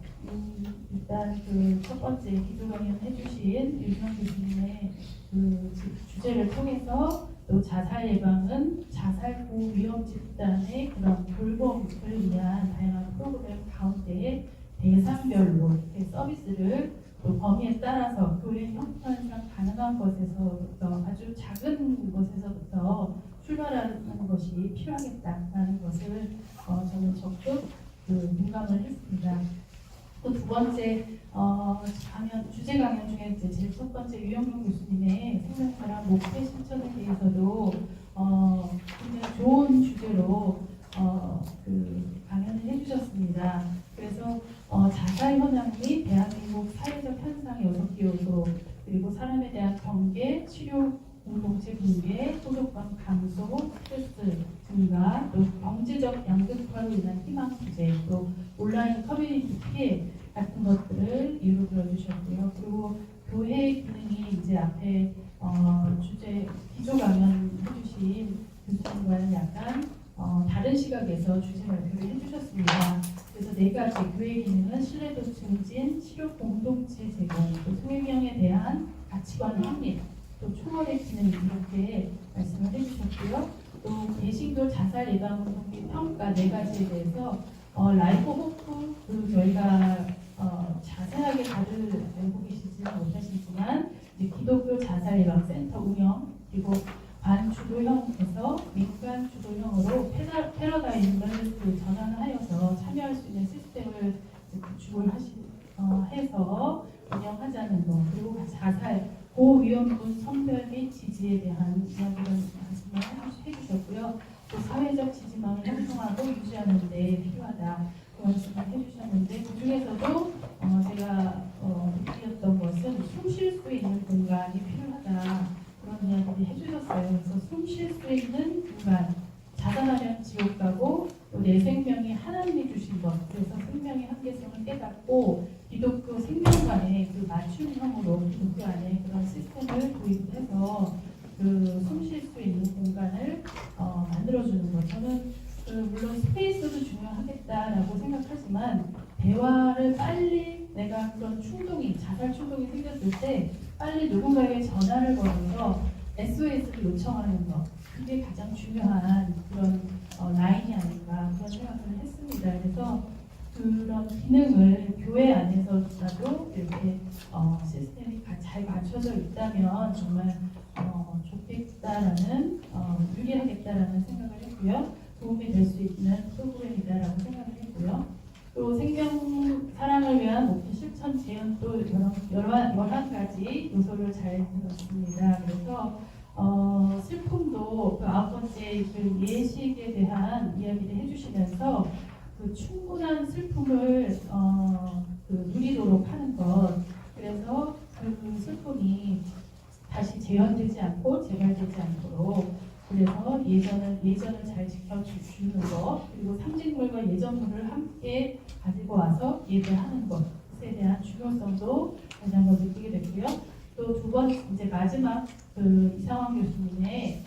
일단 그 첫 번째 기도 강연 해주신 유정 교수님의 그 주제를 통해서 또 자살 예방은 자살 보호 위험 집단의 그런 돌봄을 위한 다양한 프로그램 가운데 대상별로 이렇게 서비스를 또 범위에 따라서 교회 형편상 가능한 것에서부터 아주 작은 것에서부터 출발하는 것이 필요하겠다라는 것을 저는 적극 공감을 했습니다. 또 두 번째 주제 강연 중에 이제 제일 첫 번째 유영룡 교수님의 생명사랑 목회 실천에 대해서도 굉장히 좋은 주제로 그 강연을 해주셨습니다. 그래서 자살 현황이 대한민국 사회적 현상의 6개 요소 그리고 사람에 대한 경계, 치료 공동체 붕괴, 소속감 감소, 스트레스 증가, 또 경제적 양극화로 인한 희망 부재, 또 온라인 커뮤니티 피해 같은 것들을 이유로 들어주셨고요. 그리고 교회의 기능이 이제 앞에 주제 기조 강연 해주신 교수님과는 네 가지 교회 기능은 신뢰도 증진, 실효 공동체 제공, 또 소유명에 대한 가치관 확립, 또 총월의 기능 이렇게 말씀을 해주셨고요. 또 개신교 자살 예방 운동 및 평가 네 가지에 대해서 라이프 호프 그 저희가 자세하게 다들 알고 계시지는 못하시지만 이제 기독교 자살 예방 센터 운영 그리고 반주도형에서 민간 주도형으로 패러다임을 그 전환하여서 참여할 수 있는 시스템을 구축을 해서 운영하자는 것 그리고 자살 고위험군 선별 및 지지에 대한 이야기를 말씀을 해주셨고요. 또 사회적 지지망을 형성하고 유지하는 데 필요하다 그 말씀을 해주셨는데 그 중에서도 제가 느꼈던 것은 숨 쉴 수 있는 공간이 필요하다 그런 이야기를 해주셨어요. 그래서 숨 쉴 수 있는 공간 자살하면 지옥 가고 또 내 생명이 하나님이 주신 것 그래서 생명의 한계성을 깨닫고 기독교 생명관의 그 맞춤형으로 기독교 안에 그런 시스템을 도입해서 그 숨 쉴 수 있는 공간을 만들어주는 것. 저는 물론 스페이스도 중요하겠다라고 생각하지만 대화를 빨리 내가 그런 충동이 자살 충동이 생겼을 때 빨리 누군가에게 전화를 걸어서 SOS를 요청하는 것 그게 가장 중요한 그런 라인이 아닌가 그런 생각을 했습니다. 그래서 그런 기능을 교회 안에서라도 이렇게 시스템이 잘 갖춰져 있다면 정말 좋겠다라는 유리하겠다라는 생각을 했고요. 도움이 될 수 있는 프로그램이다라고 생각을 했고요. 또 생명 사랑을 위한 목표 실천 재현 또 여러 가지 요소를 잘 들었습니다. 그래서 슬픔도 그 9번째 그 예식에 대한 이야기를 해주시면서 그 충분한 슬픔을 누리도록 하는 것 그래서 그 슬픔이 다시 재현되지 않고 재발되지 않도록 그래서 예전을 잘 지켜주는 것 그리고 상징물과 예전물을 함께 가지고 와서 예배하는 것에 대한 중요성도 다시 한번 느끼게 됐고요. 또 두 번 이제 마지막 그 이상원 교수님의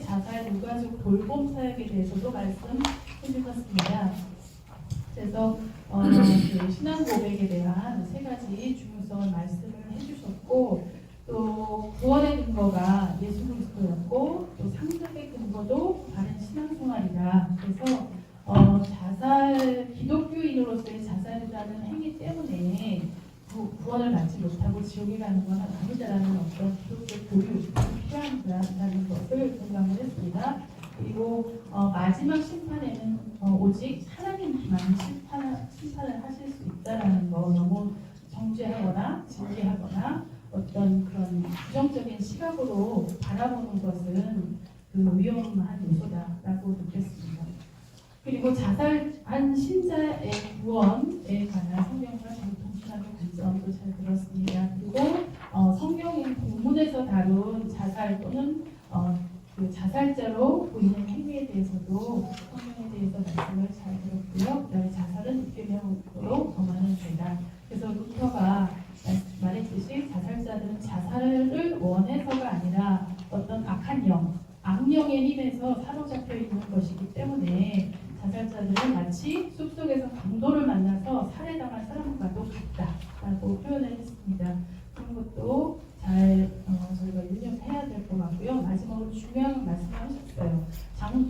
자살 유가족 돌봄 사역에 대해서도 말씀해 주셨습니다. 그래서 그 신앙 고백에 대한 세 가지 중요성을 말씀을 해주셨고 또 구원의 근거가 예수 그리스도였고 또 상급의 근거도 바른 신앙생활이다. 그래서 기독교인으로서의 자살이라는 행위 때문에 구원을 받지 못하고 지옥에 가는 건 아니다라는 어떤 기독교 교육이 필요하다는 것을 공감을 했습니다. 그리고 마지막 심판에는 오직 하나님만 심판을 하실 수 있다라는 거 너무 정죄하거나 징계하거나 어떤 그런 부정적인 시각으로 바라보는 것은 그 위험한 요소다라고 느꼈습니다. 그리고 자살한 신자의 구원에 관한 성경과 정통신학의 관점도 잘 들었습니다. 그리고 성경인 본문에서 다룬 자살 또는 그 자살자로 보이는 행위에 대해서도 성경에 대해서 말씀을 잘 들었고요. 그다음에 자살은 육계명으로 범하는 죄다. 그래서 루터가 말했듯이 자살자들은 자살을 원해서가 아니라 어떤 악한 악령의 힘에서 사로잡혀 있는 것이기 때문에 자살자들은 마치 숲속에서 강도를 만나서 살해당한 사람과도 같다라고 표현을 했습니다. 그런 것도 잘 저희가 유념해야 될 것 같고요. 마지막으로 중요한 말씀을 하셨어요.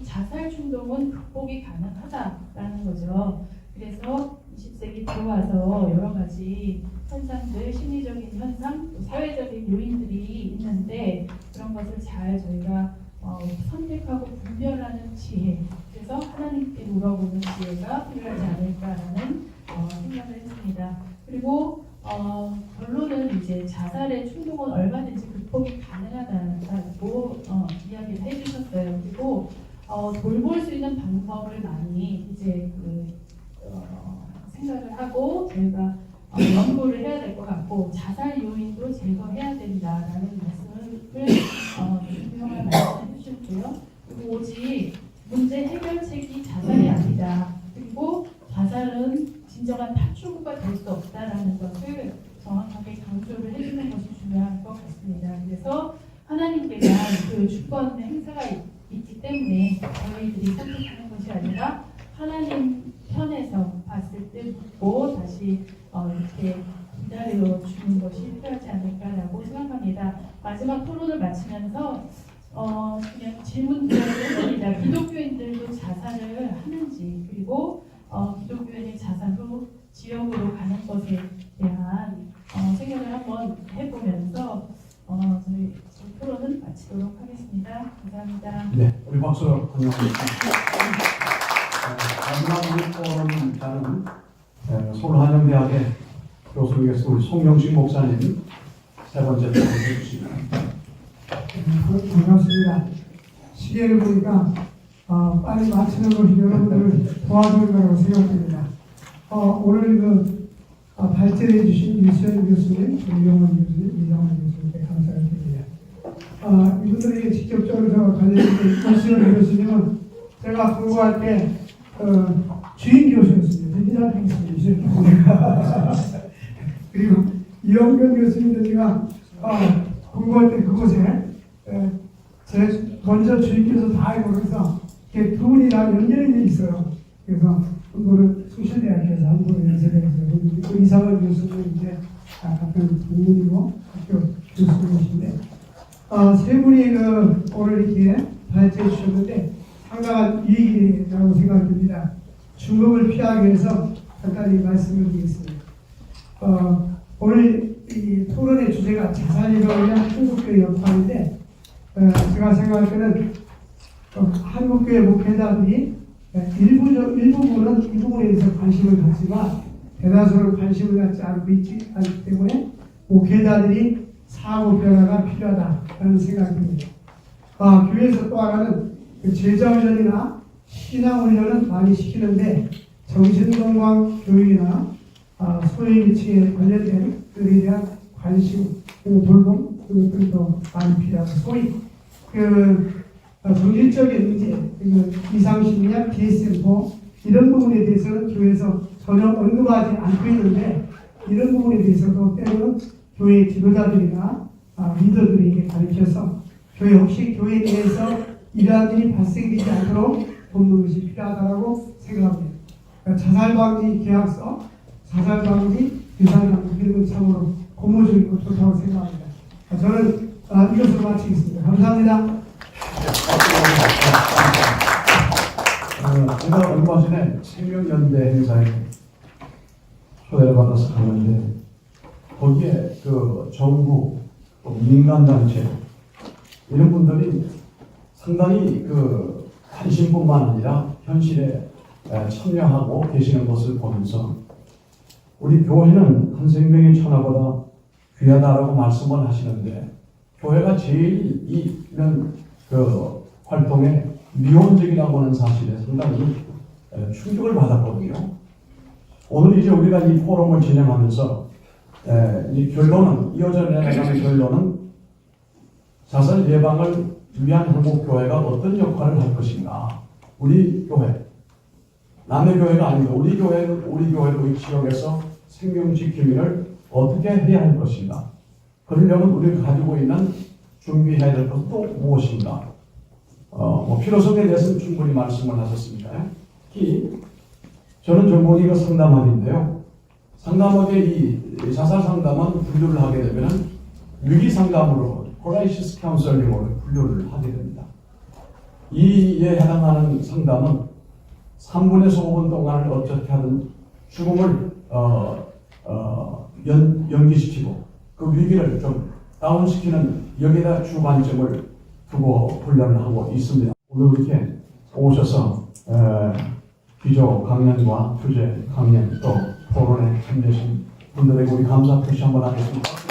자살 충동은 극복이 가능하다라는 거죠. 그래서 20세기 들어와서 여러 가지 현상들, 심리적인 현상, 또 사회적인 요인들이 있는데 그런 것을 잘 저희가 선택하고 분별하는 지혜, 그래서 하나님께 물어보는 지혜가 필요하지 않을까라는 생각을 했습니다. 그리고 결론은 이제 자살의 충동은 얼마든지 극복이 가능하다고 이야기를 해주셨어요. 그리고 돌볼 수 있는 방법을 많이 이제 생각을 하고 저희가 연구를 해야 될 것 같고 자살 요인도 제거해야 된다라는 말씀을 유명한 말씀을 해주셨고요. 그리고 오직 문제 해결책이 자살이 아니다. 그리고 자살은 진정한 탈출구가 될 수 없다라는 것을 정확하게 강조를 해주는 것이 중요할 것 같습니다. 그래서 하나님께 대한 그 주권 행사가 있기 때문에 저희들이 선택하는 것이 아니라 하나님 편에서 자살로 죽는 것이 필요하지 않을까라고 생각합니다. 마지막 토론을 마치면서 그냥 질문 드려야 됩니다. 기독교인들도 자살을 하는지, 그리고 기독교인의 자살로 지옥으로 가는 것에 대한 생각을 한번 해보면서 저희 토론은 마치도록 하겠습니다. 감사합니다. 네, 우리 박수로 환영합니다. 마지막 우리 토론자는 서울한영대학의 교수이겠습니다. 우리 송영식 목사님 세 번째 토론 해주시면. 반갑습니다. 시계를 보니까 빨리 마치는 것이 여러분들을 도와줄 거라고 생각됩니다. 오늘 발제해 주신 유수연 교수님, 윤영원 교수님, 이정환 교수님께 감사를 드립니다. 이분들에게 직접적으로 관련된 유수연 교수님은 제가 공부할 때 주인 교수였습니다. 인사드리겠습니다 유수연 교수님. 그리고 이영경 교수님도 제가 공부할 때 그곳에 제 먼저 주인께서 다 알고 그래서 이렇게 두 분이 다 연결이 돼 있어요. 그래서 한 분은 숭실대학교에서 한 분은 연세대에서 또 이상원 교수는 이제 같은 동문이고 학교 교수님이신데 세 분이 오늘 이렇게 발제해 주셨는데 상당한 유익이라고 생각됩니다. 중국을 피하기 위해서 간단히 말씀을 드리겠습니다. 오늘 이 토론의 주제가 자살이라고 하는 한국교회 역할인데 제가 생각할 때는 한국교회 목회자들이 일부분은 이 부분에 대해서 관심을 갖지만 대다수는 관심을 갖지 않고 있지 않기 때문에 목회자들이 사고 변화가 필요하다는 생각이 듭니다. 교회에서 또 하나는 제자훈련이나 신앙훈련은 많이 시키는데 정신건강 교육이나 소외계층에 관련된 것들에 대한 관심, 돌봄, 그것들도 많이 필요하고 소위 정신적인 문제, 이상심리학, DSM-4 이런 부분에 대해서는 교회에서 전혀 언급하지 않고 있는데 이런 부분에 대해서도 때로는 교회 지도자들이나 리더들에게 가르쳐서 교회 혹시 교회 내에서 이러한 일이 발생되지 않도록 돕는 것이 필요하다고 생각합니다. 자살방지 계약서, 자살방지 유산방지 이런 건 참으로 고무적이고 좋다고 생각합니다. 저는 이것을 마치겠습니다. 감사합니다. 제가 얼마 전에 생명연대 행사에 초대를 받아서 갔는데 거기에 정부, 민간단체 이런 분들이 상당히 관심뿐만 아니라 현실에 참여하고 계시는 것을 보면서 우리 교회는 한 생명의 천하보다 귀하다라고 말씀을 하시는데 교회가 제일 이런 활동에 미온적이라고 하는 사실에 상당히 충격을 받았거든요. 오늘 이제 우리가 이 포럼을 진행하면서 이 결론은 이어져 내려가는 결론은 자살 예방을 위한 한국교회가 어떤 역할을 할 것인가. 우리 교회, 남의 교회가 아닙니다. 우리 교회도 이 지역에서 생명 지킴이를 어떻게 해야 할 것인가. 그러려면 우리가 가지고 있는 준비해야 될 것도 무엇인가. 필요성에 대해서는 충분히 말씀을 하셨습니다. 특히 저는 전공이 상담학인데요. 상담학의 이 자살 상담은 분류를 하게 되면 위기 상담으로 크라이시스 카운셀링으로 분류를 하게 됩니다. 이에 해당하는 상담은 3분에서 5분 동안을 어떻게 하든 죽음을 연기시키고 그 위기를 좀 다운시키는 여기다 주관점을 두고 훈련을 하고 있습니다. 오늘 이렇게 오셔서 기조 강연과 주제 강연 또 토론에 참여하신 분들에게 우리 감사 표시 한번 하겠습니다.